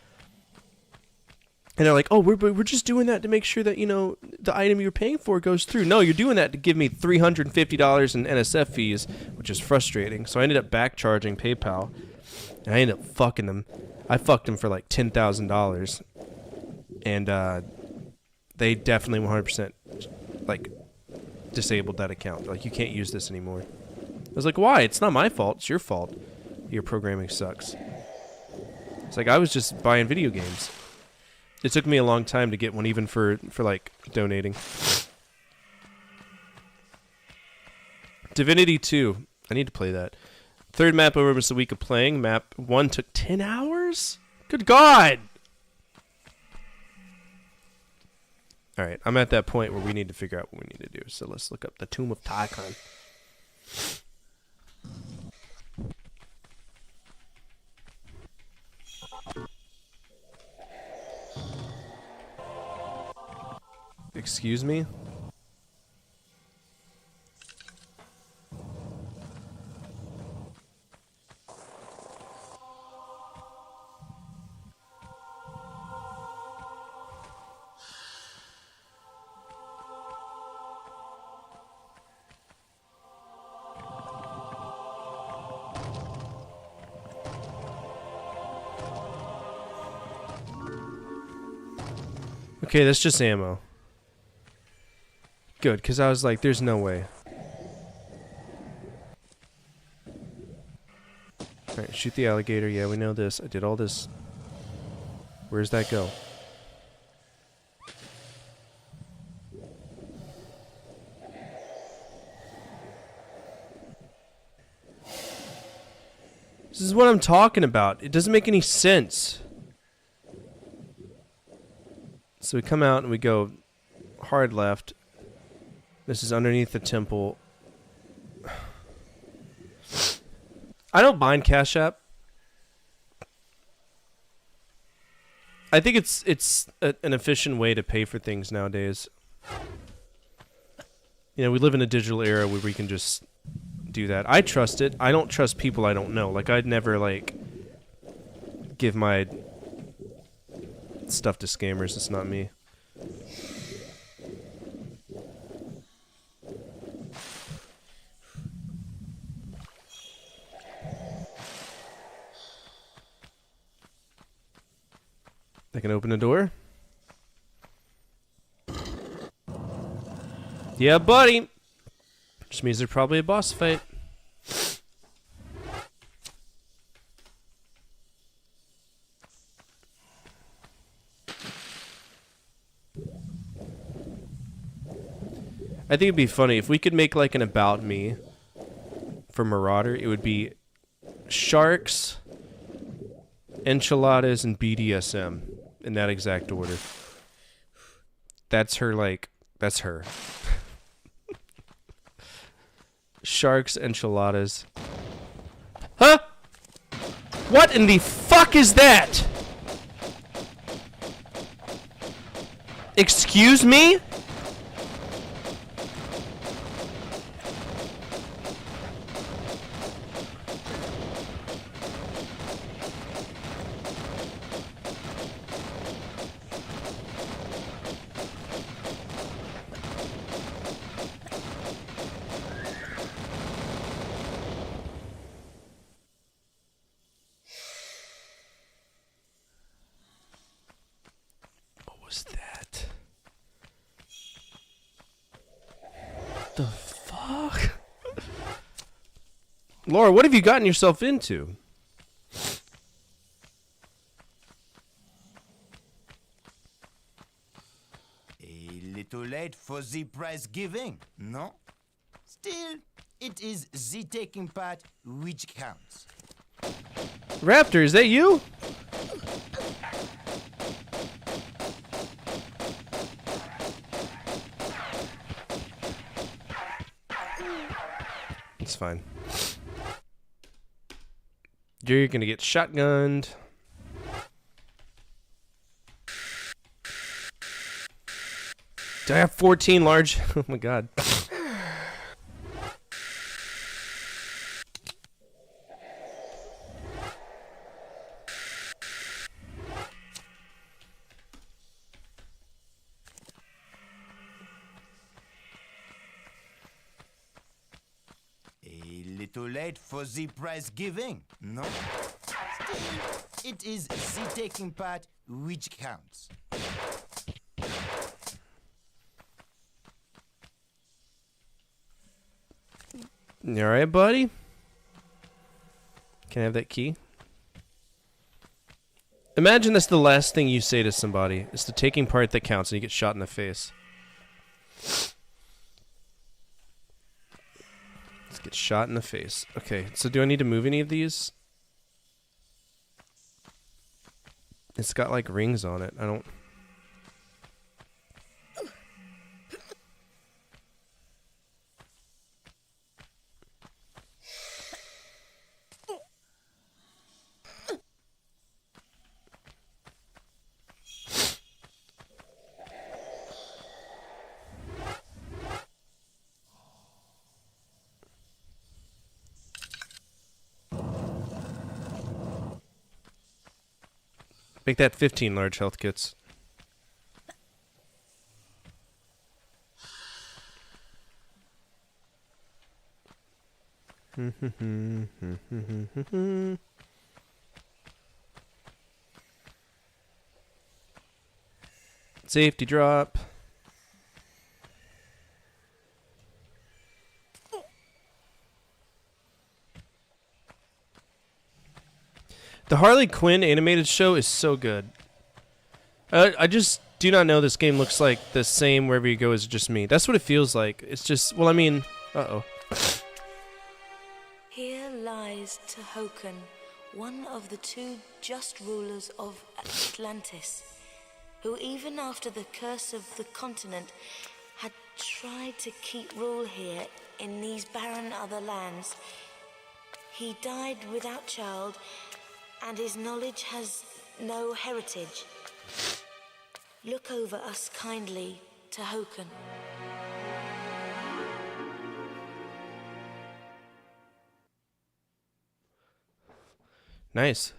And they're like, oh, we're just doing that to make sure that, you know, the item you're paying for goes through. No, you're doing that to give me $350 in NSF fees, which is frustrating. So I ended up back charging PayPal, and I ended up fucking them. I fucked them for like $10,000, and they definitely 100% like disabled that account. Like, you can't use this anymore. I was like, why? It's not my fault. It's your fault. Your programming sucks. It's like I was just buying video games. It took me a long time to get one, even for like donating. Divinity 2. I need to play that. Third map over was a week of playing. Map 1 took 10 hours? Good God! Alright, I'm at that point where we need to figure out what we need to do. So let's look up the Tomb of Tychon. Excuse me? Okay, that's just ammo. Good, because I was like, there's no way. Alright, shoot the alligator. Yeah, we know this. I did all this. Where's that go? This is what I'm talking about. It doesn't make any sense. So we come out and we go hard left. This is underneath the temple. I don't mind Cash App. I think it's an efficient way to pay for things nowadays. You know, we live in a digital era where we can just do that. I trust it. I don't trust people I don't know. Like, I'd never, like, give my stuff to scammers. It's not me. I can open the door. Yeah, buddy. Which means there's probably a boss fight. I think it'd be funny if we could make like an About Me for Marauder. It would be sharks, enchiladas, and BDSM in that exact order. That's her, like, that's her. Sharks, enchiladas. Huh? What in the fuck is that? Excuse me? What was that? What the fuck? Laura, what have you gotten yourself into? A little late for the prize giving, no? Still, it is the taking part which counts. Raptor, is that you? It's fine. You're gonna get shotgunned. Do I have 14 large? Oh my god. A little late for the prize giving, no? Still, it is the taking part which counts. You alright, buddy? Can I have that key? Imagine that's the last thing you say to somebody. It's the taking part that counts and you get shot in the face. Let's get shot in the face. Okay, so do I need to move any of these? It's got like rings on it. I don't... Make that 15 large health kits. Safety drop. The Harley Quinn animated show is so good. I just do not know this game looks like the same wherever you go. Is it just me? That's what it feels like. It's just, well, I mean, uh-oh. Here lies Tehokan, one of the two just rulers of Atlantis, who even after the curse of the continent had tried to keep rule here in these barren other lands. He died without child, and his knowledge has no heritage. Look over us kindly, Tehokan. Nice.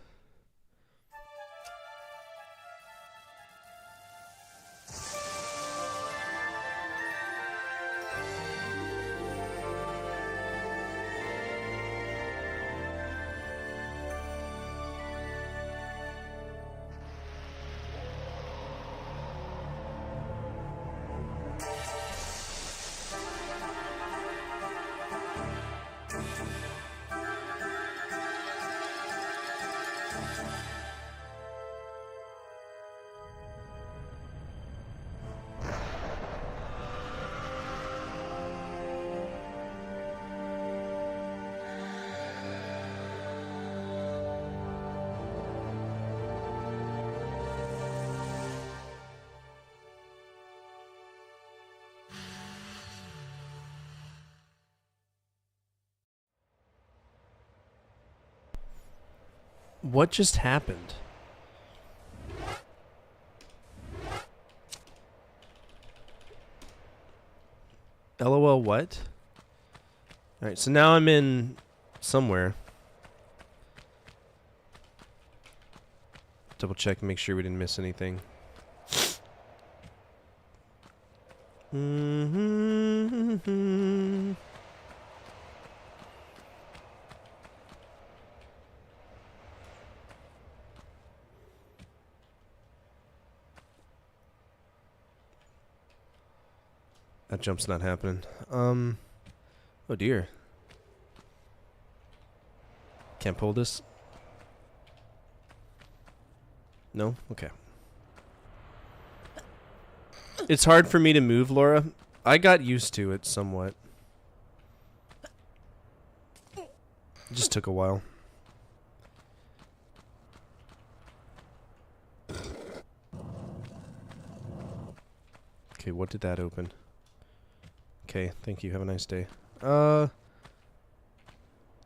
What just happened? LOL what? Alright, so now I'm in somewhere. Double check and make sure we didn't miss anything. That jump's not happening. Oh dear. Can't pull this? No? Okay. It's hard for me to move, Laura. I got used to it somewhat. It just took a while. Okay, what did that open? Okay, thank you. Have a nice day. So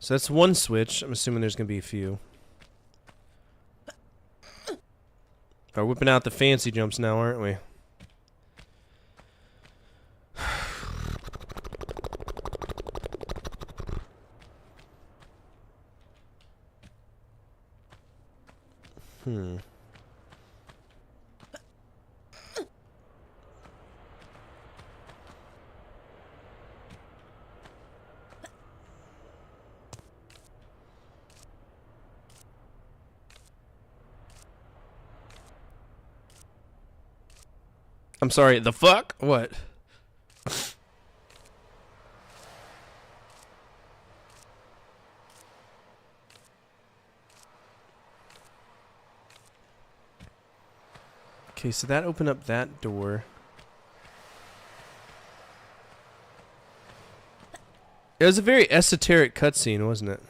that's one switch. I'm assuming there's gonna be a few. We're whipping out the fancy jumps now, aren't we? I'm sorry, the fuck? What? Okay, so that opened up that door. It was a very esoteric cutscene, wasn't it?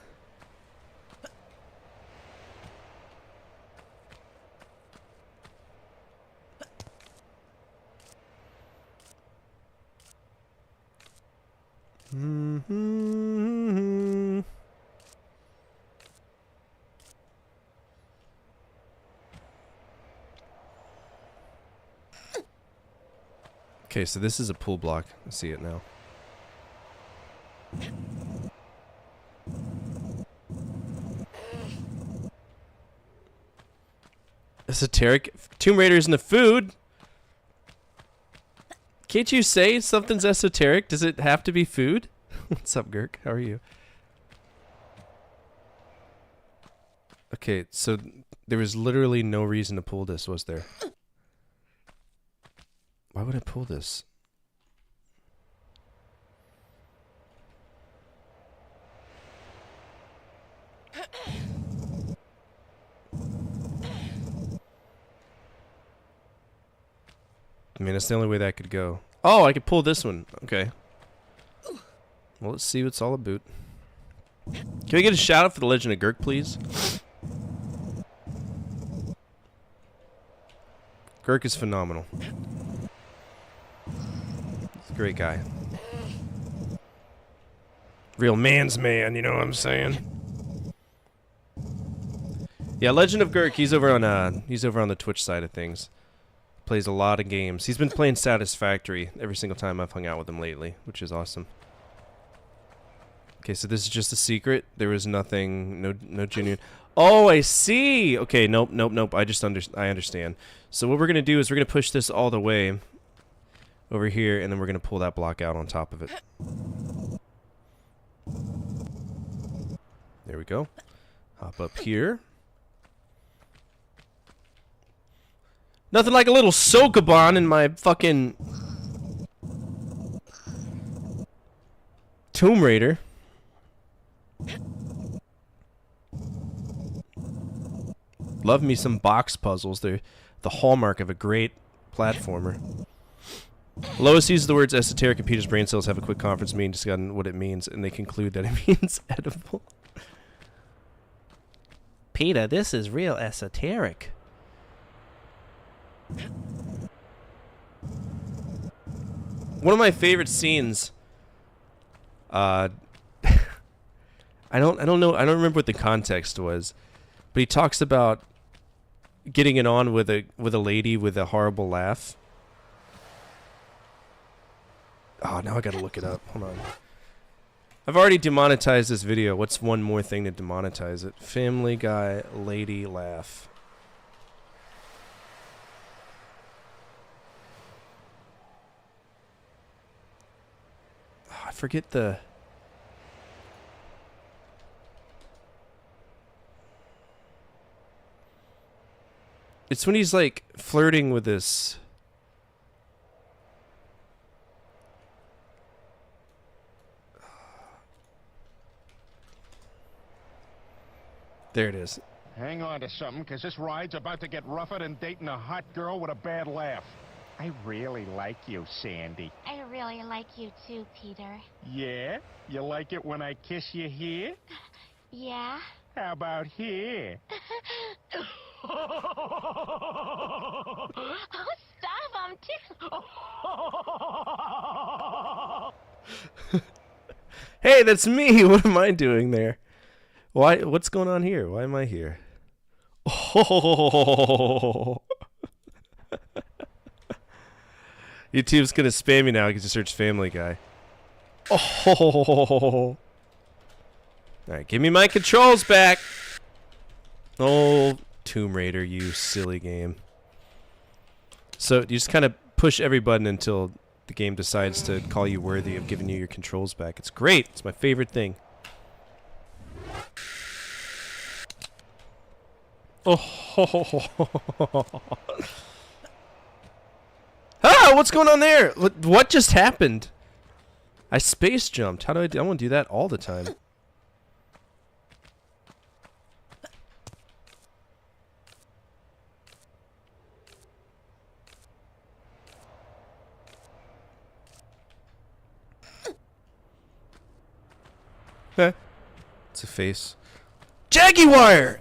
Okay, so this is a pull block. I see it now. Esoteric. Tomb Raider isn't a food. Can't you say something's esoteric? Does it have to be food? What's up, Girk? How are you? Okay, so there was literally no reason to pull this, was there? Why would I pull this? I mean, that's the only way that could go. Oh, I could pull this one. Okay. Well, let's see what it's all about. Can we get a shout out for the Legend of Gurk, please? Gurk is phenomenal. He's a great guy. Real man's man, you know what I'm saying? Yeah, Legend of Gurk, he's over on the Twitch side of things. Plays a lot of games. He's been playing Satisfactory every single time I've hung out with him lately, which is awesome. Okay, so this is just a secret. There was nothing, no genuine. Oh, I see. Okay, nope. I understand. So what we're gonna do is we're gonna push this all the way over here, and then we're gonna pull that block out on top of it. There we go. Hop up here. Nothing like a little Sokoban in my fucking Tomb Raider. Love me some box puzzles. They're the hallmark of a great platformer. Lois uses the words esoteric and Peter's brain cells have a quick conference meeting discussing what it means, and they conclude that it means edible. Peter, this is real esoteric. One of my favorite scenes. I don't remember what the context was, but he talks about getting it on with a lady with a horrible laugh. Oh, now I gotta look it up. Hold on. I've already demonetized this video. What's one more thing to demonetize it? Family Guy lady laugh. I forget the... It's when he's like flirting with this... There it is. Hang on to something, because this ride's about to get rougher than dating a hot girl with a bad laugh. I really like you, Sandy. I really like you too, Peter. Yeah? You like it when I kiss you here? Yeah? How about here? Oh, stop, I'm too... Hey, that's me! What am I doing there? Why? What's going on here? Why am I here? Oh. YouTube's gonna spam me now because you search Family Guy. Oh. Alright, give me my controls back! Oh, Tomb Raider, you silly game. So, you just kind of push every button until the game decides to call you worthy of giving you your controls back. It's great! It's my favorite thing. Oh. Ah, what's going on there? What just happened? I space jumped. How do I want to do that all the time. Huh. It's a face. Jaguar!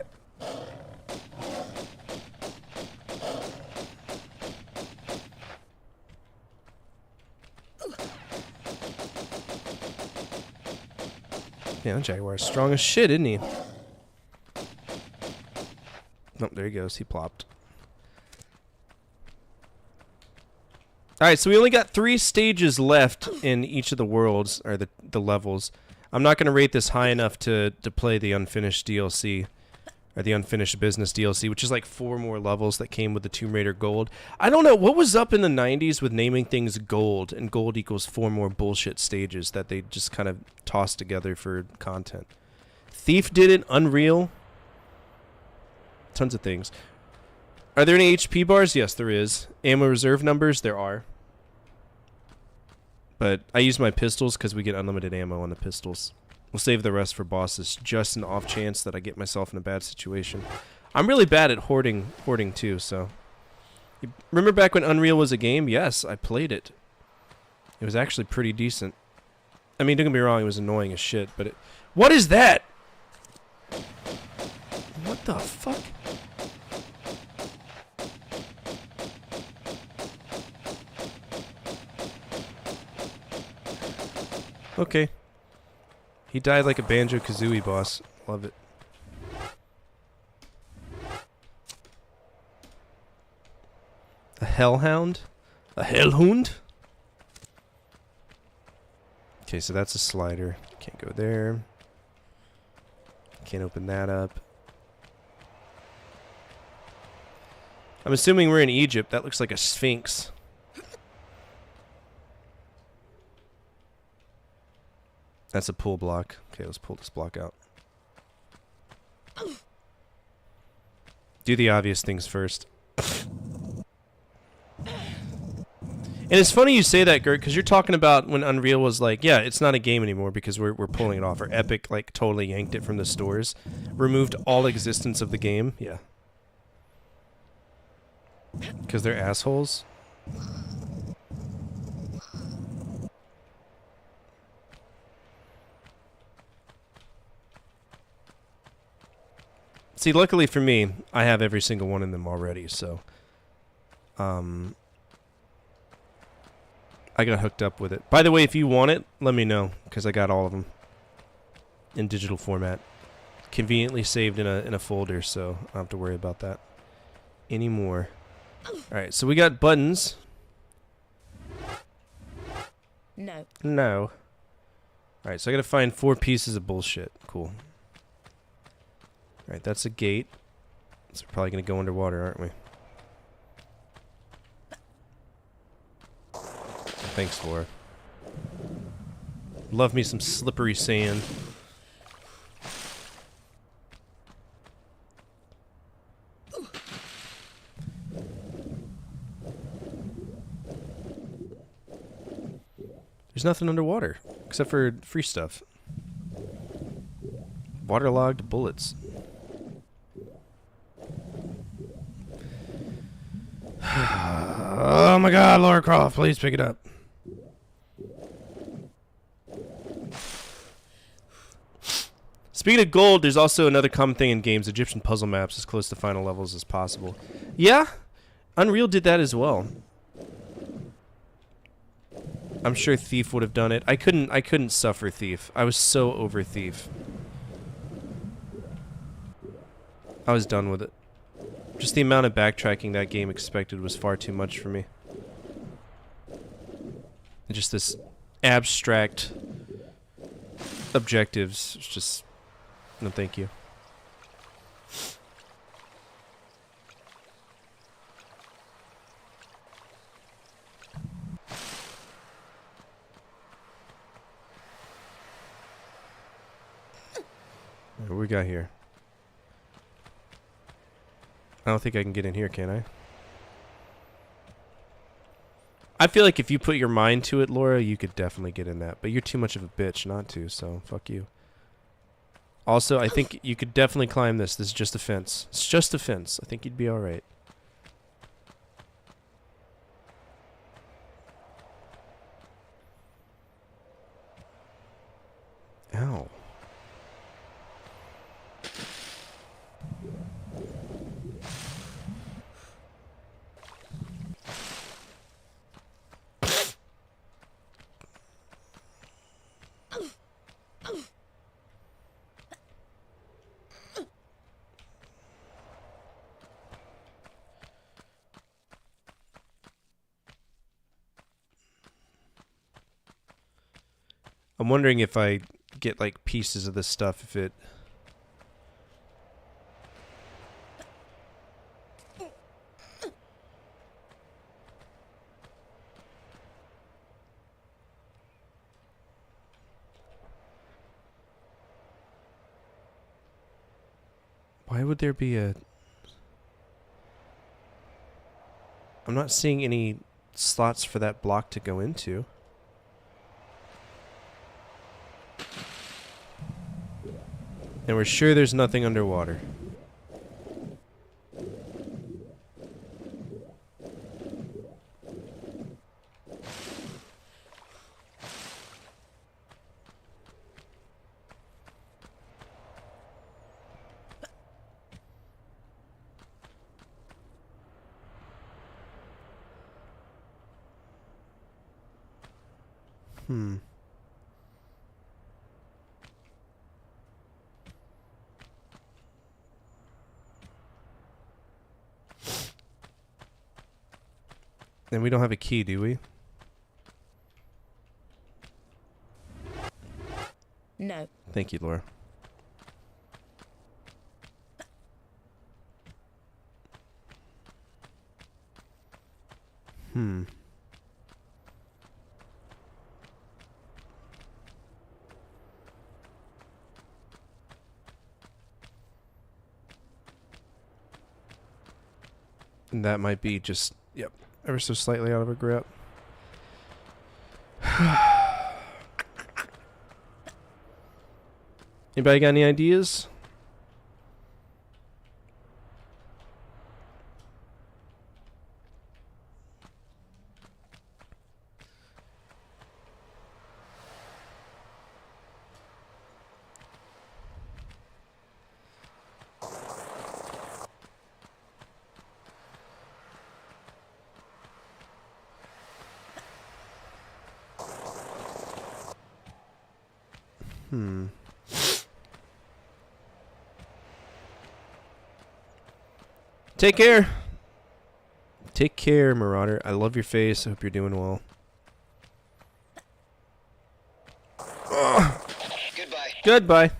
Yeah, Jaguar's strong as shit, isn't he? Nope, there he goes. He plopped. Alright, so we only got 3 stages left in each of the worlds, or the levels. I'm not going to rate this high enough to play the unfinished DLC, or the unfinished business DLC, which is like 4 more levels that came with the Tomb Raider Gold. I don't know, what was up in the 90s with naming things Gold, and Gold equals 4 more bullshit stages that they just kind of tossed together for content. Thief did it, Unreal. Tons of things. Are there any HP bars? Yes, there is. Ammo reserve numbers? There are. But I use my pistols because we get unlimited ammo on the pistols. We'll save the rest for bosses, just an off chance that I get myself in a bad situation. I'm really bad at hoarding too, so... Remember back when Unreal was a game? Yes, I played it. It was actually pretty decent. I mean, don't get me wrong, it was annoying as shit, but it... What is that? What the fuck? Okay. He died like a Banjo-Kazooie boss. Love it. A hellhound? A hellhound? Okay, so that's a slider. Can't go there. Can't open that up. I'm assuming we're in Egypt. That looks like a sphinx. That's a pull block. Okay, let's pull this block out. Do the obvious things first. And it's funny you say that, Gert, because you're talking about when Unreal was like, yeah, it's not a game anymore because we're pulling it off. Or Epic, like, totally yanked it from the stores. Removed all existence of the game. Yeah. Because they're assholes. See, luckily for me, I have every single one of them already, so... I got hooked up with it. By the way, if you want it, let me know, because I got all of them in digital format. Conveniently saved in a folder, so I don't have to worry about that anymore. Alright, so we got buttons. No. No. Alright, so I gotta find 4 pieces of bullshit. Cool. Alright, that's a gate. So we're probably gonna go underwater, aren't we? Thanks, Laura. Love me some slippery sand. There's nothing underwater, except for free stuff. Waterlogged bullets. Oh my god, Lara Croft, please pick it up. Speaking of gold, there's also another common thing in games, Egyptian puzzle maps as close to final levels as possible. Yeah, Unreal did that as well. I'm sure Thief would have done it. I couldn't suffer Thief. I was so over Thief. I was done with it. Just the amount of backtracking that game expected was far too much for me. And just this abstract objectives, it's just no thank you. What we got here? I don't think I can get in here, can I? I feel like if you put your mind to it, Laura, you could definitely get in that. But you're too much of a bitch not to, so fuck you. Also, I think you could definitely climb this. This is just a fence. It's just a fence. I think you'd be alright. Ow. I'm wondering if I get like pieces of this stuff, if it... Why would there be a... I'm not seeing any slots for that block to go into. And we're sure there's nothing underwater. And we don't have a key, do we? No. Thank you, Laura. And that might be just, yep, ever so slightly out of her grip. Anybody got any ideas? Take care. Take care, Marauder. I love your face. I hope you're doing well. Goodbye. Goodbye.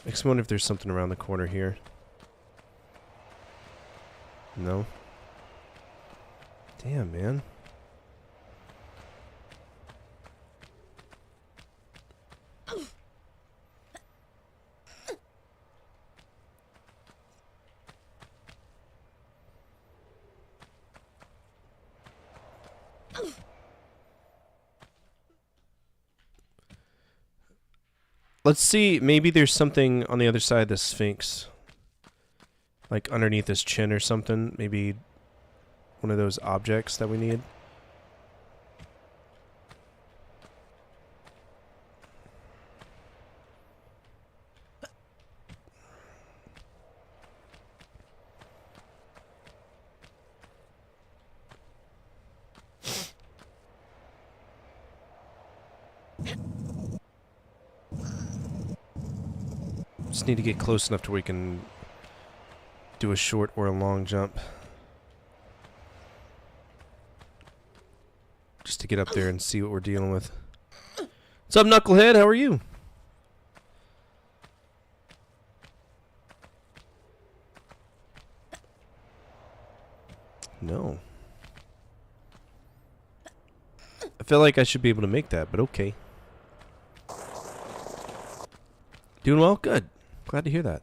I just wonder if there's something around the corner here. No. Damn, man. Let's see, maybe there's something on the other side of the Sphinx. Like underneath his chin or something. Maybe one of those objects that we need. Just need to get close enough to where we can do a short or a long jump. Just to get up there and see what we're dealing with. What's up, Knucklehead? How are you? No. I feel like I should be able to make that, but okay. Doing well? Good. Glad to hear that.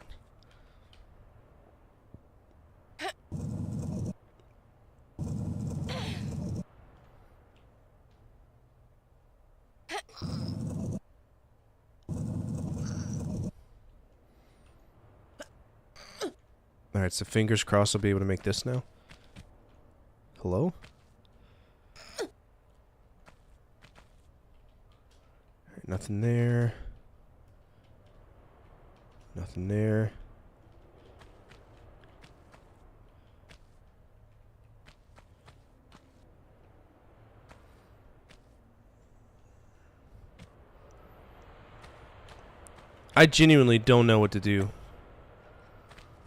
Alright, so fingers crossed I'll be able to make this now. Hello? Alright, nothing there. Nothing there. I genuinely don't know what to do.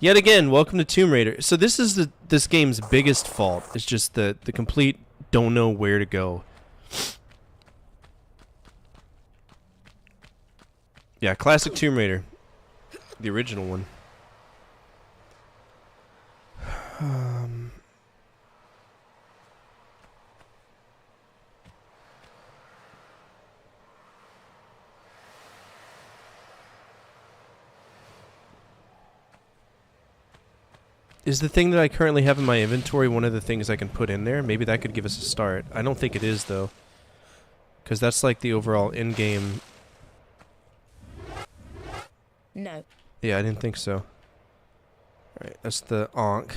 Yet again, welcome to Tomb Raider. So this is this game's biggest fault. It's just the complete don't know where to go. Yeah, classic Tomb Raider. The original one. Is the thing that I currently have in my inventory one of the things I can put in there? Maybe that could give us a start. I don't think it is, though. Because that's like the overall in-game... No. Yeah, I didn't think so. Alright, that's the Ankh.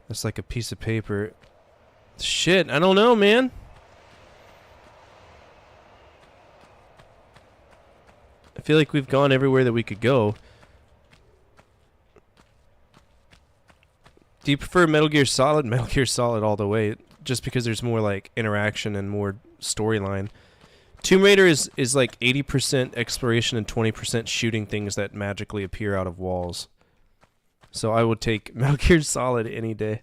That's like a piece of paper. Shit, I don't know, man. I feel like we've gone everywhere that we could go. Do you prefer Metal Gear Solid? Metal Gear Solid all the way. Just because there's more like interaction and more storyline. Tomb Raider is like 80% exploration and 20% shooting things that magically appear out of walls. So I would take Metal Gear Solid any day.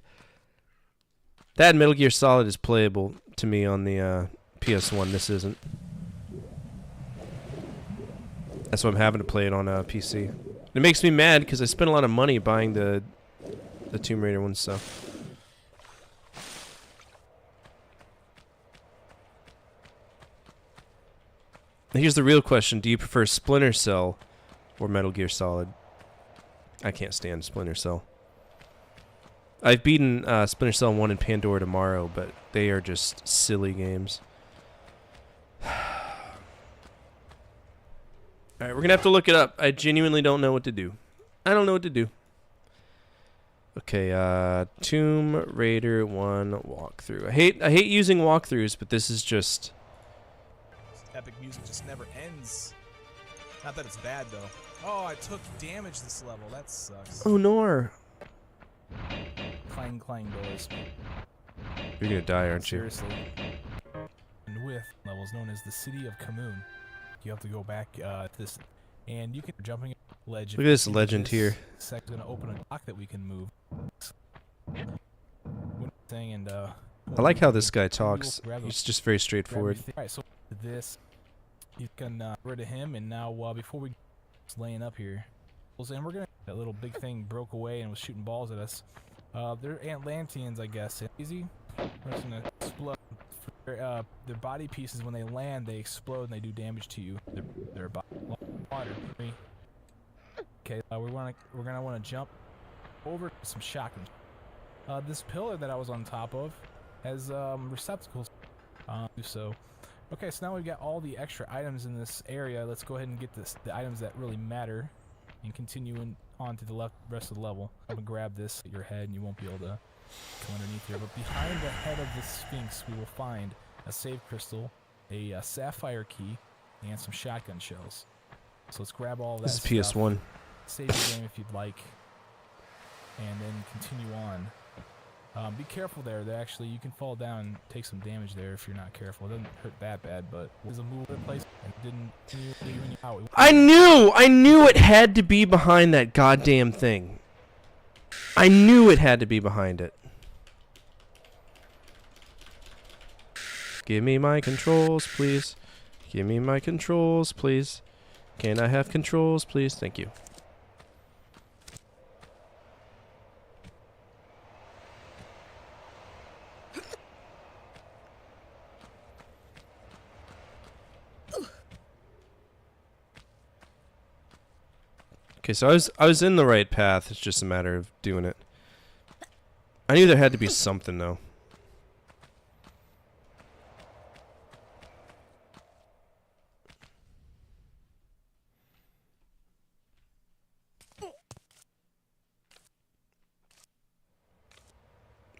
That Metal Gear Solid is playable to me on the PS1. This isn't. That's why I'm having to play it on PC. It makes me mad because I spent a lot of money buying the Tomb Raider ones, so. Here's the real question. Do you prefer Splinter Cell or Metal Gear Solid? I can't stand Splinter Cell. I've beaten Splinter Cell 1 and Pandora Tomorrow, but they are just silly games. Alright, we're gonna have to look it up. I genuinely don't know what to do. I don't know what to do. Okay, Tomb Raider 1 walkthrough. I hate using walkthroughs, but this is just... Epic music just never ends. Not that it's bad, though. Oh, I took damage this level. That sucks. Oh, Nor. Clang, clang doors. You're gonna die, aren't you? Seriously. And with levels known as the City of Kamoon. You have to go back to this, and you can jumping ledge. Look at this legend here. Sec's gonna open a lock that we can move. And I like how this guy talks. He's just very straightforward. Alright, so this, you can get rid of him, and now before we laying up here, and we're gonna that little big thing broke away and was shooting balls at us. They're Atlanteans, I guess. Easy. We're just gonna explode. Their body pieces, when they land, they explode and they do damage to you. Their body water. Okay, we're gonna want to jump over some shotguns. This pillar that I was on top of has receptacles. So, okay, so now we've got all the extra items in this area. Let's go ahead and get the items that really matter, and continue on to the rest of the level. I'm gonna grab this at your head, and you won't be able to come underneath here. But behind the head of the Sphinx, we will find a save crystal, a sapphire key, and some shotgun shells. So let's grab all that. This is PS1. Save the game if you'd like, and then continue on. Be careful there. You can fall down and take some damage there if you're not careful. It doesn't hurt that bad, but there's a movable place and didn't leave you out. I knew it had to be behind that goddamn thing. I knew it had to be behind it. Give me my controls, please. Give me my controls, please. Can I have controls, please? Thank you. Okay, so I was in the right path. It's just a matter of doing it. I knew there had to be something though.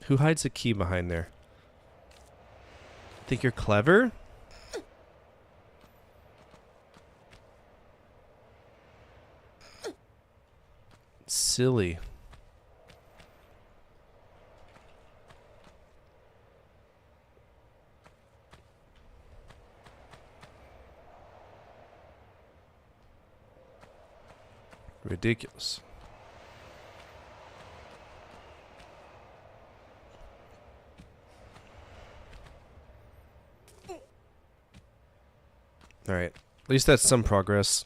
Who hides a key behind there? Think you're clever? Silly. Ridiculous. Alright. At least that's some progress.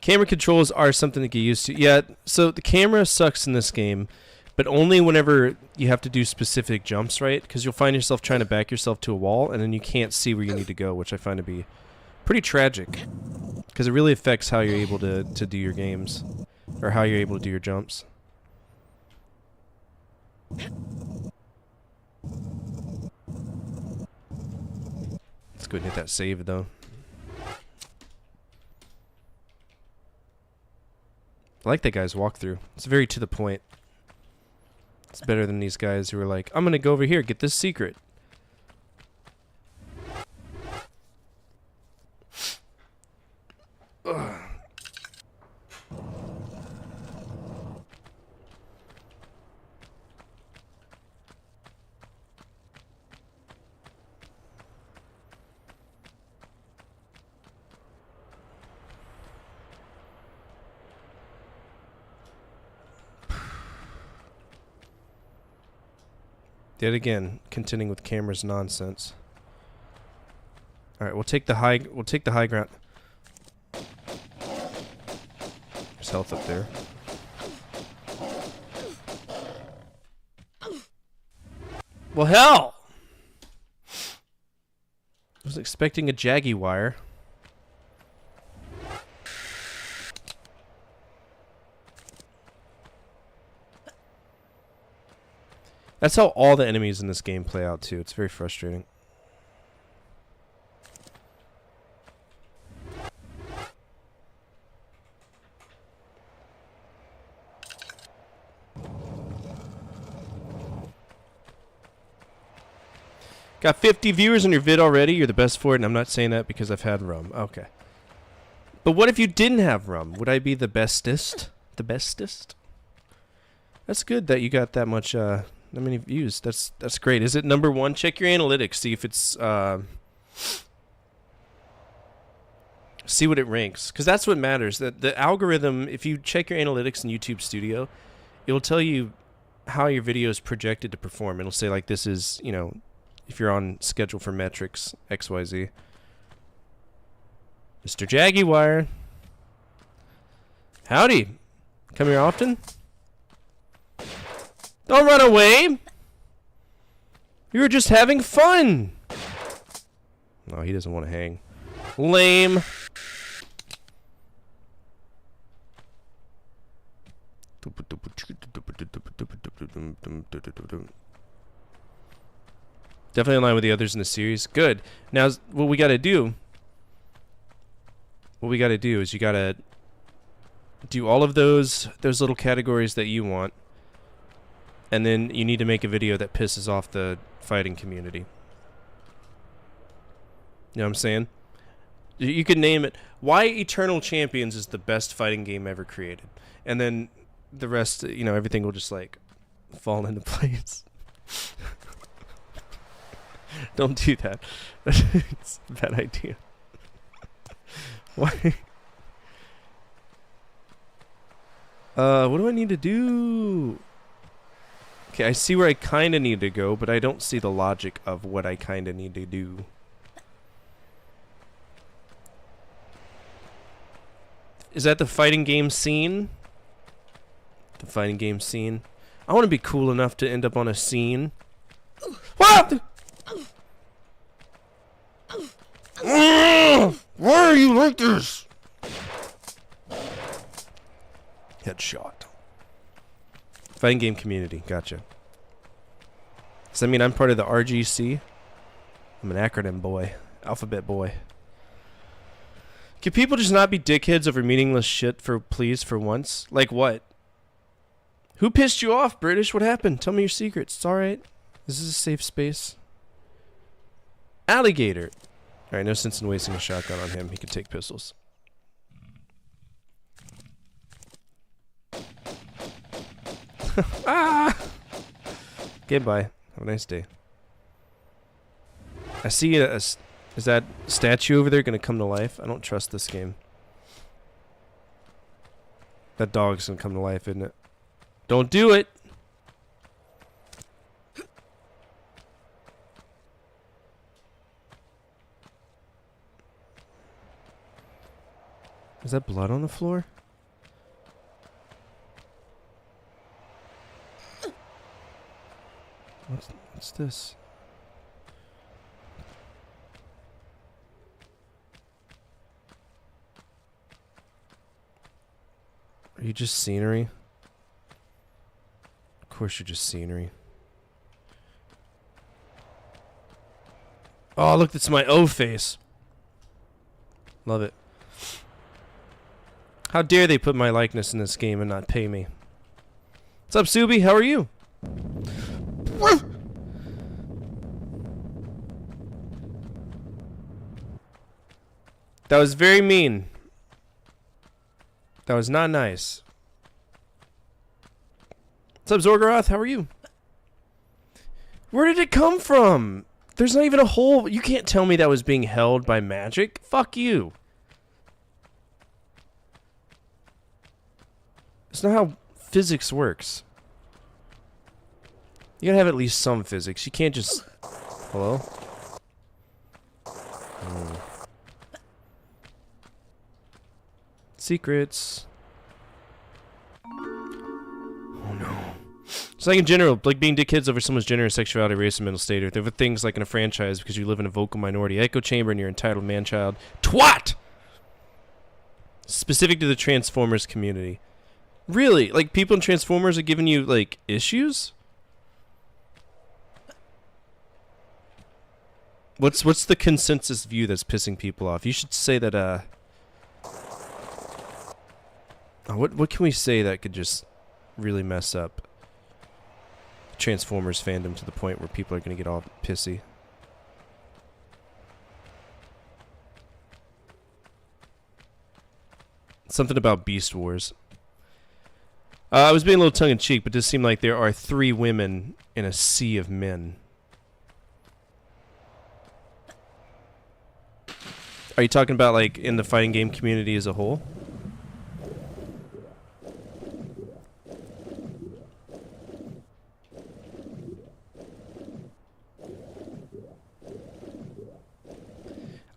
Camera controls are something to get used to. Yeah, so the camera sucks in this game, but only whenever you have to do specific jumps, right? Because you'll find yourself trying to back yourself to a wall, and then you can't see where you need to go, which I find to be Pretty tragic, because it really affects how you're able to do your games, or how you're able to do your jumps. Let's go ahead and hit that save though. I like that guy's walkthrough. It's very to the point. It's better than these guys who are like, I'm gonna go over here, get this secret. Ugh. Yet again, contending with camera's nonsense. All right, we'll take the high ground. There's health up there. Well, hell! I was expecting a Jaguar. That's how all the enemies in this game play out too. It's very frustrating. Got 50 viewers on your vid already. You're the best for it, and I'm not saying that because I've had rum. Okay. But what if you didn't have rum? Would I be the bestest? The bestest? That's good that you got that much that many views. That's great. Is it number 1? Check your analytics. See if it's see what it ranks, because that's what matters. That the algorithm, if you check your analytics in YouTube Studio, it'll tell you how your video is projected to perform. It'll say like this is, you know, if you're on schedule for metrics XYZ. Mr. Jaguar. Howdy. Come here often? Don't run away! You were just having fun! No, he doesn't want to hang. Lame. Definitely in line with the others in the series. Good. Now, what we gotta do... What we gotta do is you gotta do all of those little categories that you want. And then you need to make a video that pisses off the fighting community. You know what I'm saying? You could name it, why Eternal Champions is the best fighting game ever created. And then the rest, you know, everything will just like fall into place. Don't do that. It's a bad idea. Why? What do I need to do? Okay, I see where I kind of need to go, but I don't see the logic of what I kind of need to do. Is that the fighting game scene? The fighting game scene. I want to be cool enough to end up on a scene. What? Why are you like this? Headshot. Fighting game community. Gotcha. Does that mean I'm part of the RGC? I'm an acronym boy. Alphabet boy. Can people just not be dickheads over meaningless shit for once? Like what? Who pissed you off, British? What happened? Tell me your secrets. It's alright. This is a safe space. Alligator. Alright, no sense in wasting a shotgun on him. He can take pistols. Ah! Okay, bye. Have a nice day. I see is that statue over there gonna come to life? I don't trust this game. That dog's gonna come to life, isn't it? Don't do it! Is that blood on the floor? What's this? Are you just scenery? Of course you're just scenery. Oh, look, that's my O face. Love it. How dare they put my likeness in this game and not pay me? What's up, Subi? How are you? That was very mean. That was not nice. What's up, Zorgoroth? How are you? Where did it come from? There's not even a hole. You can't tell me that was being held by magic. Fuck you. It's not how physics works. You gotta have at least some physics. You can't just... Hello? Secrets. Oh no. It's like in general, like being dickheads over someone's gender, sexuality, race, and mental state. Or there are things like in a franchise because you live in a vocal minority echo chamber and you're entitled man-child. TWAT! Specific to the Transformers community. Really? Like people in Transformers are giving you like issues? What's the consensus view that's pissing people off? You should say that what can we say that could just really mess up Transformers fandom to the point where people are going to get all pissy? Something about Beast Wars. I was being a little tongue-in-cheek, but it does seem like there are 3 women in a sea of men. Are you talking about, like, in the fighting game community as a whole?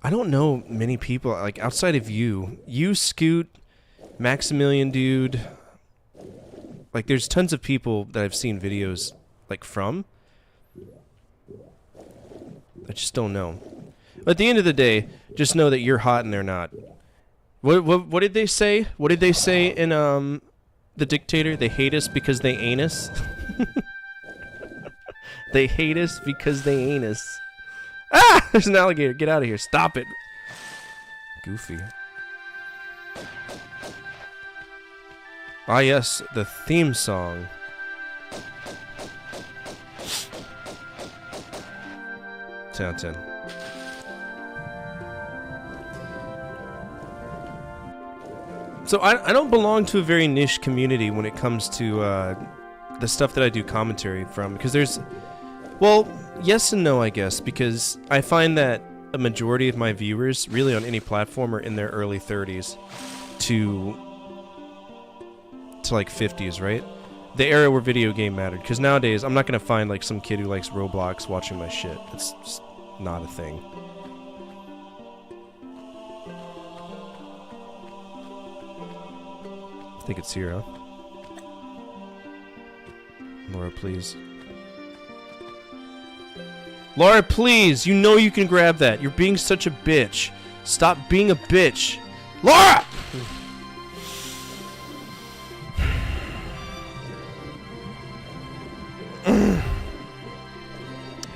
I don't know many people, like, outside of you. You, Scoot, Maximilian Dude... Like, there's tons of people that I've seen videos, like, from. I just don't know. But at the end of the day, just know that you're hot and they're not. What did they say? What did they say in, The Dictator? They hate us because they ain't us? They hate us because they ain't us. Ah! There's an alligator. Get out of here. Stop it. Goofy. Ah, yes, the theme song. Ten out of 10. So I don't belong to a very niche community when it comes to the stuff that I do commentary from, because there's, well, yes and no, I guess, because I find that a majority of my viewers, really on any platform, are in their early 30s to like 50s, right? The era where video game mattered. Because nowadays, I'm not going to find like some kid who likes Roblox watching my shit. It's just not a thing. I think it's here, huh? Laura, please. Laura, please! You know you can grab that. You're being such a bitch. Stop being a bitch. Laura!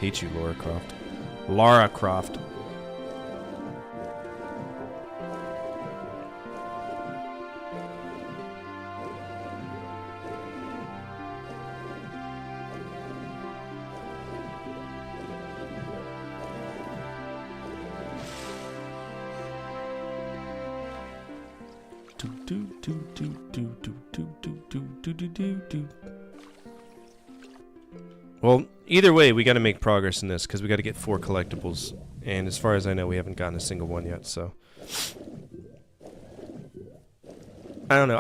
Hate you, Laura Croft. Lara Croft. Well, either way, we got to make progress in this because we got to get 4 collectibles, and as far as I know, we haven't gotten a single one yet. So I don't know.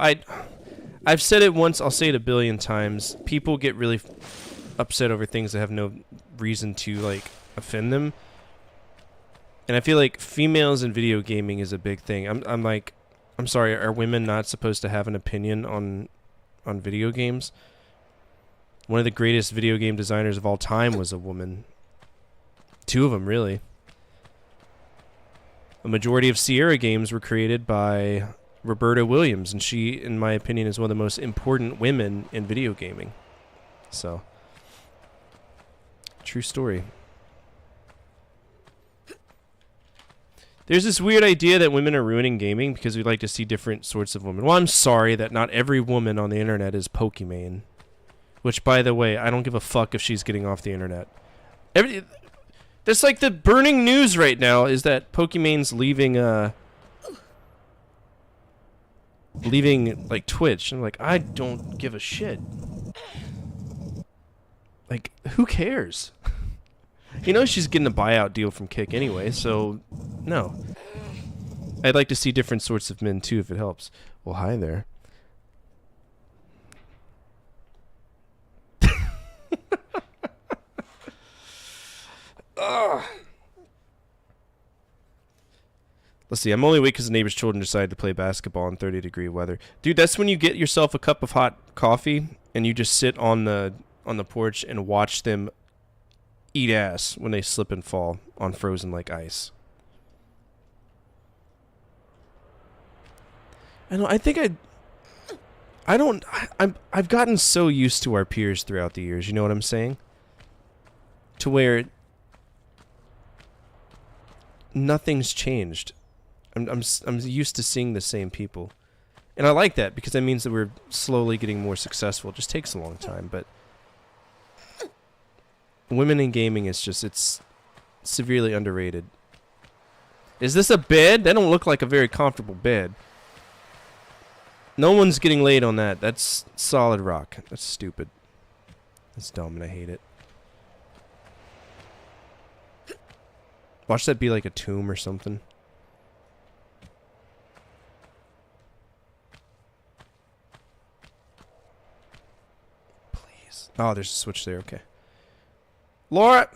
I've said it once. I'll say it a billion times. People get really upset over things that have no reason to like offend them, and I feel like females in video gaming is a big thing. I'm sorry. Are women not supposed to have an opinion on video games? One of the greatest video game designers of all time was a woman. 2 of them, really. A majority of Sierra games were created by Roberta Williams, and she, in my opinion, is one of the most important women in video gaming. So, true story. There's this weird idea that women are ruining gaming because we like to see different sorts of women. Well, I'm sorry that not every woman on the internet is Pokimane. Which, by the way, I don't give a fuck if she's getting off the internet. That's like the burning news right now is that Pokimane's leaving like Twitch. I'm like, I don't give a shit. Like, who cares? You know she's getting a buyout deal from Kick anyway, so no. I'd like to see different sorts of men too if it helps. Well, hi there. Ugh. Let's see, I'm only awake because the neighbor's children decided to play basketball in 30-degree weather. Dude, that's when you get yourself a cup of hot coffee and you just sit on the porch and watch them eat ass when they slip and fall on frozen like ice. I've gotten so used to our peers throughout the years, you know what I'm saying? To where nothing's changed. I'm used to seeing the same people. And I like that because that means that we're slowly getting more successful. It just takes a long time, but women in gaming is just, it's severely underrated. Is this a bed? That don't look like a very comfortable bed. No one's getting laid on that. That's solid rock. That's stupid. That's dumb and I hate it. Watch that be like a tomb or something. Please. Oh, there's a switch there. Okay. Laura!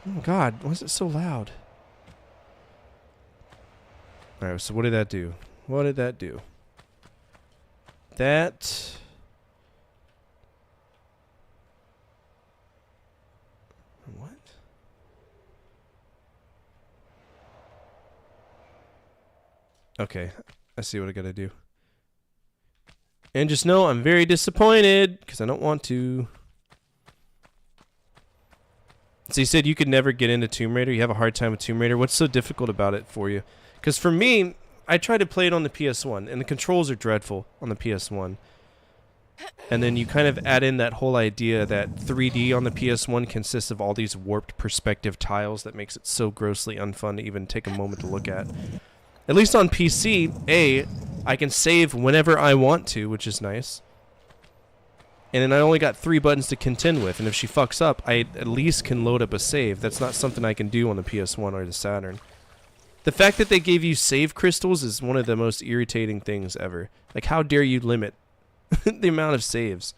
Oh God, why is it so loud? Alright, so what did that do? What did that do? That... What? Okay, I see what I gotta do. And just know I'm very disappointed, because I don't want to. So you said you could never get into Tomb Raider? You have a hard time with Tomb Raider? What's so difficult about it for you? Because for me, I tried to play it on the PS1, and the controls are dreadful on the PS1. And then you kind of add in that whole idea that 3D on the PS1 consists of all these warped perspective tiles that makes it so grossly unfun to even take a moment to look at. At least on PC, I can save whenever I want to, which is nice. And then I only got 3 buttons to contend with, and if she fucks up, I at least can load up a save. That's not something I can do on the PS1 or the Saturn. The fact that they gave you save crystals is one of the most irritating things ever. Like, how dare you limit the amount of saves?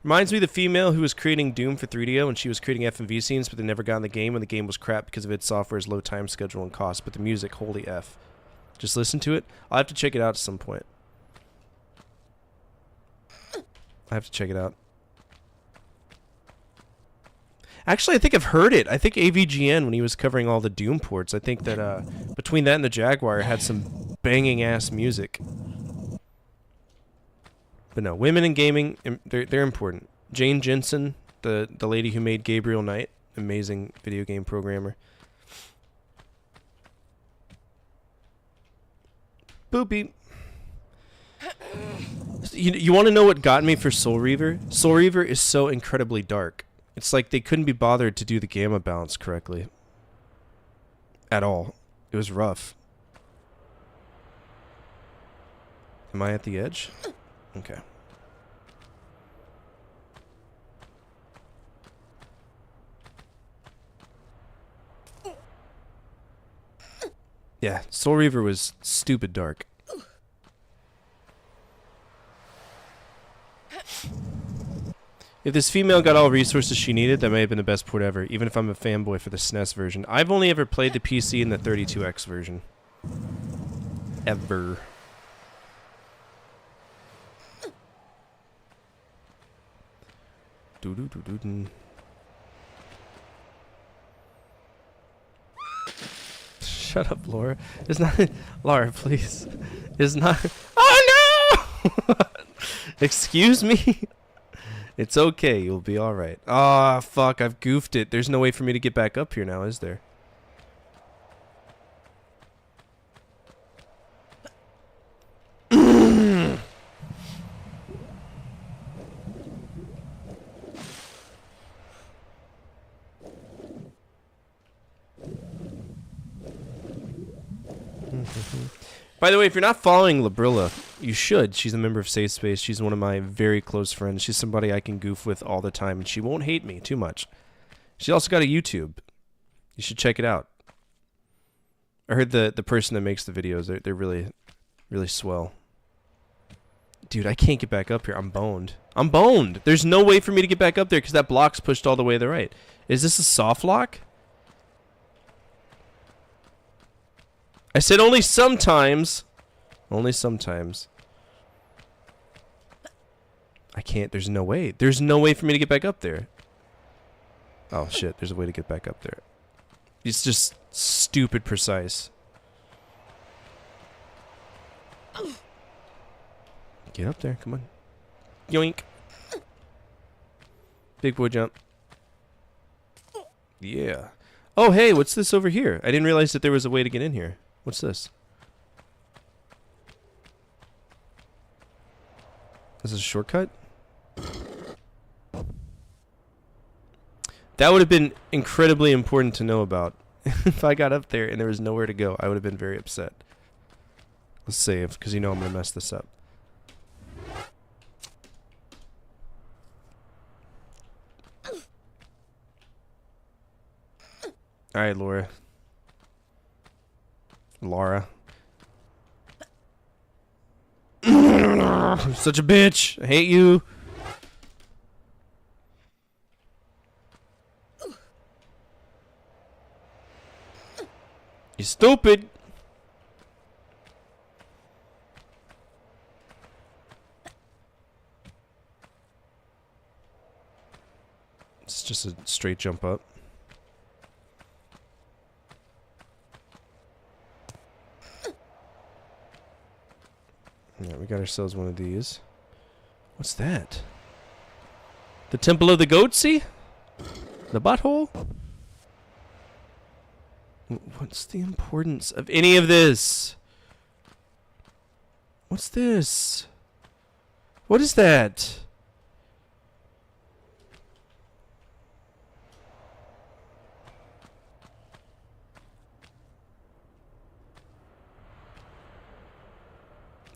Reminds me of the female who was creating Doom for 3DO, and she was creating FMV scenes, but they never got in the game, and the game was crap because of its software's low time schedule and cost. But the music, holy F. Just listen to it. I'll have to check it out at some point. I have to check it out. Actually, I think I've heard it. I think AVGN, when he was covering all the Doom ports, I think that between that and the Jaguar, had some banging ass music. But no, women in gaming, they're important. Jane Jensen, the lady who made Gabriel Knight, amazing video game programmer. Boopy. You want to know what got me for Soul Reaver? Soul Reaver is so incredibly dark. It's like they couldn't be bothered to do the gamma balance correctly. At all. It was rough. Am I at the edge? Okay. Yeah, Soul Reaver was stupid dark. If this female got all resources she needed, that may have been the best port ever, even if I'm a fanboy for the SNES version. I've only ever played the PC and the 32X version. Ever. Doo-doo-doo-doo-doo. Shut up, Laura. It's not... Laura, please. It's not... Oh, no! Excuse me? It's okay. You'll be alright. Ah, fuck. I've goofed it. There's no way for me to get back up here now, is there? By the way, if you're not following Labrilla, you should. She's a member of Safe Space. She's one of my very close friends. She's somebody I can goof with all the time, and she won't hate me too much. She also got a YouTube. You should check it out. I heard the person that makes the videos, they're really, really swell. Dude, I can't get back up here. I'm boned. I'm boned. There's no way for me to get back up there because that block's pushed all the way to the right. Is this a soft lock? I said only sometimes. Only sometimes. I can't. There's no way. There's no way for me to get back up there. Oh, shit. There's a way to get back up there. It's just stupid precise. Get up there. Come on. Yoink. Big boy jump. Yeah. Oh, hey. What's this over here? I didn't realize that there was a way to get in here. What's this? Is this a shortcut? That would have been incredibly important to know about. If I got up there and there was nowhere to go, I would have been very upset. Let's save, because you know I'm going to mess this up. Alright, Laura. LARA. Such a bitch. I hate you. You stupid. It's just a straight jump up. Yeah, we got ourselves one of these. What's that? The Temple of the Goatsy? The butthole? What's the importance of any of this? What's this? What is that?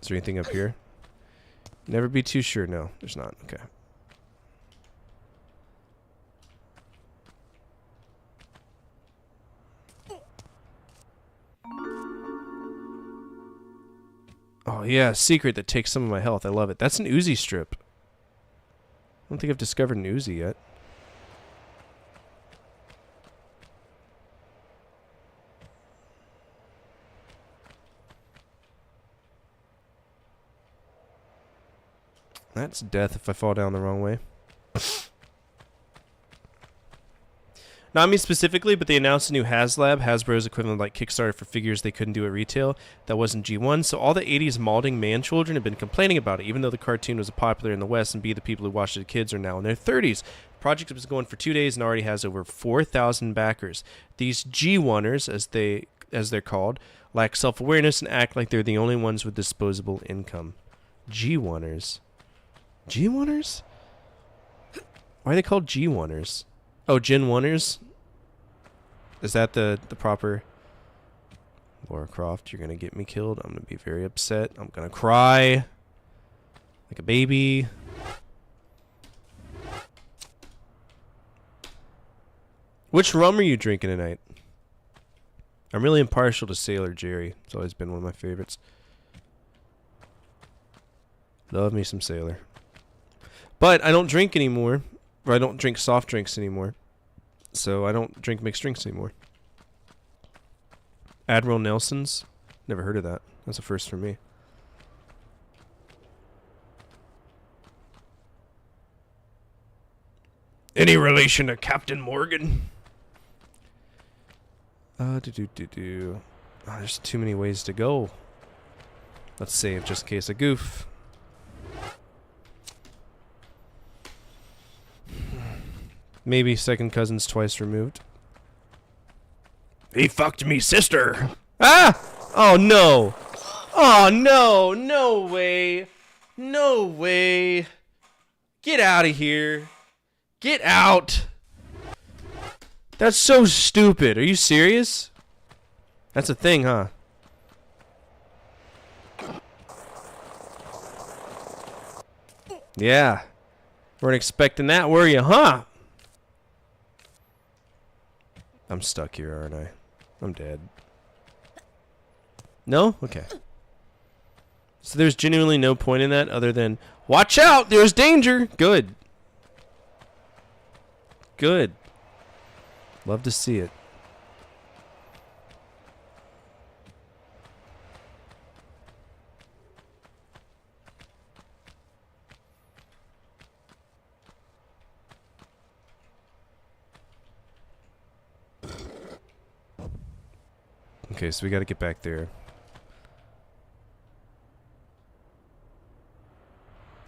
Is there anything up here? Never be too sure. No, there's not. Okay. Oh yeah, secret that takes some of my health. I love it. That's an Uzi strip. I don't think I've discovered an Uzi yet. That's death if I fall down the wrong way. Not me specifically, but they announced a new HasLab, Hasbro's equivalent like Kickstarter for figures they couldn't do at retail. That wasn't G1, so all the 80s malding man children have been complaining about it, even though the cartoon was popular in the West, and B, the people who watched it, the kids, are now in their 30s. The project was going for 2 days and already has over 4,000 backers. These G1ers, as they're called, lack self-awareness and act like they're the only ones with disposable income. G1ers. G1ers? Why are they called G1ers? Oh, Gen1ers? Is that the proper... Laura Croft, you're gonna get me killed. I'm gonna be very upset. I'm gonna cry. Like a baby. Which rum are you drinking tonight? I'm really impartial to Sailor Jerry. It's always been one of my favorites. Love me some Sailor. But I don't drink anymore. Or I don't drink soft drinks anymore. So I don't drink mixed drinks anymore. Admiral Nelson's? Never heard of that. That's a first for me. Any relation to Captain Morgan? Oh, there's too many ways to go. Let's save just in case I goof. Maybe second cousins twice removed. He fucked me sister. Ah! Oh no. Oh no. No way. No way. Get out of here. Get out. That's so stupid. Are you serious? That's a thing, huh? Yeah. Weren't expecting that, were you, huh? I'm stuck here, aren't I? I'm dead. No? Okay. So there's genuinely no point in that other than, watch out, there's danger. Good. Good. Love to see it. Okay, so we gotta get back there.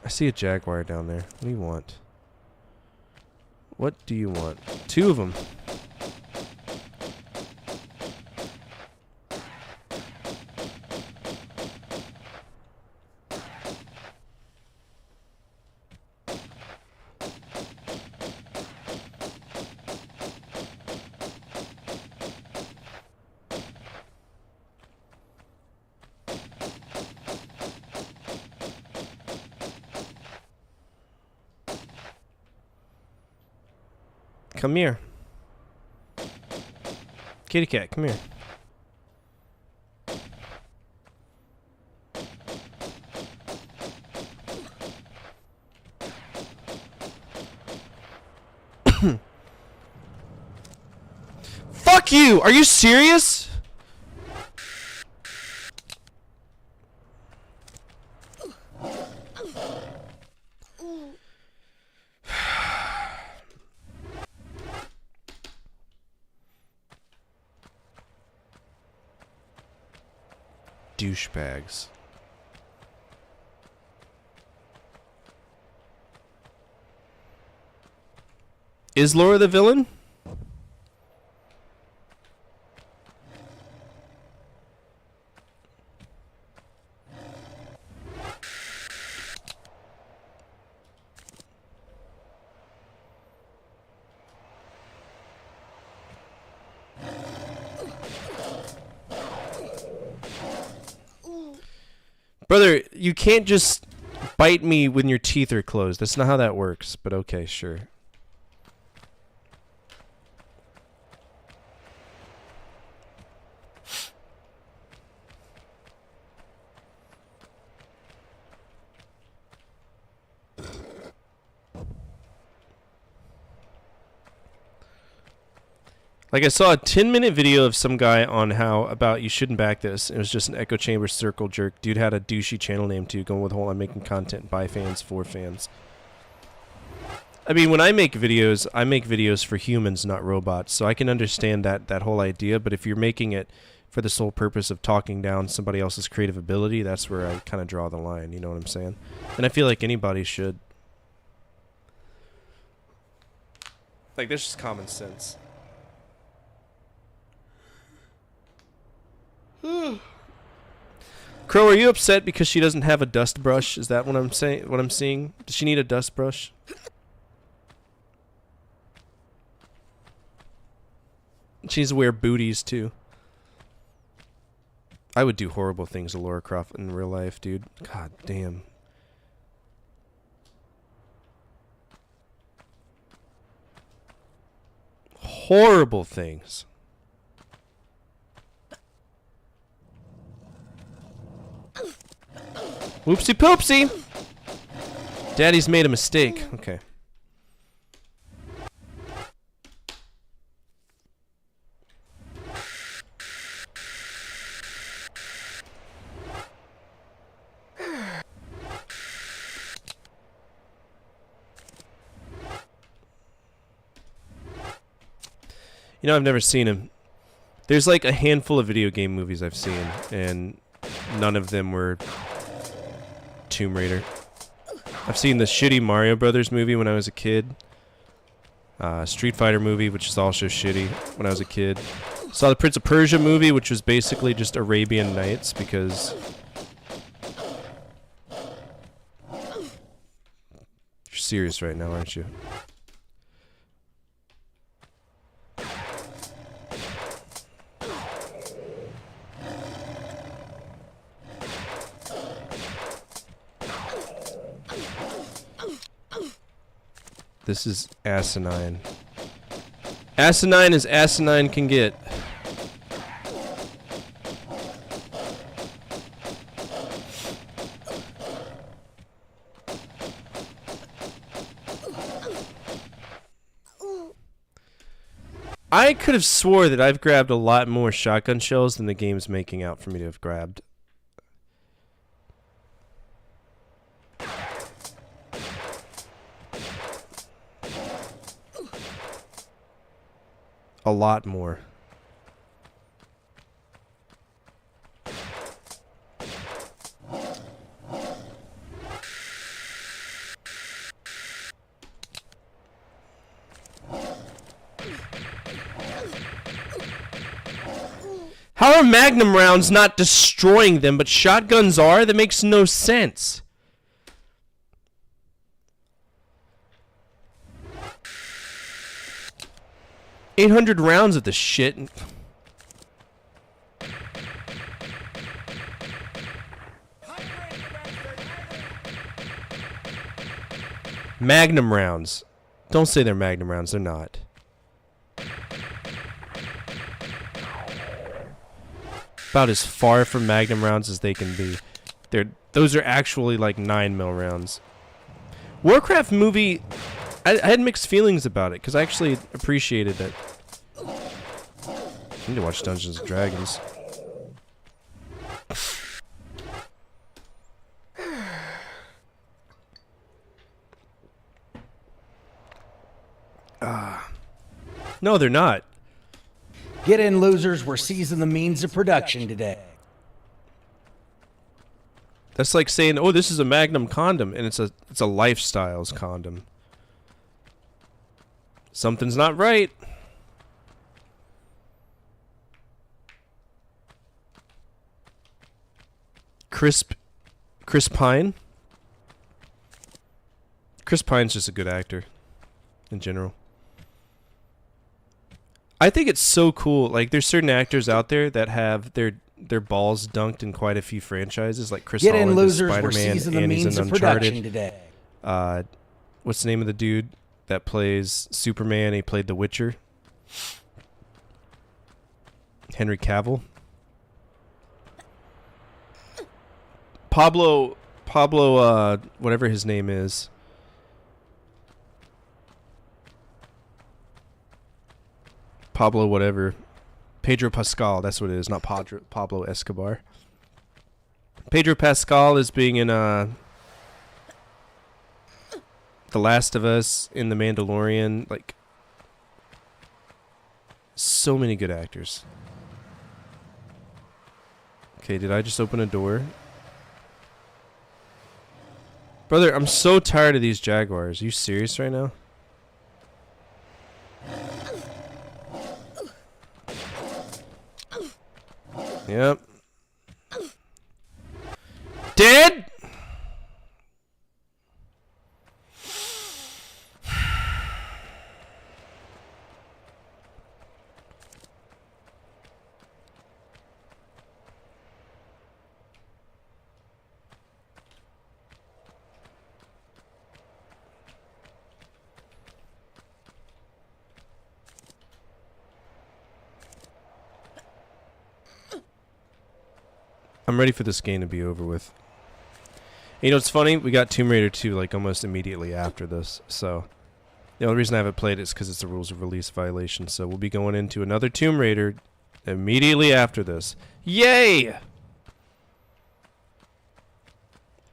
I see a jaguar down there. What do you want? What do you want? Two of them. Come here. Kitty cat, come here. Fuck you! Are you serious? Douchebags. Is Laura the villain? Brother, you can't just bite me when your teeth are closed. That's not how that works, but okay, sure. Like, I saw a 10-minute video of some guy on how about you shouldn't back this. It was just an echo chamber circle jerk. Dude had a douchey channel name too, going with the whole I'm making content by fans for fans. I mean, when I make videos for humans, not robots. So I can understand that whole idea. But if you're making it for the sole purpose of talking down somebody else's creative ability, that's where I kind of draw the line. You know what I'm saying? And I feel like anybody should. Like, this is common sense. Crow, are you upset because she doesn't have a dust brush? Is that what I'm saying? What I'm seeing? Does she need a dust brush? She needs to wear booties too. I would do horrible things to Lara Croft in real life, dude. God damn. Horrible things. Whoopsie poopsie! Daddy's made a mistake. Okay. You know, I've never seen him. There's like a handful of video game movies I've seen, and none of them were Tomb Raider. I've seen the shitty Mario Brothers movie when I was a kid. Street Fighter movie, which is also shitty when I was a kid. Saw the Prince of Persia movie, which was basically just Arabian Nights because... You're serious right now, aren't you? This is asinine. Asinine as asinine can get. I could have swore that I've grabbed a lot more shotgun shells than the game's making out for me to have grabbed. A lot more. How are Magnum rounds not destroying them, but shotguns are? That makes no sense. $800 rounds of the shit. Magnum rounds. Don't say they're Magnum rounds. They're not. About as far from Magnum rounds as they can be. Those are actually like 9mm rounds. Warcraft movie... I had mixed feelings about it, because I actually appreciated that. I need to watch Dungeons & Dragons. No, they're not. Get in, losers. We're seizing the means of production today. That's like saying, oh, this is a Magnum condom, and it's a Lifestyles condom. Something's not right. Chris Pine. Chris Pine's just a good actor in general. I think it's so cool. Like, there's certain actors out there that have their balls dunked in quite a few franchises, like Chris Holland, losers. Spider-Man, and he's in Uncharted. Today. What's the name of the dude that plays Superman? He played The Witcher. Henry Cavill. Pablo, whatever his name is. Pablo whatever. Pedro Pascal, that's what it is, not Pablo Escobar. Pedro Pascal is being in The Last of Us, in The Mandalorian, like so many good actors. Okay, did I just open a door? Brother, I'm so tired of these Jaguars. Are you serious right now? Yep. Dead? I'm ready for this game to be over with. You know, it's funny, we got Tomb Raider 2 like almost immediately after this, so the only reason I haven't played it is because it's a rules of release violation, so we'll be going into another Tomb Raider immediately after this. Yay!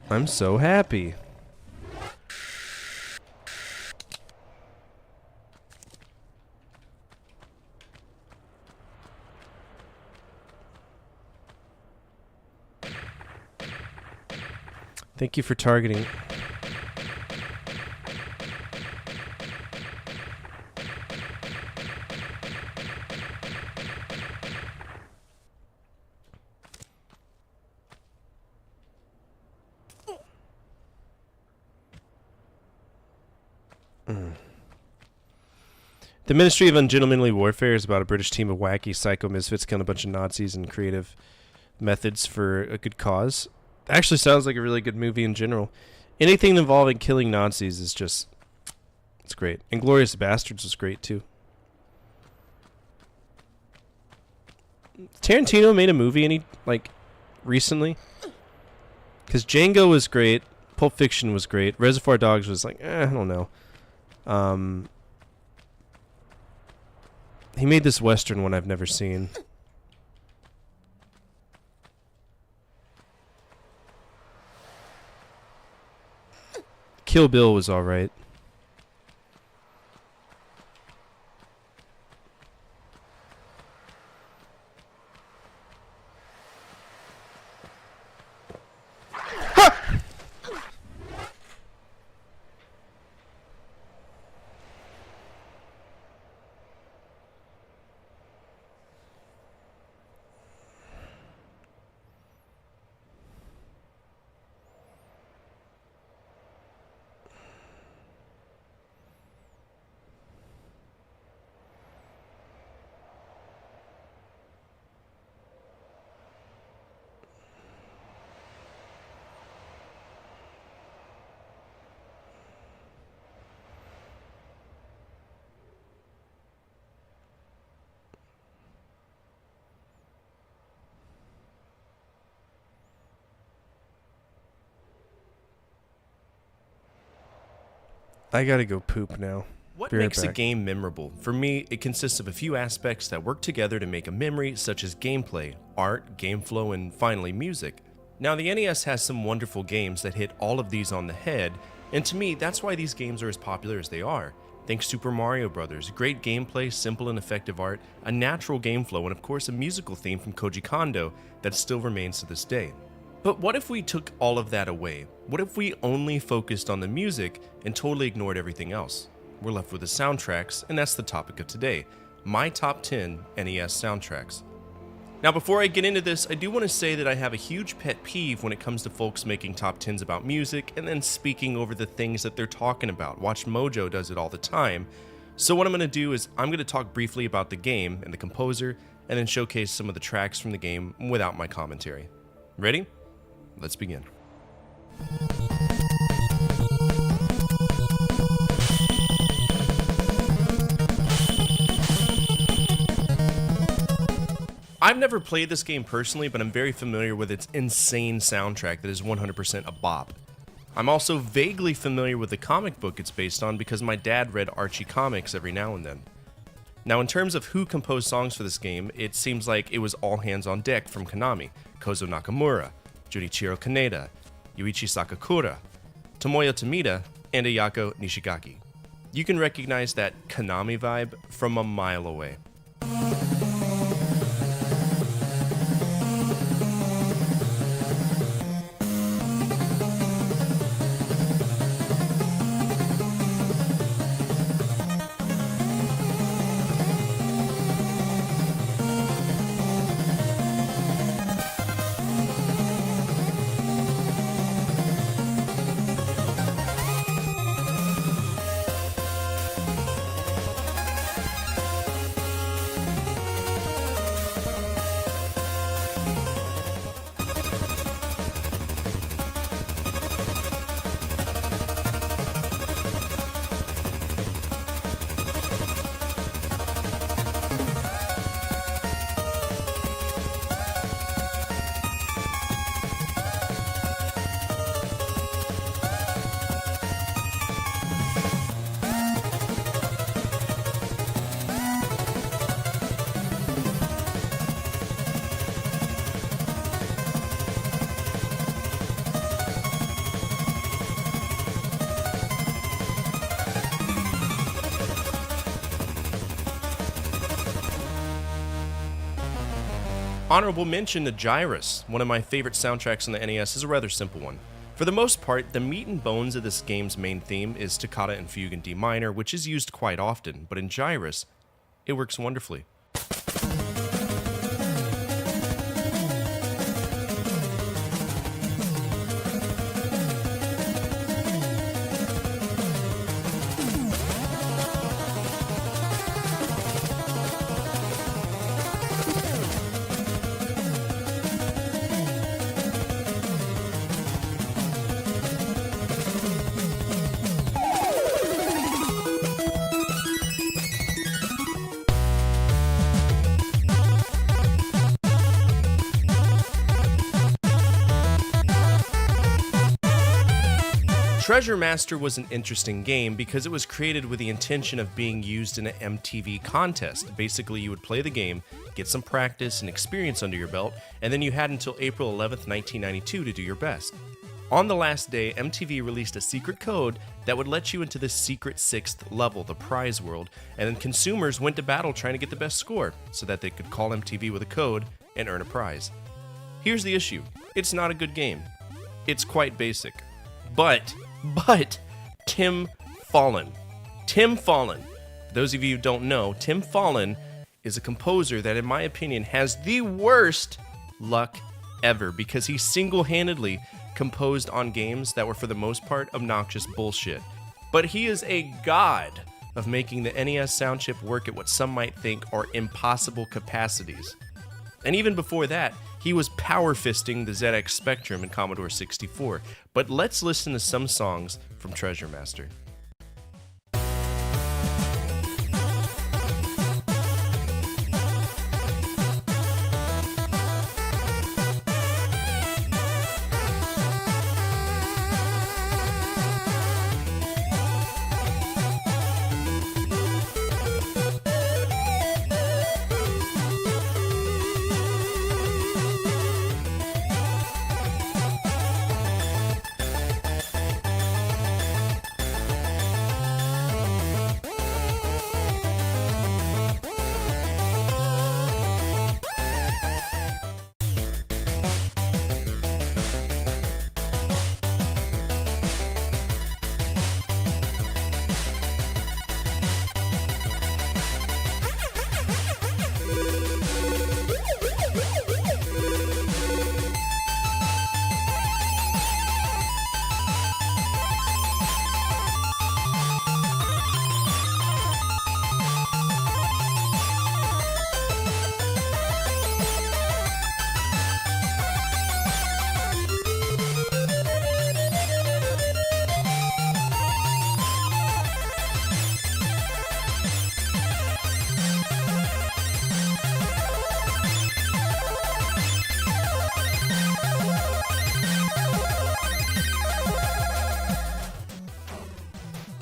I'm so happy. Thank you for targeting. The Ministry of Ungentlemanly Warfare is about a British team of wacky psycho misfits killing a bunch of Nazis and creative methods for a good cause. Actually sounds like a really good movie in general. Anything involving killing Nazis is just... it's great. Inglourious Bastards was great too. Tarantino made a movie recently? Because Django was great. Pulp Fiction was great. Reservoir Dogs was like, I don't know. He made this Western one I've never seen. Kill Bill was alright. I gotta go poop now. What Be right makes a back. game memorable? For me, it consists of a few aspects that work together to make a memory, such as gameplay, art, game flow, and finally music. Now, the NES has some wonderful games that hit all of these on the head, and to me, that's why these games are as popular as they are. Think Super Mario Bros., great gameplay, simple and effective art, a natural game flow, and of course a musical theme from Koji Kondo that still remains to this day. But what if we took all of that away? What if we only focused on the music and totally ignored everything else? We're left with the soundtracks, and that's the topic of today, my top 10 NES soundtracks. Now before I get into this, I do want to say that I have a huge pet peeve when it comes to folks making top 10s about music and then speaking over the things that they're talking about. Watch Mojo does it all the time. So what I'm going to do is I'm going to talk briefly about the game and the composer, and then showcase some of the tracks from the game without my commentary. Ready? Let's begin. I've never played this game personally, but I'm very familiar with its insane soundtrack that is 100% a bop. I'm also vaguely familiar with the comic book it's based on because my dad read Archie comics every now and then. Now in terms of who composed songs for this game, it seems like it was all hands on deck from Konami, Kozo Nakamura, Junichiro Kaneda, Yuichi Sakakura, Tomoyo Tomita, and Ayako Nishigaki. You can recognize that Konami vibe from a mile away. Honorable mention to Gyrus, one of my favorite soundtracks in the NES, is a rather simple one. For the most part, the meat and bones of this game's main theme is Toccata and Fugue in D minor, which is used quite often, but in Gyrus, it works wonderfully. Treasure Master was an interesting game because it was created with the intention of being used in an MTV contest. Basically, you would play the game, get some practice and experience under your belt, and then you had until April 11th, 1992 to do your best. On the last day, MTV released a secret code that would let you into the secret 6th level, the prize world, and then consumers went to battle trying to get the best score so that they could call MTV with a code and earn a prize. Here's the issue. It's not a good game. It's quite basic. But Tim Follin. For those of you who don't know, Tim Follin is a composer that, in my opinion, has the worst luck ever because he single-handedly composed on games that were, for the most part, obnoxious bullshit. But he is a god of making the NES sound chip work at what some might think are impossible capacities. And even before that, he was power fisting the ZX Spectrum in Commodore 64. But let's listen to some songs from Treasure Master.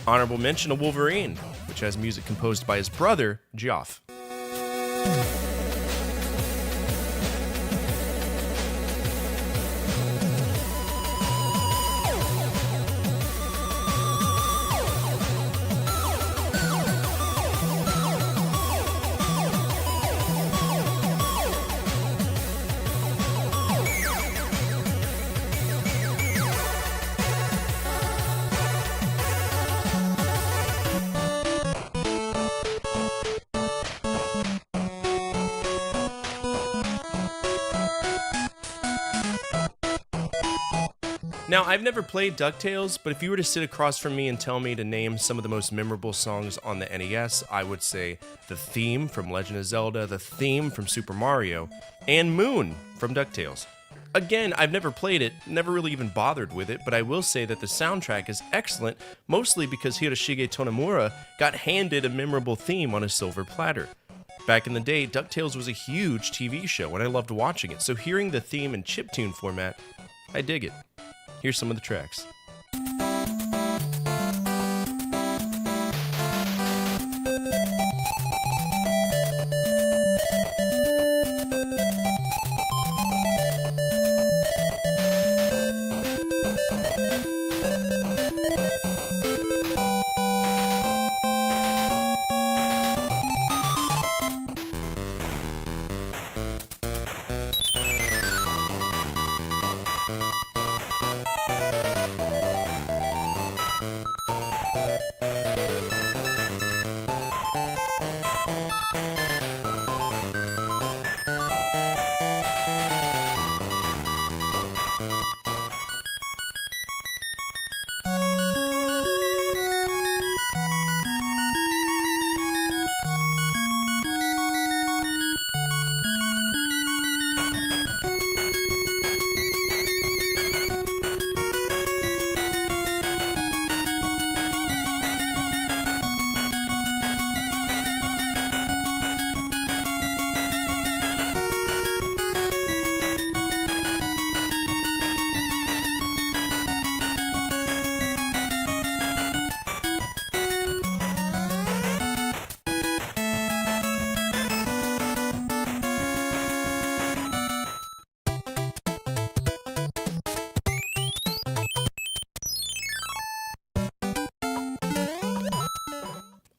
Honorable mention of Wolverine, which has music composed by his brother, Geoff. Now, I've never played DuckTales, but if you were to sit across from me and tell me to name some of the most memorable songs on the NES, I would say the theme from Legend of Zelda, the theme from Super Mario, and Moon from DuckTales. Again, I've never played it, never really even bothered with it, but I will say that the soundtrack is excellent, mostly because Hiroshige Tonomura got handed a memorable theme on a silver platter. Back in the day, DuckTales was a huge TV show, and I loved watching it, so hearing the theme in chiptune format, I dig it. Here's some of the tracks.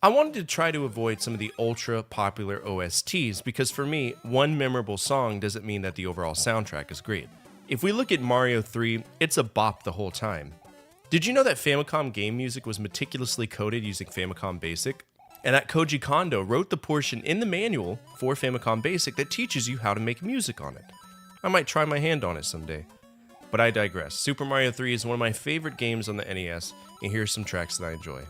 I wanted to try to avoid some of the ultra popular OSTs because for me, one memorable song doesn't mean that the overall soundtrack is great. If we look at Mario 3, it's a bop the whole time. Did you know that Famicom game music was meticulously coded using Famicom Basic? And that Koji Kondo wrote the portion in the manual for Famicom Basic that teaches you how to make music on it. I might try my hand on it someday. But I digress. Super Mario 3 is one of my favorite games on the NES, and here's some tracks that I enjoy.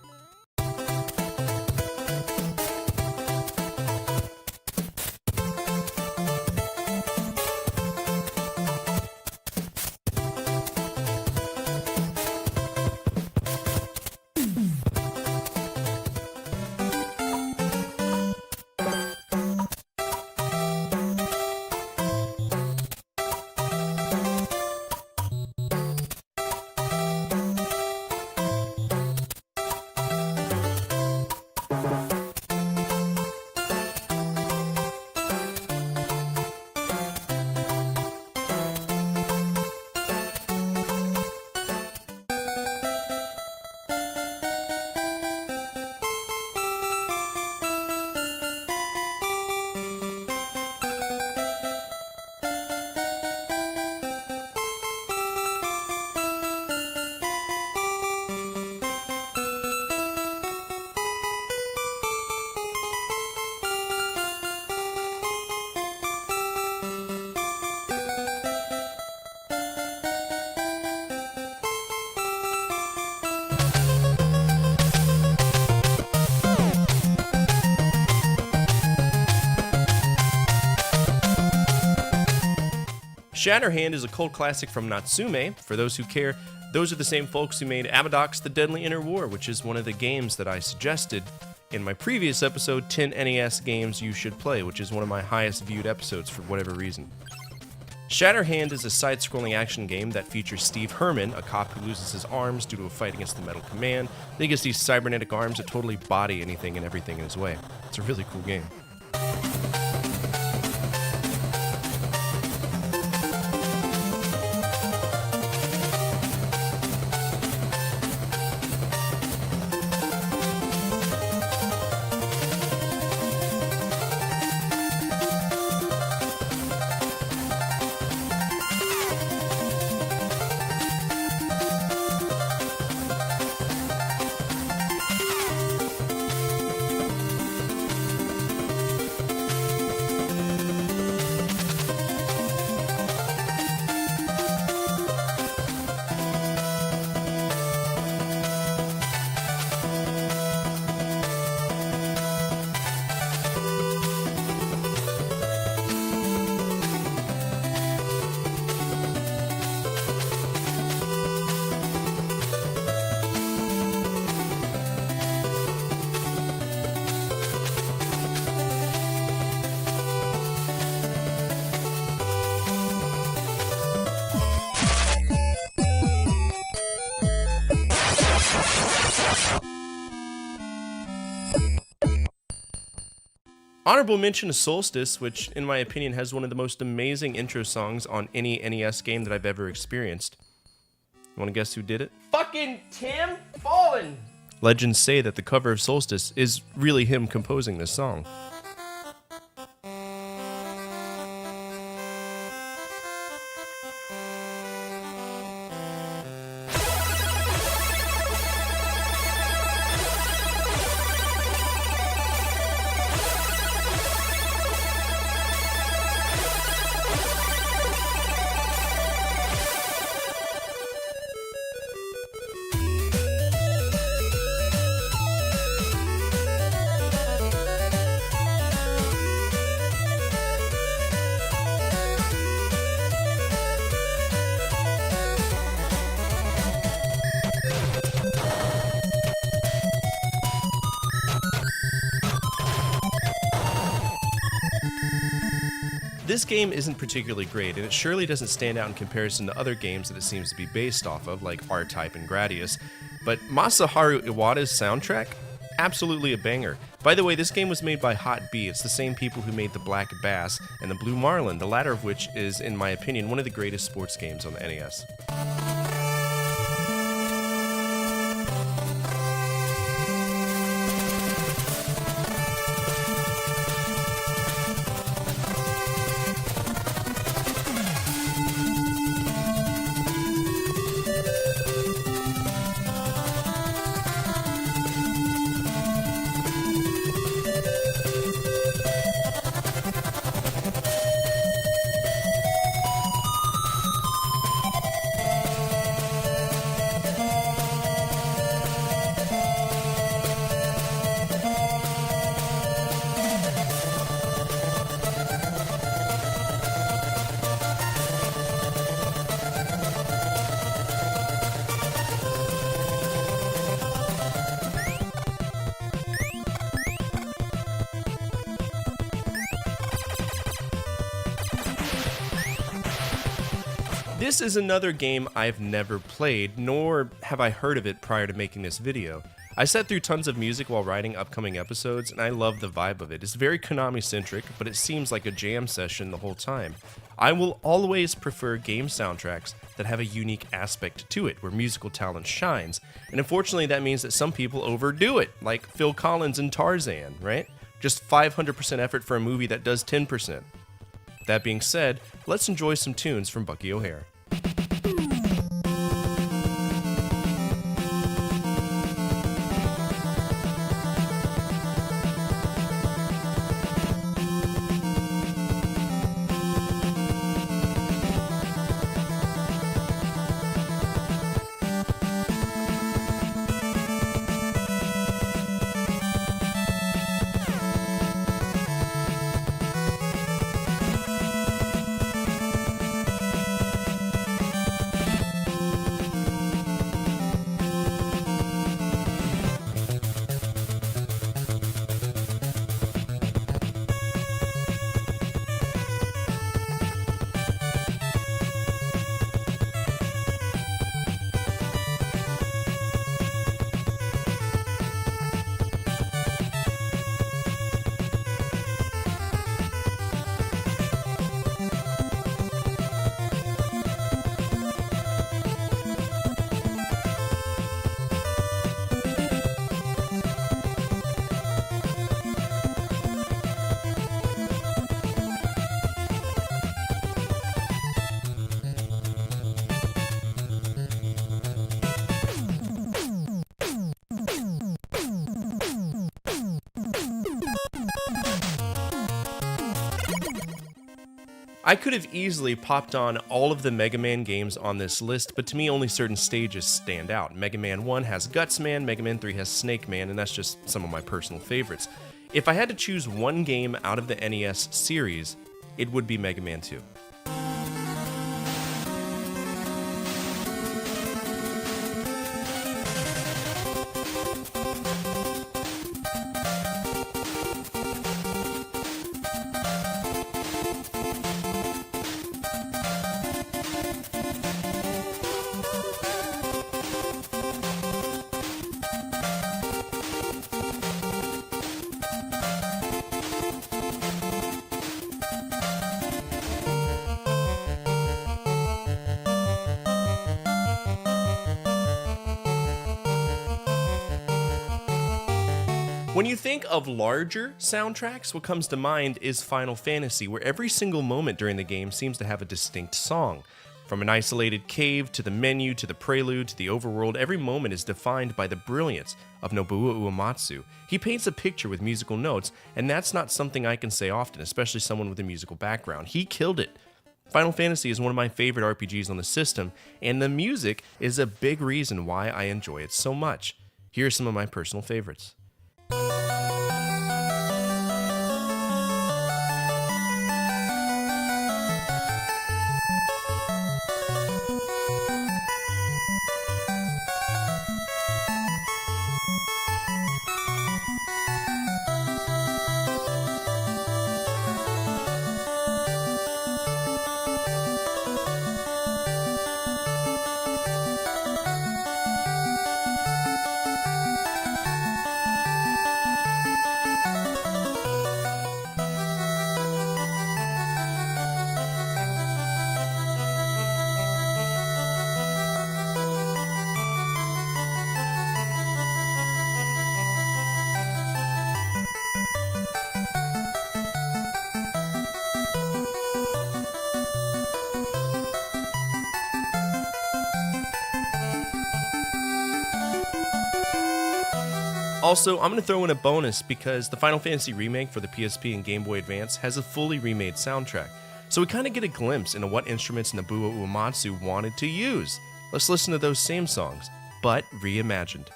Shatterhand is a cult classic from Natsume. For those who care, those are the same folks who made Abadox The Deadly Inner War, which is one of the games that I suggested in my previous episode, 10 NES games you should play, which is one of my highest viewed episodes for whatever reason. Shatterhand is a side-scrolling action game that features Steve Herman, a cop who loses his arms due to a fight against the Metal Command. Then he gets these cybernetic arms that totally body anything and everything in his way. It's a really cool game. Honorable mention to Solstice, which in my opinion has one of the most amazing intro songs on any NES game that I've ever experienced. You want to guess who did it? Fucking Tim Fallen! Legends say that the cover of Solstice is really him composing this song. This game isn't particularly great, and it surely doesn't stand out in comparison to other games that it seems to be based off of, like R-Type and Gradius, but Masaharu Iwata's soundtrack? Absolutely a banger. By the way, this game was made by Hot B. It's the same people who made the Black Bass and the Blue Marlin, the latter of which is, in my opinion, one of the greatest sports games on the NES. This is another game I've never played, nor have I heard of it prior to making this video. I sat through tons of music while writing upcoming episodes, and I love the vibe of it. It's very Konami-centric, but it seems like a jam session the whole time. I will always prefer game soundtracks that have a unique aspect to it, where musical talent shines, and unfortunately that means that some people overdo it, like Phil Collins in Tarzan, right? Just 500% effort for a movie that does 10%. That being said, let's enjoy some tunes from Bucky O'Hare. I could have easily popped on all of the Mega Man games on this list, but to me only certain stages stand out. Mega Man 1 has Guts Man, Mega Man 3 has Snake Man, and that's just some of my personal favorites. If I had to choose one game out of the NES series, it would be Mega Man 2. When you think of larger soundtracks, what comes to mind is Final Fantasy, where every single moment during the game seems to have a distinct song. From an isolated cave, to the menu, to the prelude, to the overworld, every moment is defined by the brilliance of Nobuo Uematsu. He paints a picture with musical notes, and that's not something I can say often, especially someone with a musical background. He killed it. Final Fantasy is one of my favorite RPGs on the system, and the music is a big reason why I enjoy it so much. Here are some of my personal favorites. Also, I'm going to throw in a bonus because the Final Fantasy remake for the PSP and Game Boy Advance has a fully remade soundtrack. So we kind of get a glimpse into what instruments Nobuo Uematsu wanted to use. Let's listen to those same songs, but reimagined.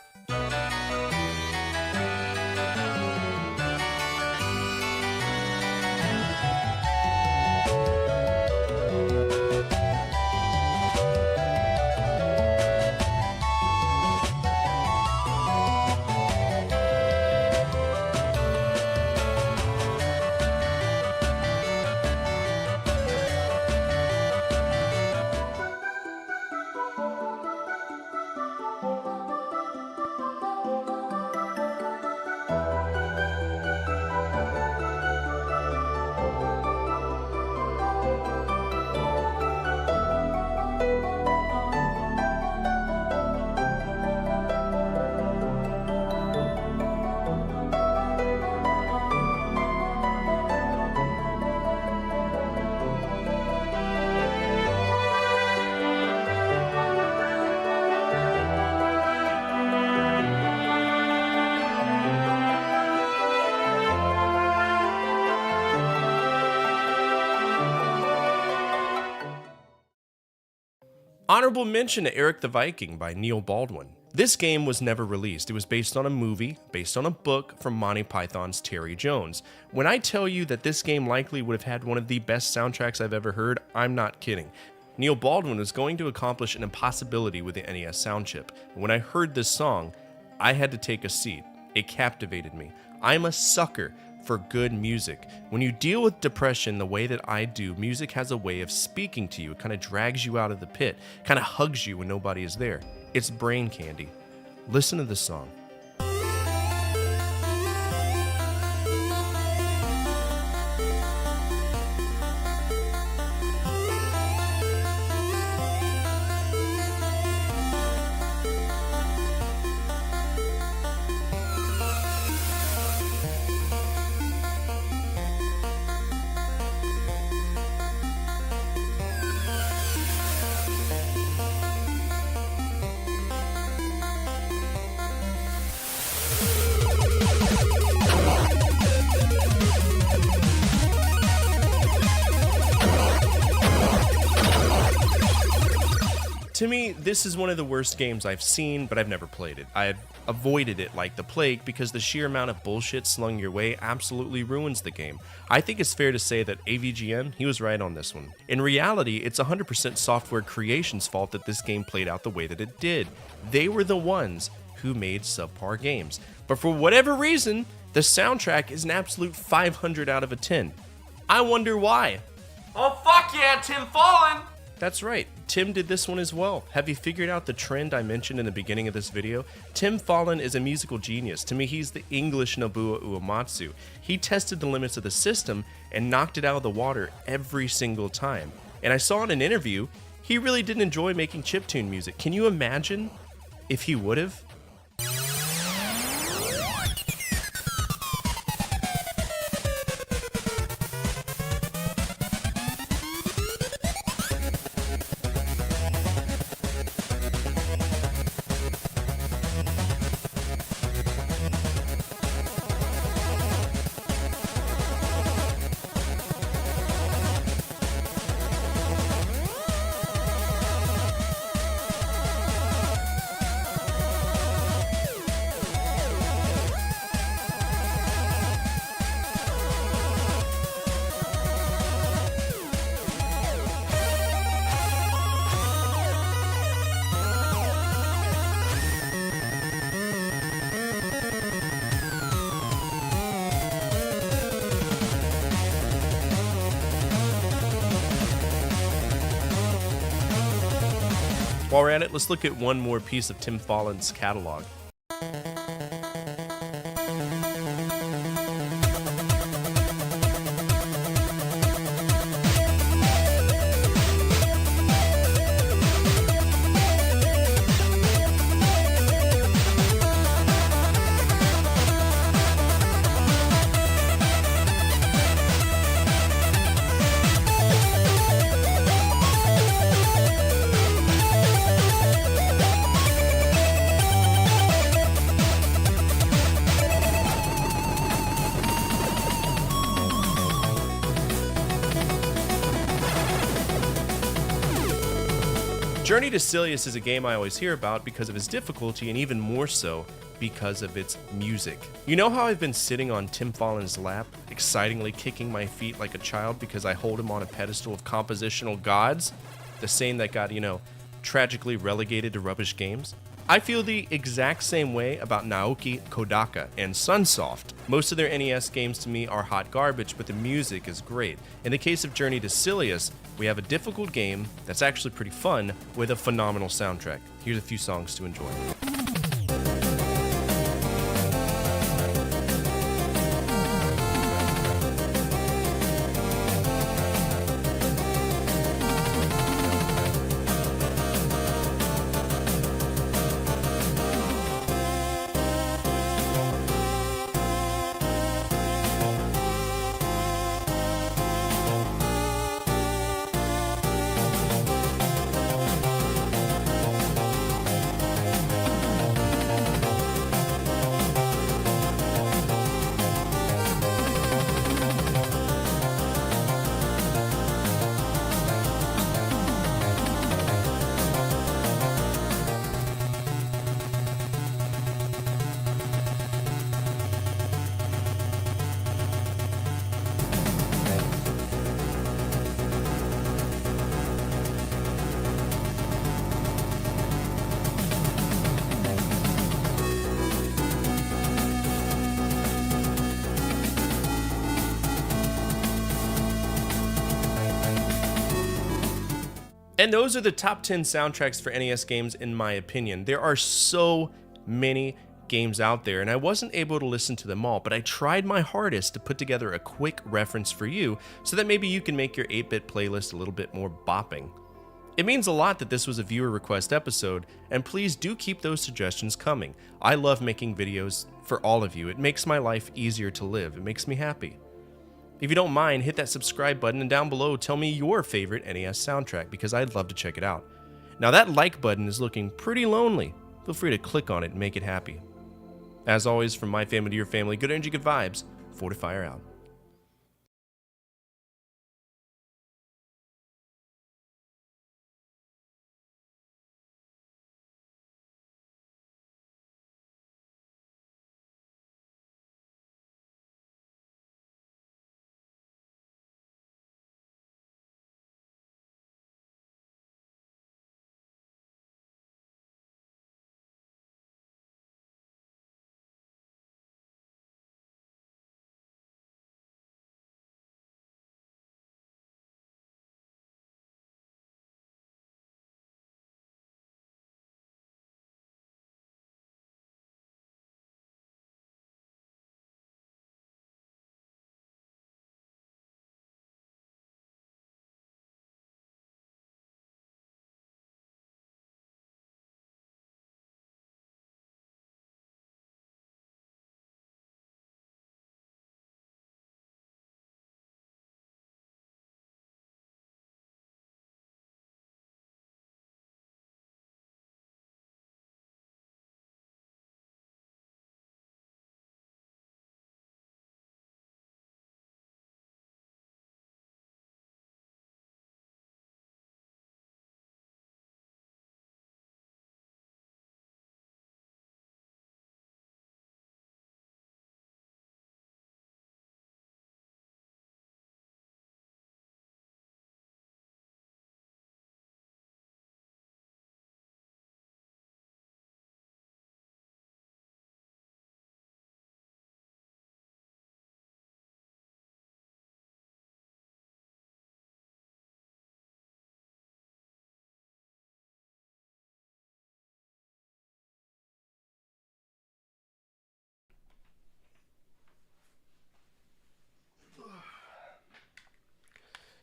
Honorable mention to Eric the Viking by Neil Baldwin. This game was never released. It was based on a movie, based on a book from Monty Python's Terry Jones. When I tell you that this game likely would have had one of the best soundtracks I've ever heard, I'm not kidding. Neil Baldwin was going to accomplish an impossibility with the NES sound chip. When I heard this song, I had to take a seat. It captivated me. I'm a sucker for good music. When you deal with depression the way that I do, music has a way of speaking to you. It kind of drags you out of the pit, kind of hugs you when nobody is there. It's brain candy. Listen to this song. To me, this is one of the worst games I've seen, but I've never played it. I've avoided it like the plague because the sheer amount of bullshit slung your way absolutely ruins the game. I think it's fair to say that AVGN, he was right on this one. In reality, it's 100% Software Creation's fault that this game played out the way that it did. They were the ones who made subpar games. But for whatever reason, the soundtrack is an absolute 500 out of a 10. I wonder why. Oh fuck yeah, Tim Fallon! That's right, Tim did this one as well. Have you figured out the trend I mentioned in the beginning of this video? Tim Fallon is a musical genius. To me, he's the English Nobuo Uematsu. He tested the limits of the system and knocked it out of the water every single time. And I saw in an interview, he really didn't enjoy making chiptune music. Can you imagine if he would have? While we're at it, let's look at one more piece of Tim Fallon's catalog. Journey to Silius is a game I always hear about because of its difficulty and even more so because of its music. You know how I've been sitting on Tim Fallon's lap, excitingly kicking my feet like a child because I hold him on a pedestal of compositional gods? The same that got, tragically relegated to rubbish games? I feel the exact same way about Naoki Kodaka and Sunsoft. Most of their NES games to me are hot garbage, but the music is great. In the case of Journey to Silius, we have a difficult game that's actually pretty fun with a phenomenal soundtrack. Here's a few songs to enjoy. And those are the top 10 soundtracks for NES games in my opinion. There are so many games out there, and I wasn't able to listen to them all, but I tried my hardest to put together a quick reference for you so that maybe you can make your 8-bit playlist a little bit more bopping. It means a lot that this was a viewer request episode, and please do keep those suggestions coming. I love making videos for all of you. It makes my life easier to live. It makes me happy. If you don't mind, hit that subscribe button, and down below tell me your favorite NES soundtrack because I'd love to check it out. Now that like button is looking pretty lonely. Feel free to click on it and make it happy. As always, from my family to your family, good energy, good vibes. Fortifire out.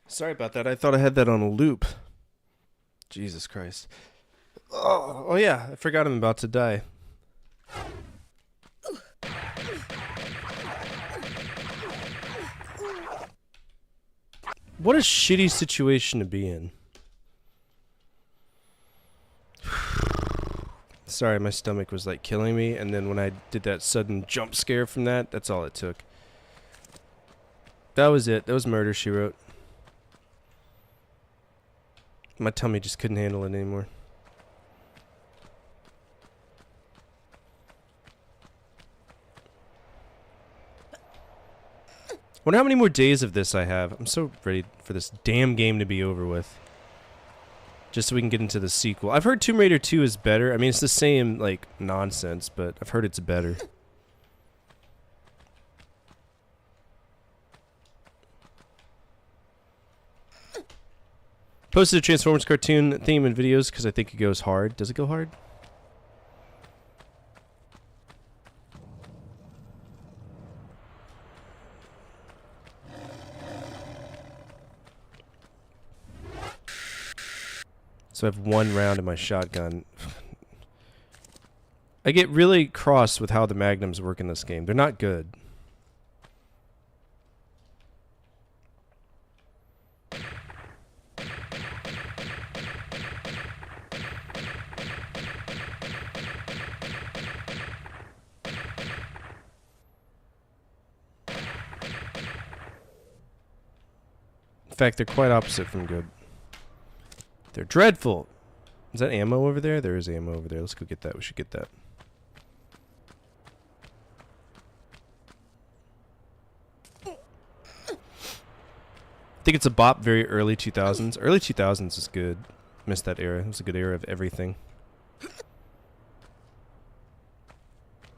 Sorry about that. I thought I had that on a loop. Jesus Christ. Oh yeah, I forgot I'm about to die. What a shitty situation to be in. Sorry, my stomach was like killing me, and then when I did that sudden jump scare from that, that's all it took. That was it. That was Murder, She Wrote. My tummy just couldn't handle it anymore. Wonder how many more days of this I have. I'm so ready for this damn game to be over with. Just so we can get into the sequel. I've heard Tomb Raider 2 is better. I mean, it's the same, like, nonsense, but I've heard it's better. Posted a Transformers cartoon theme in videos because I think it goes hard. Does it go hard? So I have one round in my shotgun. I get really cross with how the magnums work in this game. They're not good. In fact, they're quite opposite from good. They're dreadful. Is that ammo over there? There is ammo over there. Let's go get that. We should get that. I think it's a bop, very early 2000s. Early 2000s is good. Missed that era. It was a good era of everything.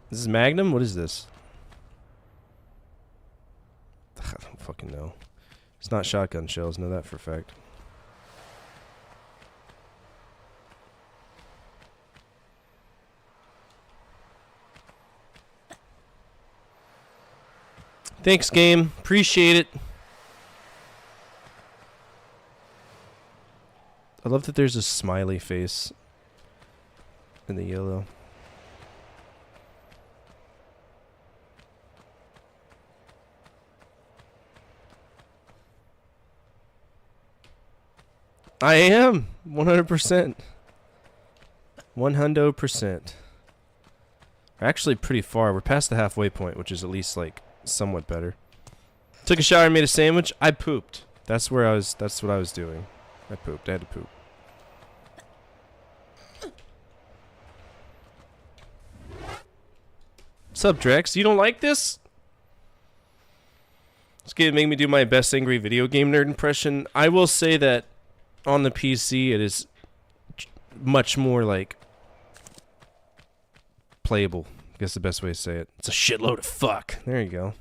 This is Magnum? What is this? I don't fucking know. It's not shotgun shells. Know that for a fact. Thanks, game. Appreciate it. I love that there's a smiley face in the yellow. I am 100%. 100%. We're actually pretty far. We're past the halfway point, which is at least like somewhat better. Took a shower and made a sandwich. I pooped. That's what I was doing. I pooped. I had to poop. What's up, Drex? You don't like this? It's gonna make me do my best angry video game nerd impression. I will say that on the PC, it is much more like playable. I guess the best way to say it. It's a shitload of fuck. There you go.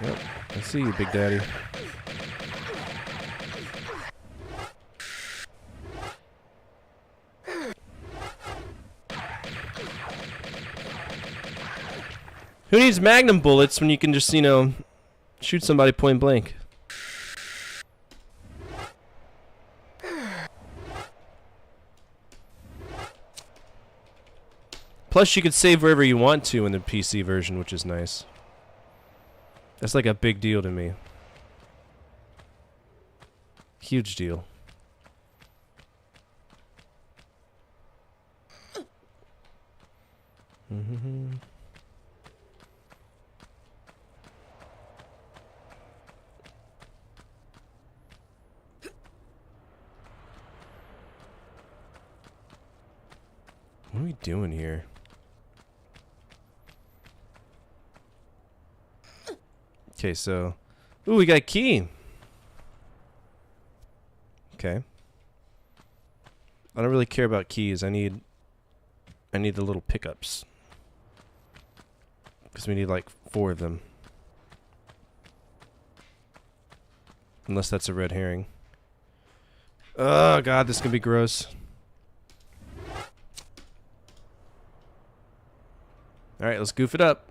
Yep, I see you, Big Daddy. Who needs magnum bullets when you can just, you know, shoot somebody point blank? Plus, you could save wherever you want to in the PC version, which is nice. That's like a big deal to me. Huge deal. Mm-hmm. What are we doing here? Okay, so... Ooh, we got a key! Okay. I don't really care about keys. I need the little pickups. Because we need like 4 of them. Unless that's a red herring. Oh god, this is gonna be gross. Alright, let's goof it up.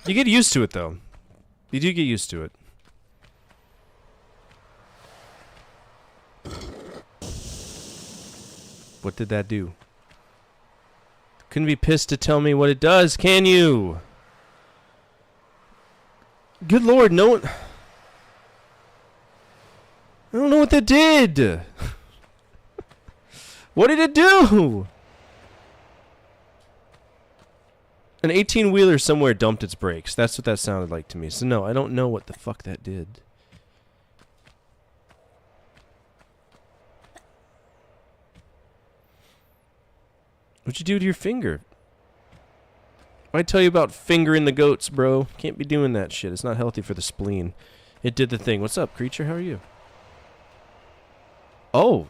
You get used to it, though. You do get used to it. What did that do? Couldn't be pissed to tell me what it does, can you? Good lord, no one... I don't know what that did! What did it do? An 18-wheeler somewhere dumped its brakes. That's what that sounded like to me. So no, I don't know what the fuck that did. What'd you do to your finger? Why'd I tell you about fingering the goats, bro? Can't be doing that shit. It's not healthy for the spleen. It did the thing. What's up, creature? How are you? Oh.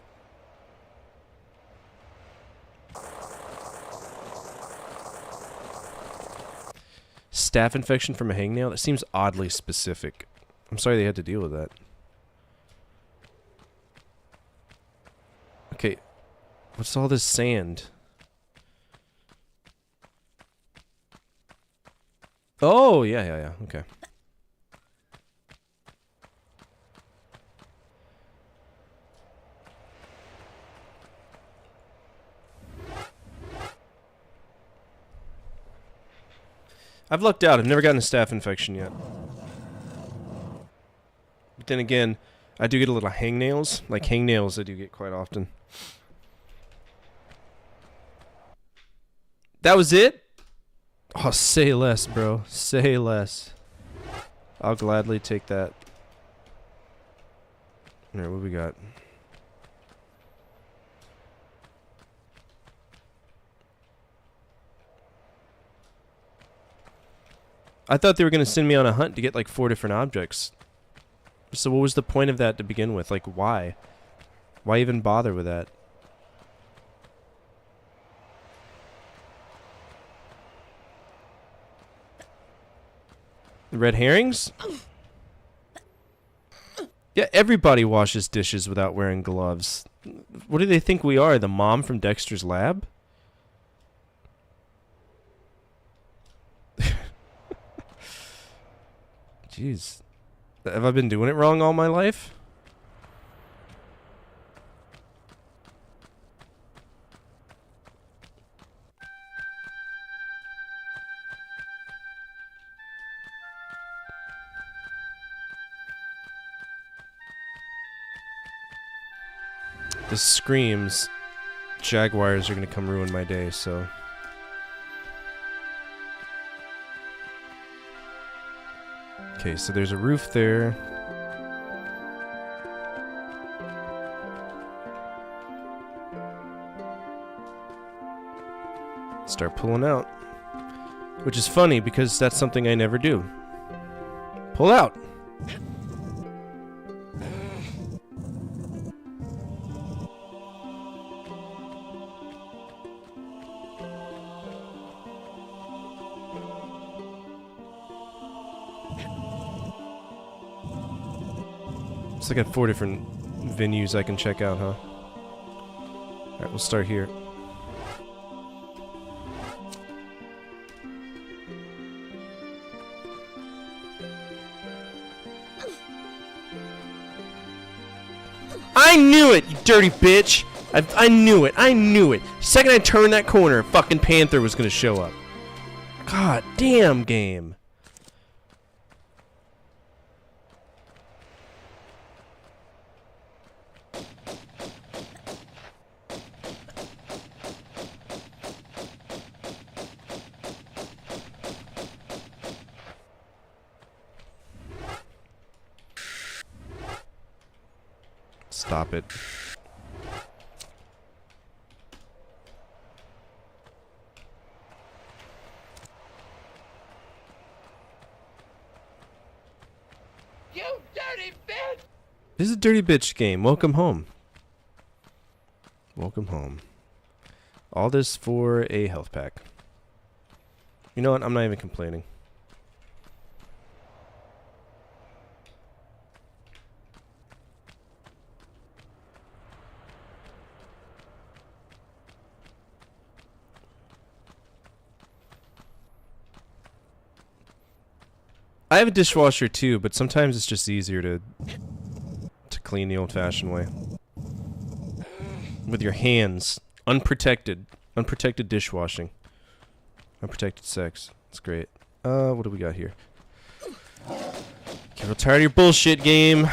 Staph infection from a hangnail? That seems oddly specific. I'm sorry they had to deal with that. Okay. What's all this sand? Oh, yeah. Okay. I've lucked out. I've never gotten a staph infection yet. But then again, I do get a little hangnails. Like hangnails I do get quite often. That was it? Oh, say less, bro. Say less. I'll gladly take that. Alright, what we got? I thought they were going to send me on a hunt to get like 4 different objects. So what was the point of that to begin with? Like, why? Why even bother with that? Red herrings? Yeah, everybody washes dishes without wearing gloves. What do they think we are, the mom from Dexter's Lab? Jeez. Have I been doing it wrong all my life? This screams jaguars are gonna come ruin my day, so... Okay, so there's a roof there. Start pulling out. Which is funny, because that's something I never do. Pull out! So I got 4 different venues I can check out, huh? Alright, we'll start here. I knew it, you dirty bitch! I knew it, I knew it! Second I turned that corner, a fucking panther was gonna show up. God damn game. Stop it. You dirty bitch! This is a dirty bitch game. Welcome home. Welcome home. All this for a health pack. You know what? I'm not even complaining. I have a dishwasher too, but sometimes it's just easier to clean the old-fashioned way. With your hands. Unprotected. Unprotected dishwashing. Unprotected sex. That's great. What do we got here? Get real tired of your bullshit game.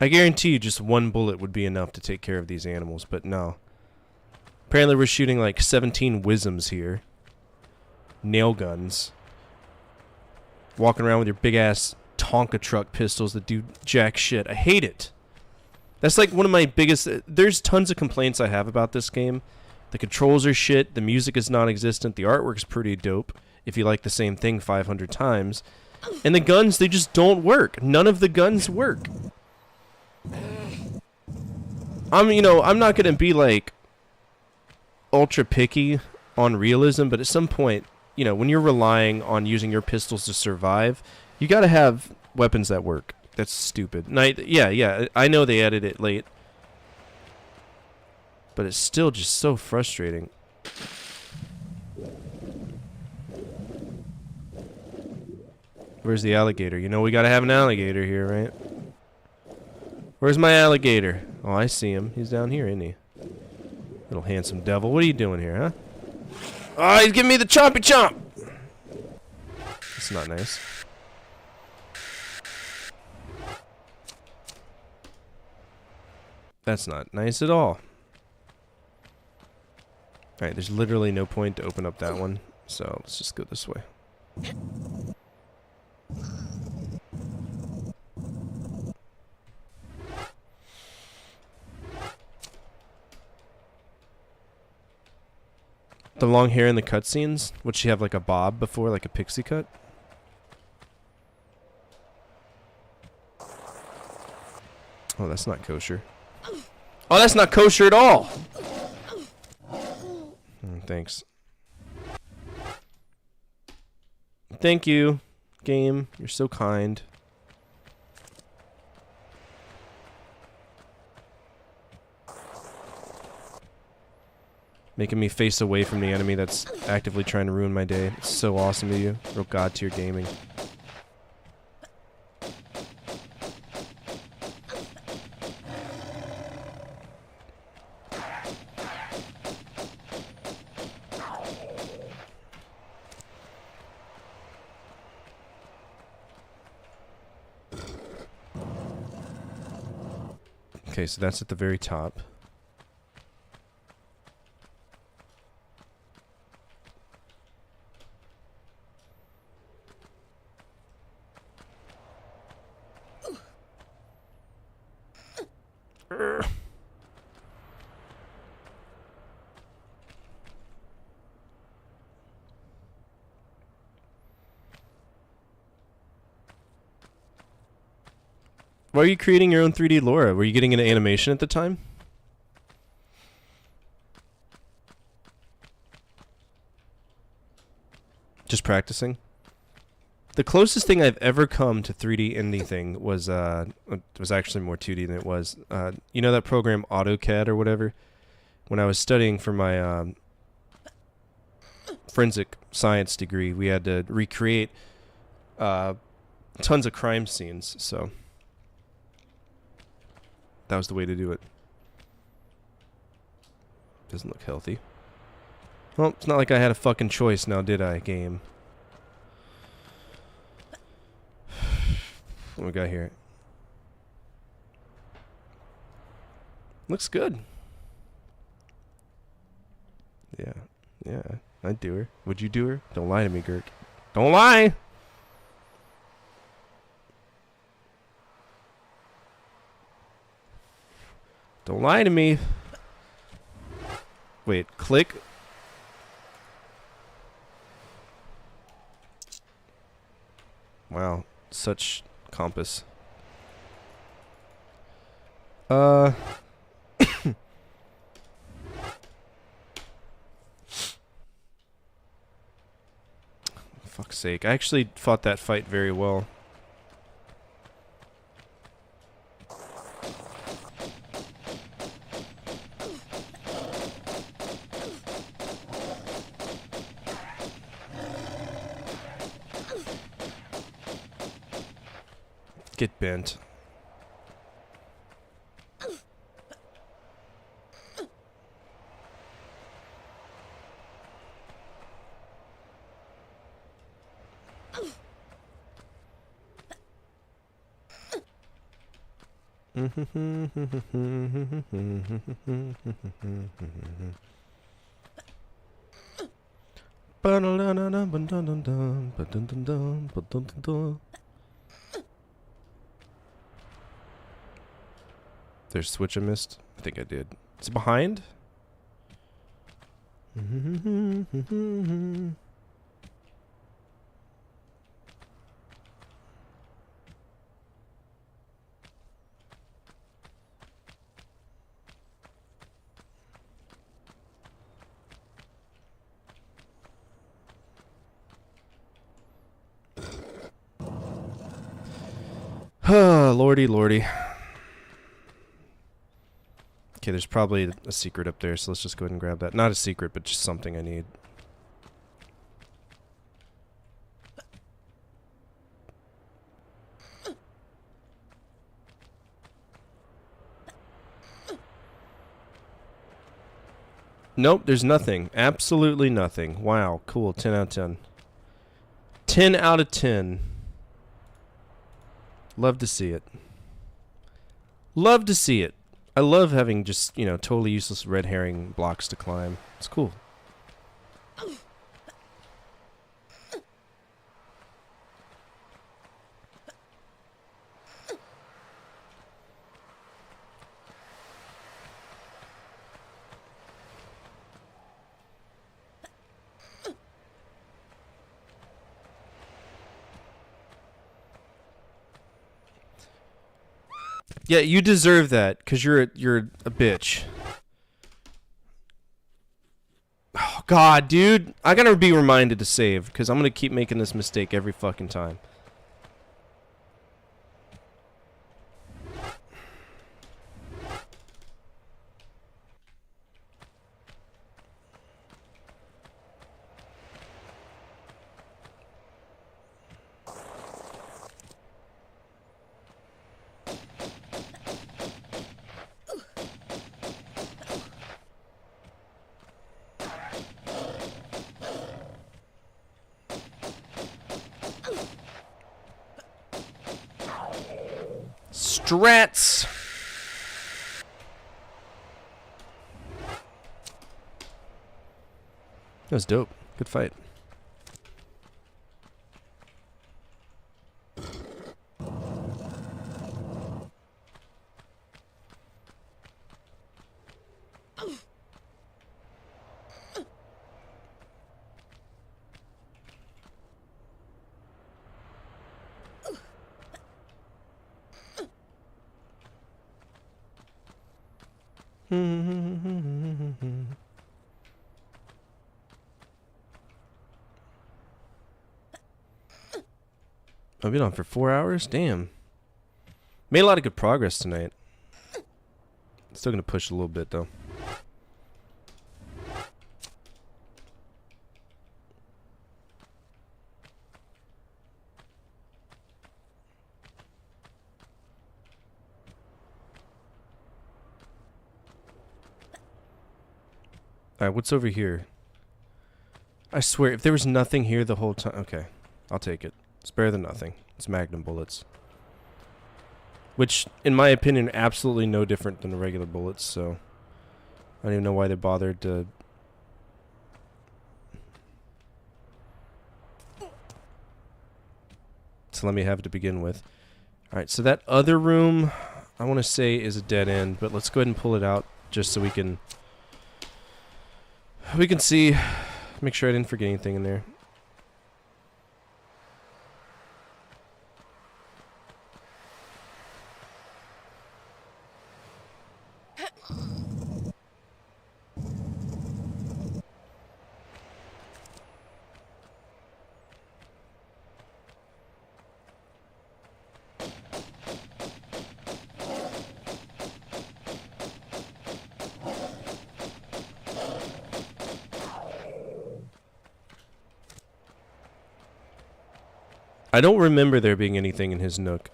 I guarantee you just one bullet would be enough to take care of these animals, but no. Apparently we're shooting like 17 wisms here. Nail guns. Walking around with your big ass Tonka truck pistols that do jack shit. I hate it. That's like one of my biggest... There's tons of complaints I have about this game. The controls are shit, the music is non-existent, the artwork's pretty dope, if you like the same thing 500 times. And the guns, they just don't work. None of the guns work. I'm not gonna be like ultra picky on realism, but at some point, when you're relying on using your pistols to survive, you gotta have weapons that work. That's stupid. And I know they added it late, but it's still just so frustrating. Where's the alligator? We gotta have an alligator here, right? Where's my alligator? Oh, I see him. He's down here, isn't he? Little handsome devil. What are you doing here, huh? Oh, he's giving me the chompy chomp! That's not nice. That's not nice at all. Alright, there's literally no point to open up that one, so let's just go this way. The long hair in the cutscenes? Would she have like a bob before, like a pixie cut? Oh, that's not kosher. Oh, that's not kosher at all! Thanks. Thank you, game. You're so kind. Making me face away from the enemy that's actively trying to ruin my day. It's so awesome of you. Real god tier gaming. Okay, so that's at the very top. Why are you creating your own 3D LARA? Were you getting into animation at the time? Just practicing? The closest thing I've ever come to 3D anything was it was actually more 2D than it was. You know that program AutoCAD or whatever? When I was studying for my forensic science degree, we had to recreate tons of crime scenes, so that was the way to do it. Doesn't look healthy. Well, it's not like I had a fucking choice now, did I, game? What we got here? Looks good. Yeah. Yeah. I'd do her. Would you do her? Don't lie to me, Girk. Don't lie! Don't lie to me. Wait, click. Wow, such compass. Fuck's sake. I actually fought that fight very well. Get bent. There's a switch I missed. I think I did. Is it behind? Lordy, lordy. Okay, there's probably a secret up there, so let's just go ahead and grab that. Not a secret, but just something I need. Nope, there's nothing. Absolutely nothing. Wow, cool. 10 out of 10. 10 out of 10. Love to see it. Love to see it. I love having just, you know, totally useless red herring blocks to climb. It's cool. Yeah, you deserve that because you're a bitch. Oh God, dude, I gotta be reminded to save because I'm gonna keep making this mistake every fucking time. Strats. That was dope. Good fight. I've been on for 4 hours? Damn. Made a lot of good progress tonight. Still gonna push a little bit though. Alright, what's over here? I swear, if there was nothing here the whole time... Okay, I'll take it. It's better than nothing. It's Magnum bullets. Which, in my opinion, are absolutely no different than the regular bullets, so... I don't even know why they bothered to... to let me have it to begin with. Alright, so that other room, I want to say is a dead end, but let's go ahead and pull it out just so we can... We can see, make sure I didn't forget anything in there. I don't remember there being anything in his nook.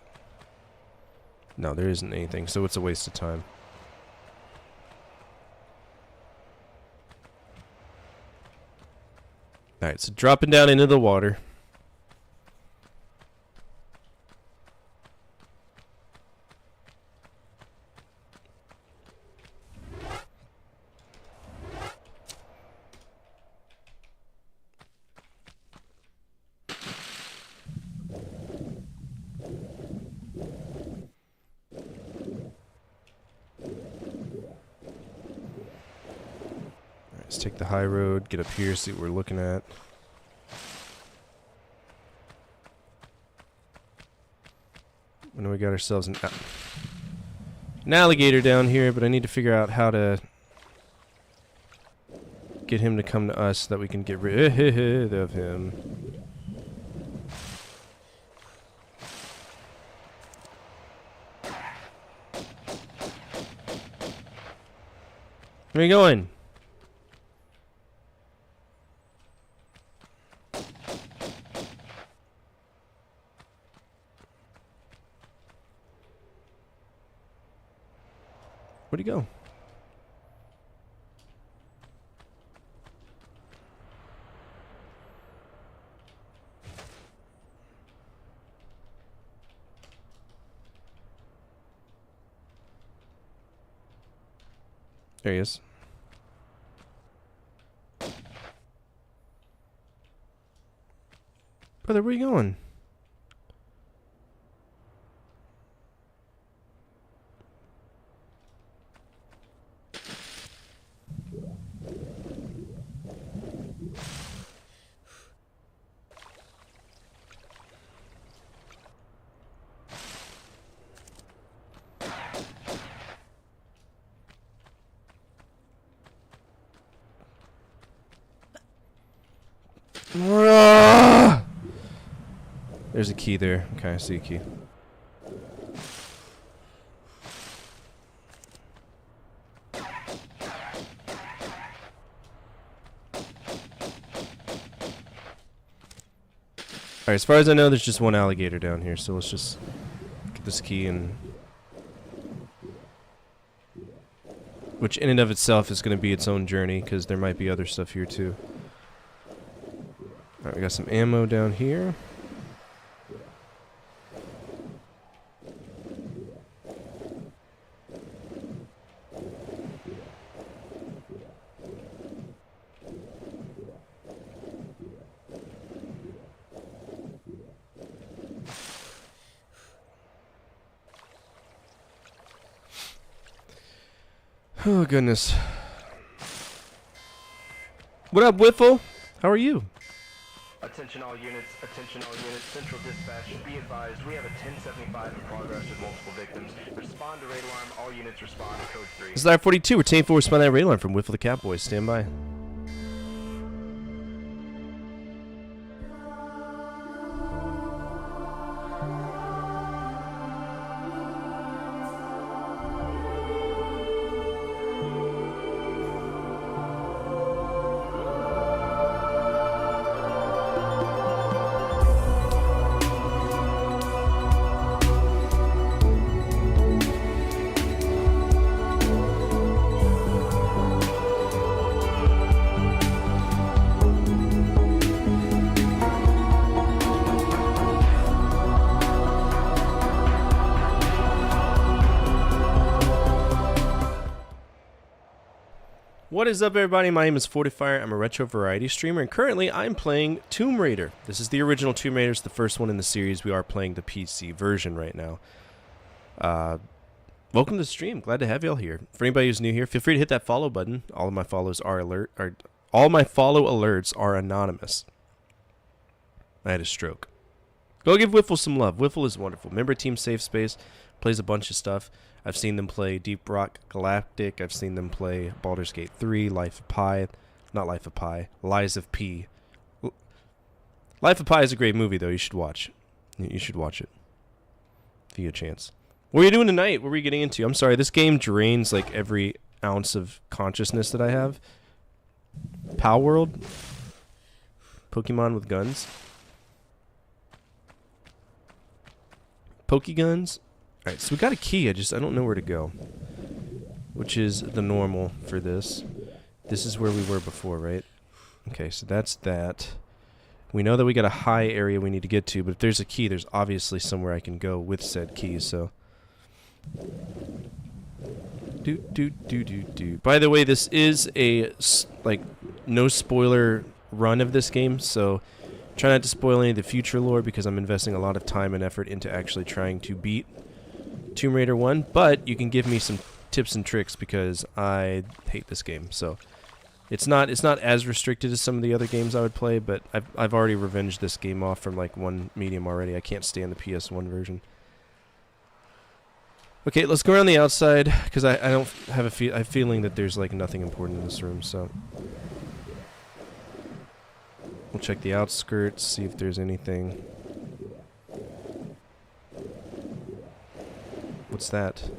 No, there isn't anything, so it's a waste of time. Alright, so dropping down into the water. Let's take the high road, get up here, see what we're looking at. I know we got ourselves an alligator down here, but I need to figure out how to get him to come to us so that we can get rid of him. Where are you going? Where'd he go? There he is. Brother, where are you going? There's a key there. Okay, I see a key. Alright, as far as I know, there's just one alligator down here, so let's just get this key and... Which in and of itself is going to be its own journey, because there might be other stuff here too. Alright, we got some ammo down here. Oh, goodness. What up, Whiffle? How are you? Attention all units, Central Dispatch, be advised, we have a 1075 in progress with multiple victims. Respond to raid alarm, all units respond to code 3. This is LARA 42, we're taking forward respond to that raid alarm from Whiffle the Catboy. Stand by. What is up, everybody? My name is Fortifier. I'm a retro variety streamer, and currently I'm playing Tomb Raider. This is the original Tomb Raider. It's the first one in the series. We are playing the PC version right now. Welcome to the stream. Glad to have y'all here. For anybody who's new here, feel free to hit that follow button. All of my follows are all my follow alerts are anonymous. I had a stroke. Go give Whiffle some love. Whiffle is wonderful. Member Team Safe Space, plays a bunch of stuff. I've seen them play Deep Rock Galactic. I've seen them play Baldur's Gate 3, Life of Pi. Not Life of Pi. Lies of P. Life of Pi is a great movie, though. You should watch. You should watch it. If you get a chance. What are you doing tonight? What are we getting into? I'm sorry, this game drains like every ounce of consciousness that I have. Pal World? Pokemon with guns? Pokeguns? Alright, so we got a key, I don't know where to go. Which is the normal for this. This is where we were before, right? Okay, so that's that. We know that we got a high area we need to get to, but if there's a key, there's obviously somewhere I can go with said key, so... By the way, this is a, like, no spoiler run of this game, so... Try not to spoil any of the future lore, because I'm investing a lot of time and effort into actually trying to beat Tomb Raider 1, but you can give me some tips and tricks because I hate this game. So it's not as restricted as some of the other games I would play, but I've already revenged this game off from like one medium already. I can't stand the PS1 version. Okay, let's go around the outside because I don't have I have a feeling that there's like nothing important in this room, so we'll check the outskirts, see if there's anything. What's that?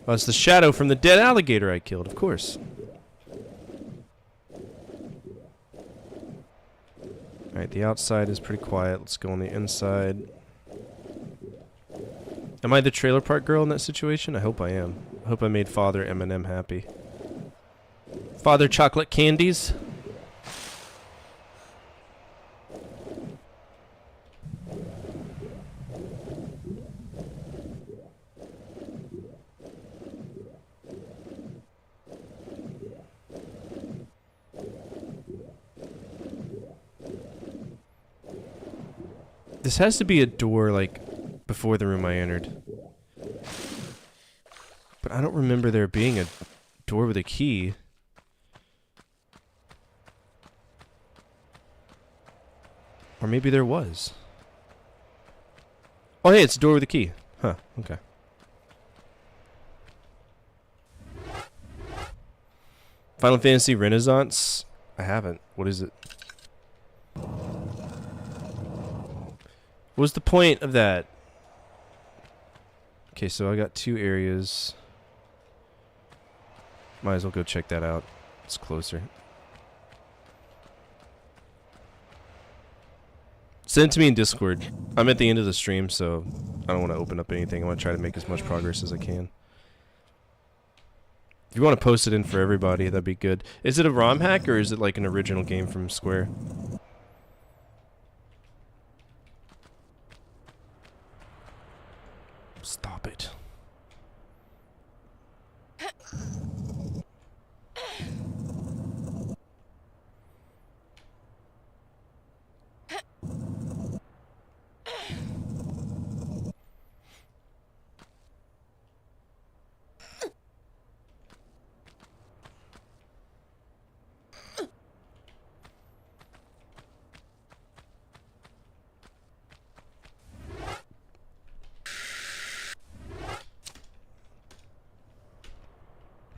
Oh, it's the shadow from the dead alligator I killed, of course. Alright, the outside is pretty quiet. Let's go on the inside. Am I the trailer park girl in that situation? I hope I am. I hope I made Father Eminem happy. Father Chocolate Candies? This has to be a door, like, before the room I entered. But I don't remember there being a door with a key. Or maybe there was. Oh, hey, it's a door with a key. Huh, okay. Final Fantasy Renaissance? I haven't. What is it? What was the point of that? Okay, so I got 2 areas. Might as well go check that out. It's closer. Send it to me in Discord. I'm at the end of the stream, so I don't want to open up anything. I want to try to make as much progress as I can. If you want to post it in for everybody, that'd be good. Is it a ROM hack, or is it like an original game from Square? Stop it.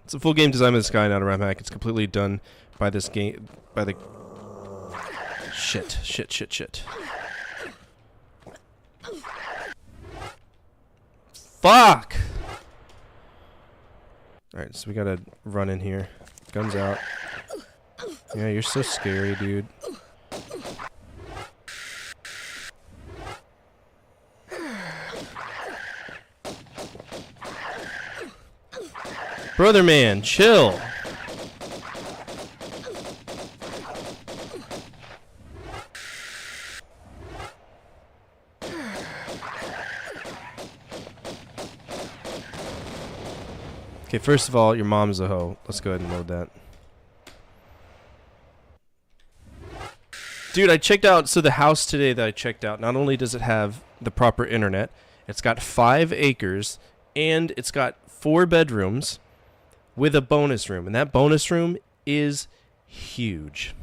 It's a full game design of the sky, not a RAM hack. It's completely done by this game, by the... Shit. Fuck! Alright, so we gotta run in here. Guns out. Yeah, you're so scary, dude. Brother man, chill. Okay, first of all, your mom's a hoe. Let's go ahead and load that. Dude, I checked out, so the house today that I checked out, not only does it have the proper internet, it's got 5 acres, and it's got 4 bedrooms with a bonus room. And that bonus room is huge.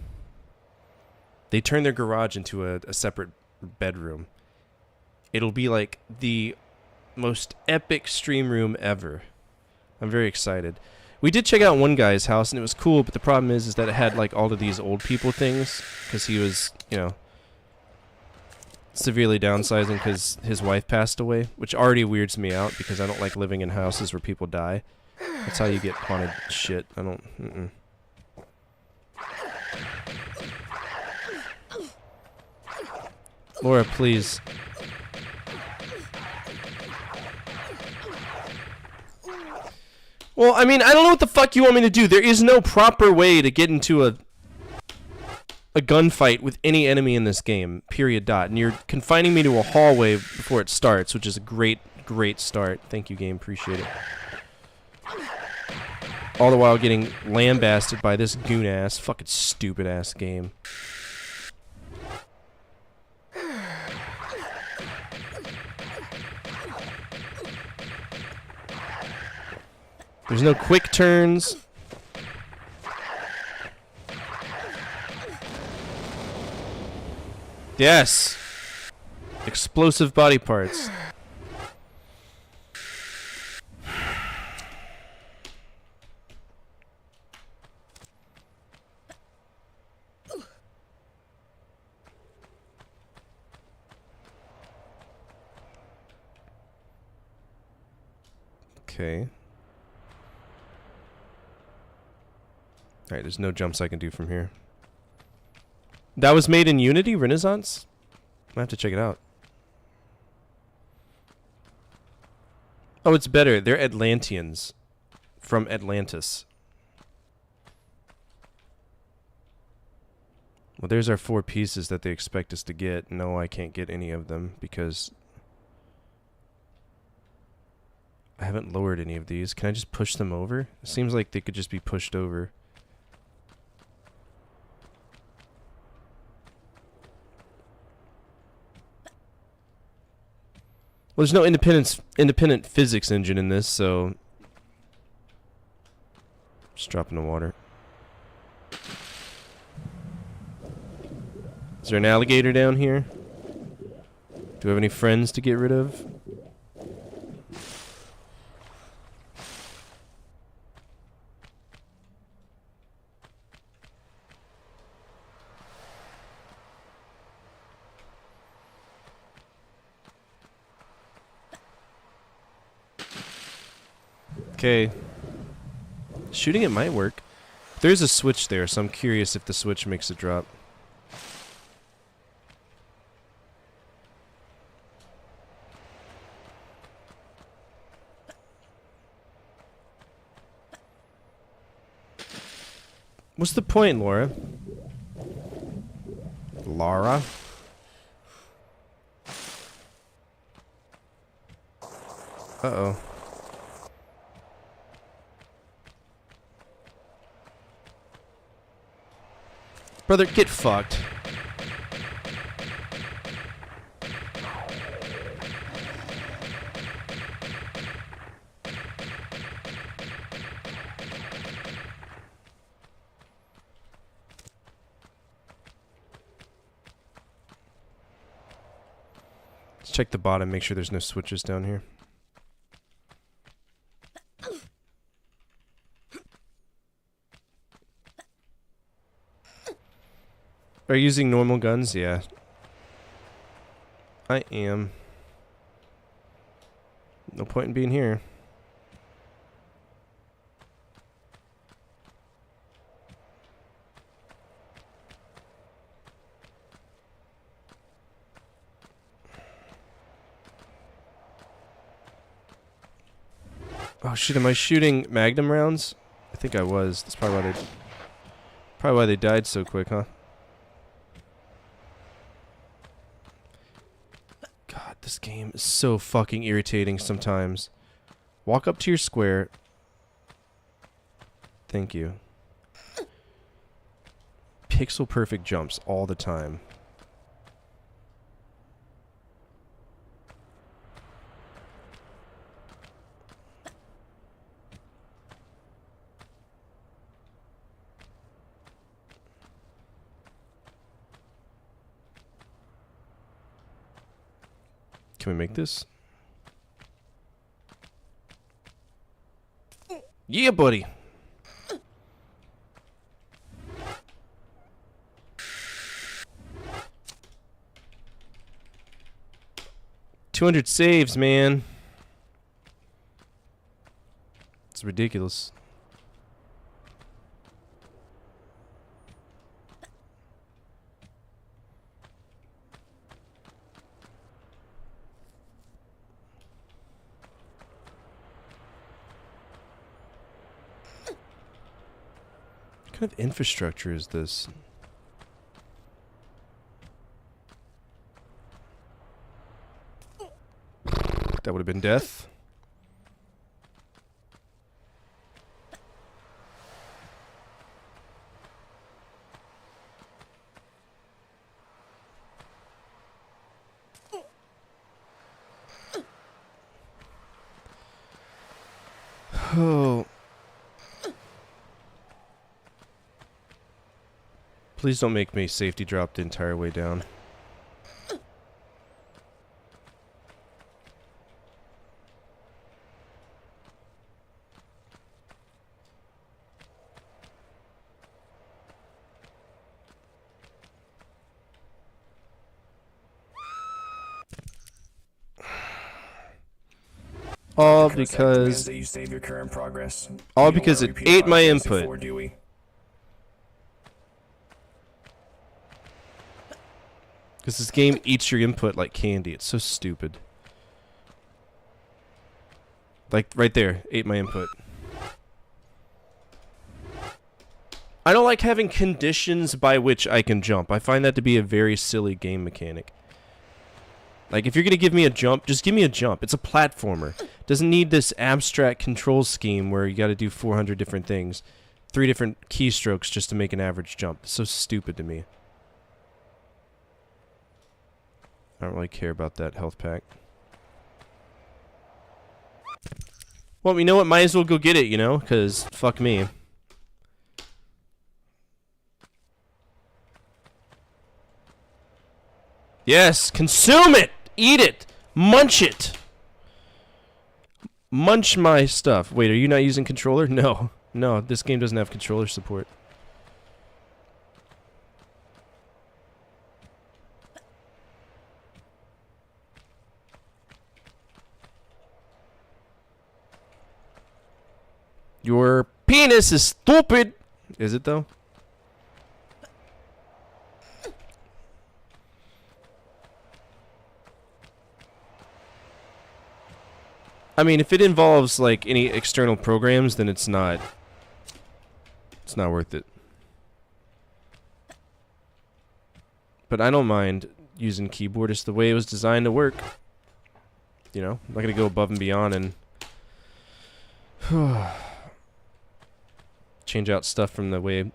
They turned their garage into a separate bedroom. It'll be like the most epic stream room ever. I'm very excited. We did check out one guy's house, and it was cool, but the problem is that it had like all of these old people things, because he was, you know, severely downsizing because his wife passed away, which already weirds me out because I don't like living in houses where people die. That's how you get haunted shit. I don't... Laura, please. Well, I mean, I don't know what the fuck you want me to do. There is no proper way to get into a gunfight with any enemy in this game, period, dot. And you're confining me to a hallway before it starts, which is a great start. Thank you, game. Appreciate it. All the while getting lambasted by this goon-ass, fucking stupid-ass game. There's no quick turns. Yes! Explosive body parts. Okay. Alright, there's no jumps I can do from here. That was made in Unity Renaissance? I have to check it out. Oh, it's better. They're Atlanteans from Atlantis. Well, there's our 4 pieces that they expect us to get. No, I can't get any of them because I haven't lowered any of these. Can I just push them over? It seems like they could just be pushed over. Well, there's no independent physics engine in this, so just drop in the water. Is there an alligator down here? Do we have any friends to get rid of? Okay. Shooting it might work. There's a switch there, so I'm curious if the switch makes it drop. What's the point, Laura? LARA? Uh-oh. Brother, get fucked. Let's check the bottom, make sure there's no switches down here. Are you using normal guns? Yeah. I am. No point in being here. Oh shit, am I shooting Magnum rounds? I think I was. That's probably why they died so quick, huh? God, this game is so fucking irritating sometimes. Walk up to your square. Thank you. Pixel perfect jumps all the time. Can we make this? Yeah, buddy. $200 saves, man. It's ridiculous. What kind of infrastructure is this? That would have been death. Oh. Please don't make me safety drop the entire way down. All because that you save your current progress. All because it ate my input. Before, do we? Because this game eats your input like candy. It's so stupid. Like, right there. Ate my input. I don't like having conditions by which I can jump. I find that to be a very silly game mechanic. Like, if you're going to give me a jump, just give me a jump. It's a platformer. Doesn't need this abstract control scheme where you got to do 400 different things. 3 different keystrokes just to make an average jump. It's so stupid to me. I don't really care about that health pack. Well, you know what? Might as well go get it, you know? Because fuck me. Yes, consume it! Eat it! Munch it! Munch my stuff. Wait, are you not using controller? No. No, this game doesn't have controller support. Your penis is stupid. Is it though? I mean, if it involves like any external programs, then it's not worth it. But I don't mind using keyboard. It's the way it was designed to work. You know, I'm not gonna go above and beyond and change out stuff from the way it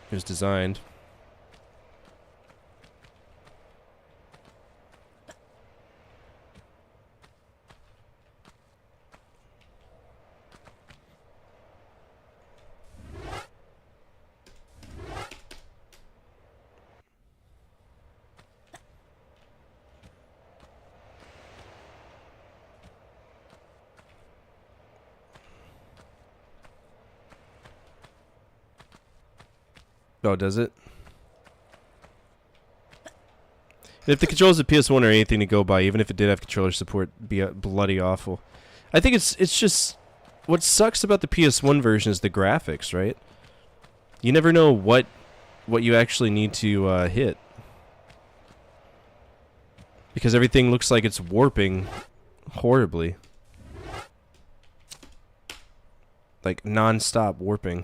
was designed. Oh, does it? If the controls of PS1 are anything to go by, even if it did have controller support, it'd be bloody awful. I think it's just what sucks about the PS1 version is the graphics, right? You never know what you actually need to hit, because everything looks like it's warping horribly, like non-stop warping.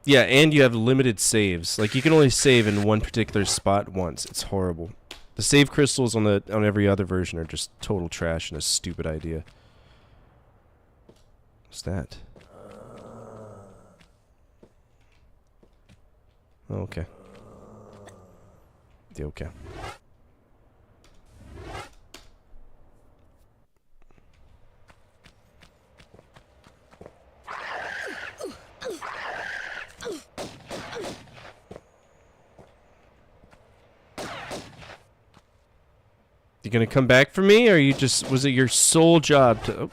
Yeah, and you have limited saves. Like, you can only save in one particular spot once. It's horrible. The save crystals on every other version are just total trash and a stupid idea. What's that? Oh, okay. Yeah, okay. You gonna come back for me, or was it your sole job to... Oh.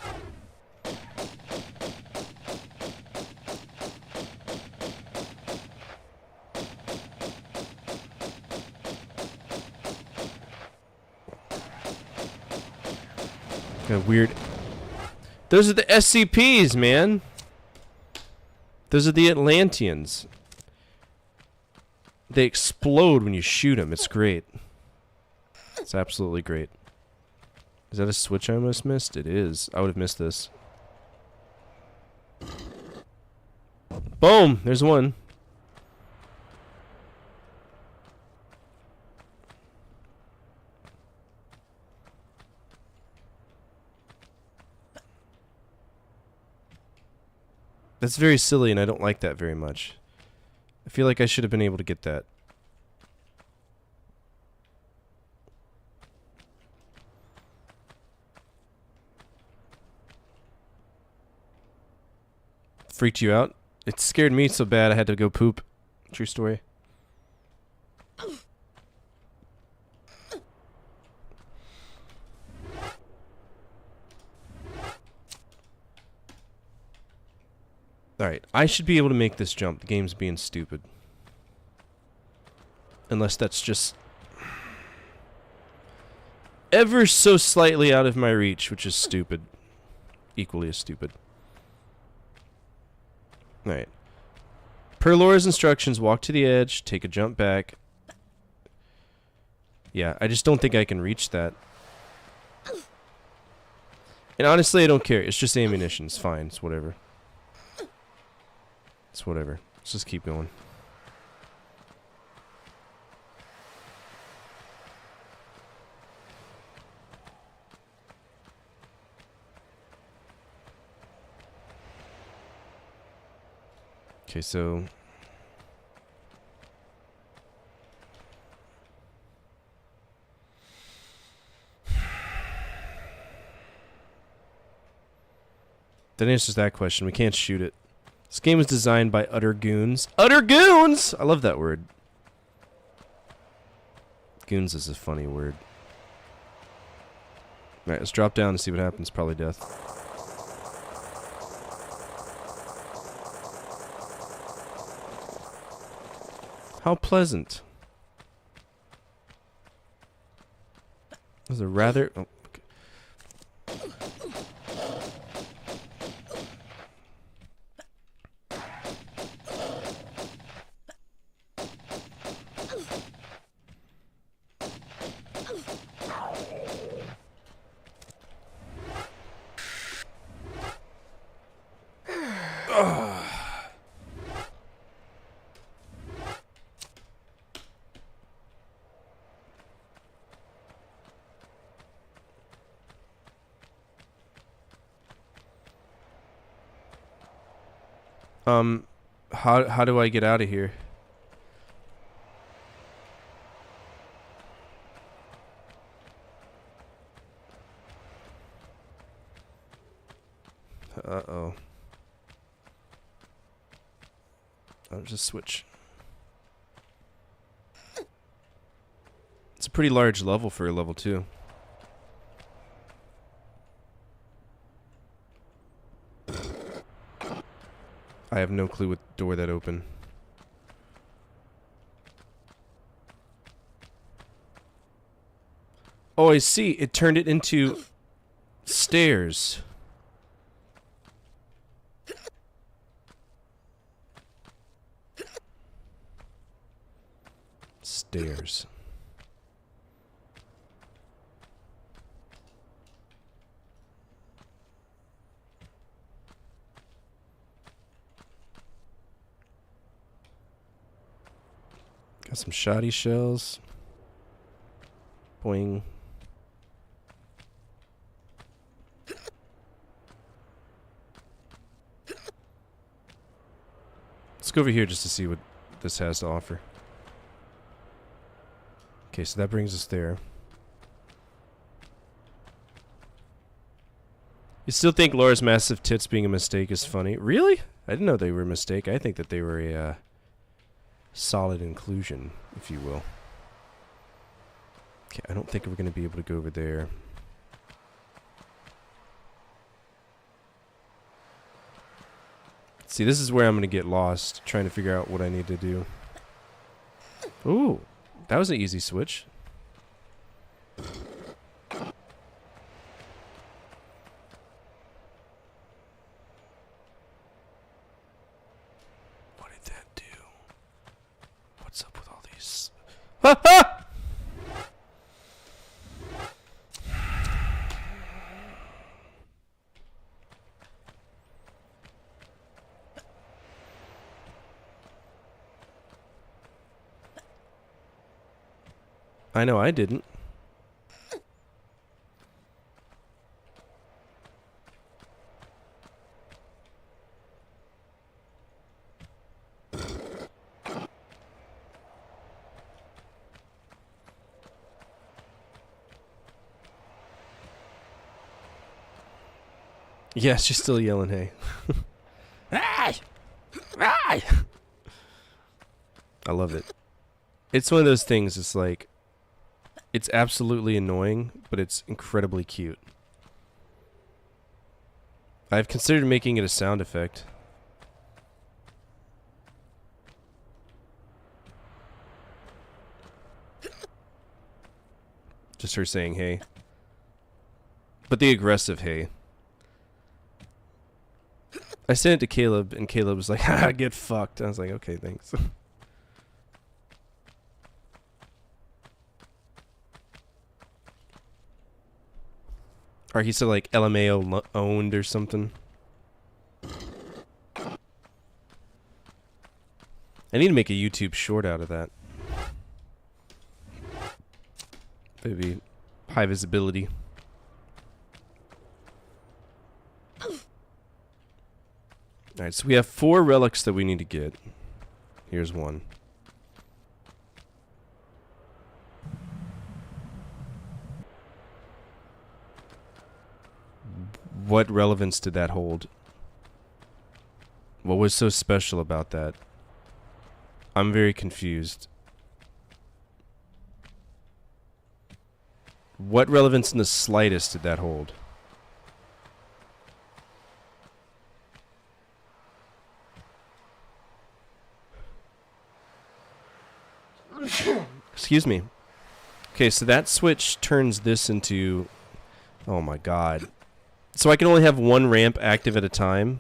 Kind of weird. Those are the SCPs, man. Those are the Atlanteans. They explode when you shoot them. It's great. It's absolutely great. Is that a switch I almost missed? It is. I would have missed this. Boom! There's one. That's very silly, and I don't like that very much. I feel like I should have been able to get that. Freaked you out? It scared me so bad I had to go poop. True story. Alright, I should be able to make this jump. The game's being stupid. Unless that's just ever so slightly out of my reach, which is stupid. Equally as stupid. Alright. Per LARA's instructions, walk to the edge, take a jump back. Yeah, I just don't think I can reach that. And honestly, I don't care. It's just ammunition. It's fine. It's whatever. It's whatever. Let's just keep going. Okay, so... that answers that question. We can't shoot it. This game was designed by utter goons. Utter goons! I love that word. Goons is a funny word. Alright, let's drop down and see what happens. Probably death. How pleasant. It was a rather... Oh, okay. How do I get out of here? Uh-oh. I'll just switch. It's a pretty large level for a level 2. I have no clue what door that opened. Oh, I see. It turned it into stairs. Stairs. Got some shoddy shells. Boing. Let's go over here just to see what this has to offer. Okay, so that brings us there. You still think Laura's massive tits being a mistake is funny? Really? I didn't know they were a mistake. I think that they were a solid inclusion, if you will. Okay, I don't think we're going to be able to go over there. See, this is where I'm going to get lost, trying to figure out what I need to do. Ooh, that was an easy switch. What's up with all these? Ha ha! I know I didn't. Yeah, she's still yelling, hey. Hey! Hey! I love it. It's one of those things, it's like, it's absolutely annoying, but it's incredibly cute. I've considered making it a sound effect. Just her saying hey. But the aggressive hey. I sent it to Caleb, and Caleb was like, "Ha, get fucked." I was like, "Okay, thanks." Or he said like LMAO owned or something. I need to make a YouTube short out of that. Maybe high visibility. Alright, so we have 4 relics that we need to get. Here's one. What relevance did that hold? What was so special about that? I'm very confused. What relevance in the slightest did that hold? Excuse me. Okay, so that switch turns this into... Oh my god. So I can only have one ramp active at a time?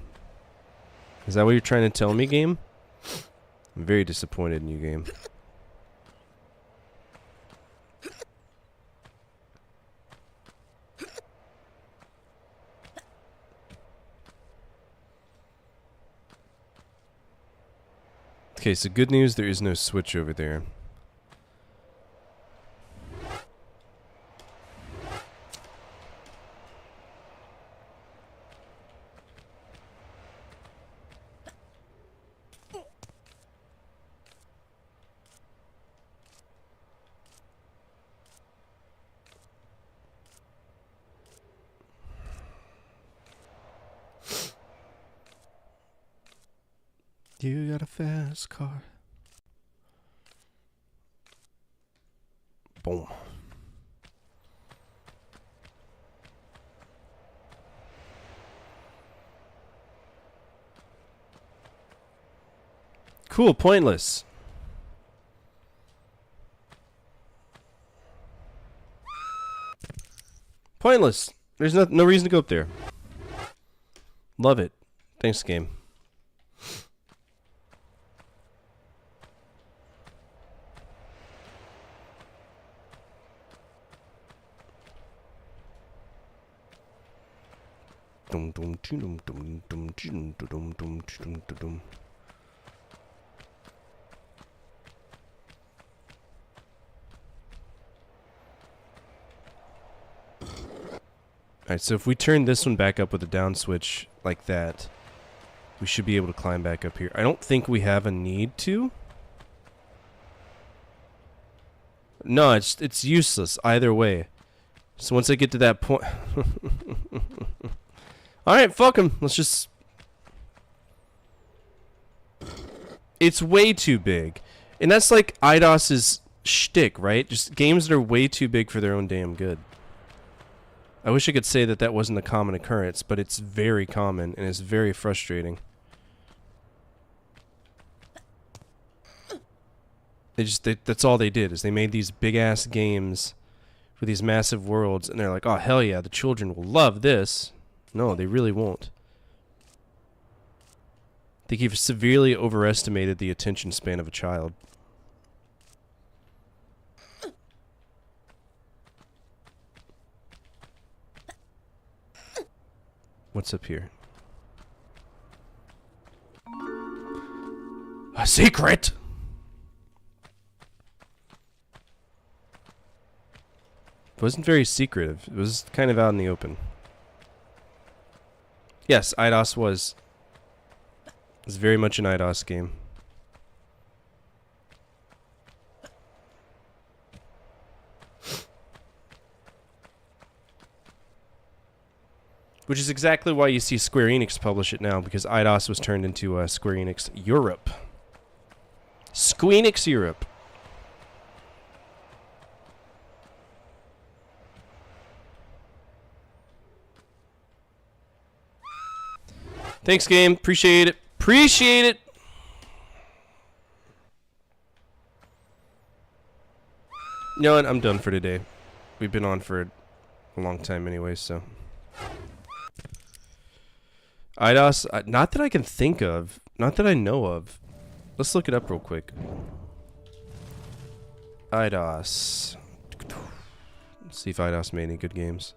Is that what you're trying to tell me, game? I'm very disappointed in you, game. Okay, so good news, there is no switch over there. You got a fast car. Boom. Cool, pointless. Pointless. There's no reason to go up there. Love it. Thanks, game. Alright, so if we turn this one back up with a down switch like that, we should be able to climb back up here. I don't think we have a need to. No, it's useless either way. So once I get to that point... Alright, fuck him. Let's just... It's way too big. And that's like IDOS's shtick, right? Just games that are way too big for their own damn good. I wish I could say that that wasn't a common occurrence, but it's very common and it's very frustrating. That's all they did, is they made these big-ass games with these massive worlds, and they're like, oh, hell yeah, the children will love this. No, they really won't. I think you've severely overestimated the attention span of a child. What's up here? A secret! It wasn't very secretive. It was kind of out in the open. Yes, IDOS was. It was very much an IDOS game. Which is exactly why you see Square Enix publish it now, because IDOS was turned into Square Enix Europe. Squeenix Europe. Thanks, game. Appreciate it. Appreciate it. You know what? I'm done for today. We've been on for a long time anyway, so. IDOS, not that I can think of. Not that I know of. Let's look it up real quick. IDOS. Let's see if IDOS made any good games.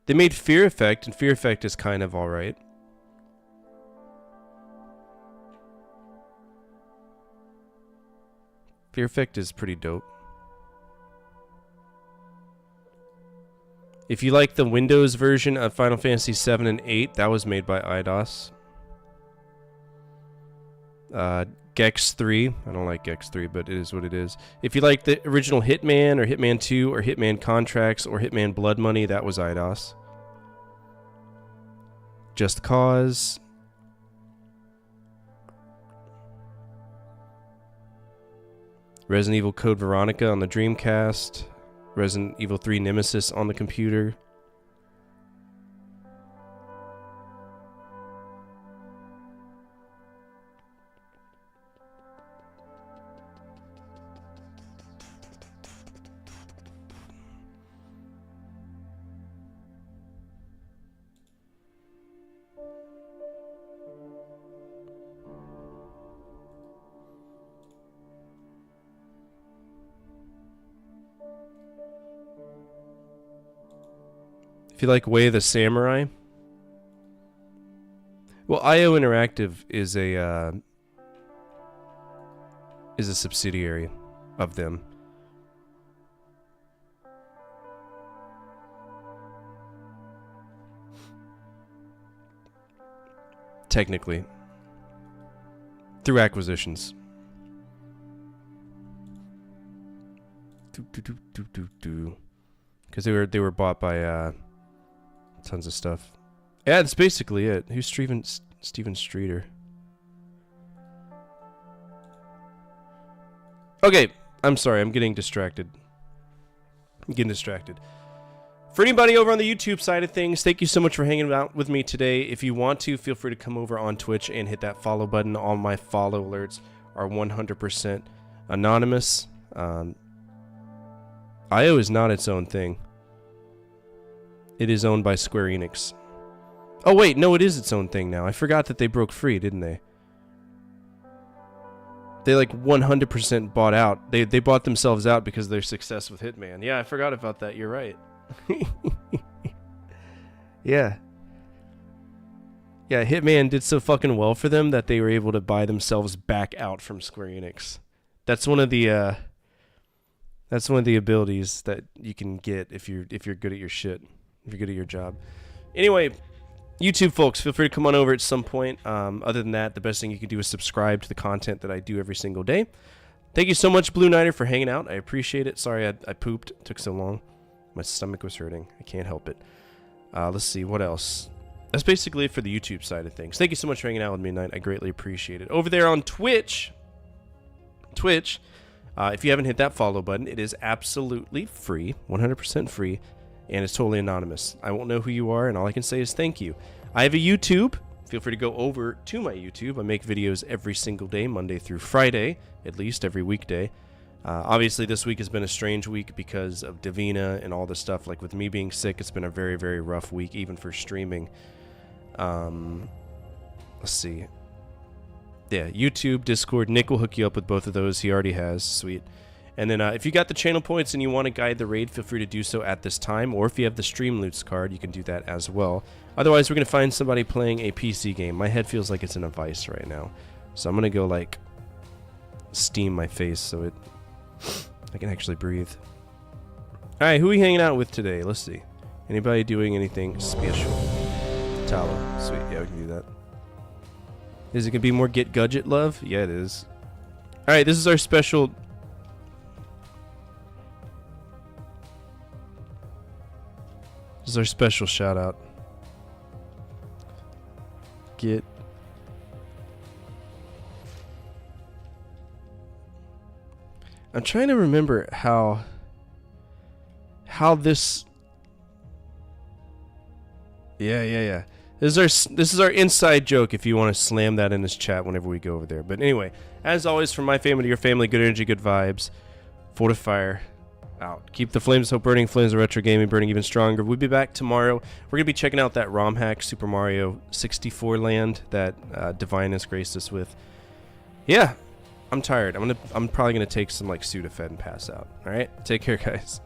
They made Fear Effect, and Fear Effect is kind of alright. Fear Effect is pretty dope. If you like the Windows version of Final Fantasy 7 and 8, that was made by IDOS. Gex 3. I don't like Gex 3, but it is what it is. If you like the original Hitman, or Hitman 2, or Hitman Contracts, or Hitman Blood Money, that was IDOS. Just Cause. Resident Evil Code Veronica on the Dreamcast. Resident Evil 3 Nemesis on the computer. If you like Way of the Samurai. Well, IO Interactive is a subsidiary of them. Technically. Through acquisitions. Because they were bought by tons of stuff. Yeah, that's basically it. Who's Steven Streeter? Okay, I'm sorry. I'm getting distracted. For anybody over on the YouTube side of things, thank you so much for hanging out with me today. If you want to, feel free to come over on Twitch and hit that follow button. All my follow alerts are 100% anonymous. IO is not its own thing. It is owned by Square Enix. Oh wait, no, it is its own thing now. I forgot that they broke free, didn't they? They like 100% bought out. They bought themselves out because of their success with Hitman. Yeah, I forgot about that. You're right. Yeah. Yeah, Hitman did so fucking well for them that they were able to buy themselves back out from Square Enix. That's one of the abilities that you can get if you're good at your shit. If you're good at your job. Anyway, YouTube folks, feel free to come on over at some point. Other than that, the best thing you can do is subscribe to the content that I do every single day. Thank you so much, Blue Nighter, for hanging out. I appreciate it. Sorry I pooped. It took so long. My stomach was hurting. I can't help it. Let's see, what else? That's basically it for the YouTube side of things. Thank you so much for hanging out with me tonight. I greatly appreciate it. Over there on Twitch, if you haven't hit that follow button, it is absolutely free, 100% free. And it's totally anonymous. I won't know who you are, and all I can say is thank you. I have a YouTube. Feel free to go over to my YouTube. I make videos every single day, Monday through Friday, at least every weekday. Obviously, this week has been a strange week because of Davina and all this stuff. Like with me being sick, it's been a very, very rough week, even for streaming. Let's see. Yeah, YouTube, Discord. Nick will hook you up with both of those. He already has. Sweet. And then if you got the channel points and you want to guide the raid, feel free to do so at this time. Or if you have the Stream Loots card, you can do that as well. Otherwise, we're going to find somebody playing a PC game. My head feels like it's in a vice right now. So I'm going to go, like, steam my face so I can actually breathe. Alright, who are we hanging out with today? Let's see. Anybody doing anything special? Tala. Sweet. Yeah, we can do that. Is it going to be more Get Gudget love? Yeah, it is. Alright, this is our special... This is our special shout out. I'm trying to remember how this. Yeah. This is our inside joke. If you want to slam that in this chat whenever we go over there. But anyway, as always, from my family to your family, good energy, good vibes. Fortifire. Out. Keep the flames of hope burning, flames of retro gaming burning even stronger. We'll be back tomorrow. We're going to be checking out that ROM hack, Super Mario 64 Land, that Divine has graced us with. Yeah, I'm tired. I'm probably going to take some like Sudafed and pass out. All right? Take care, guys.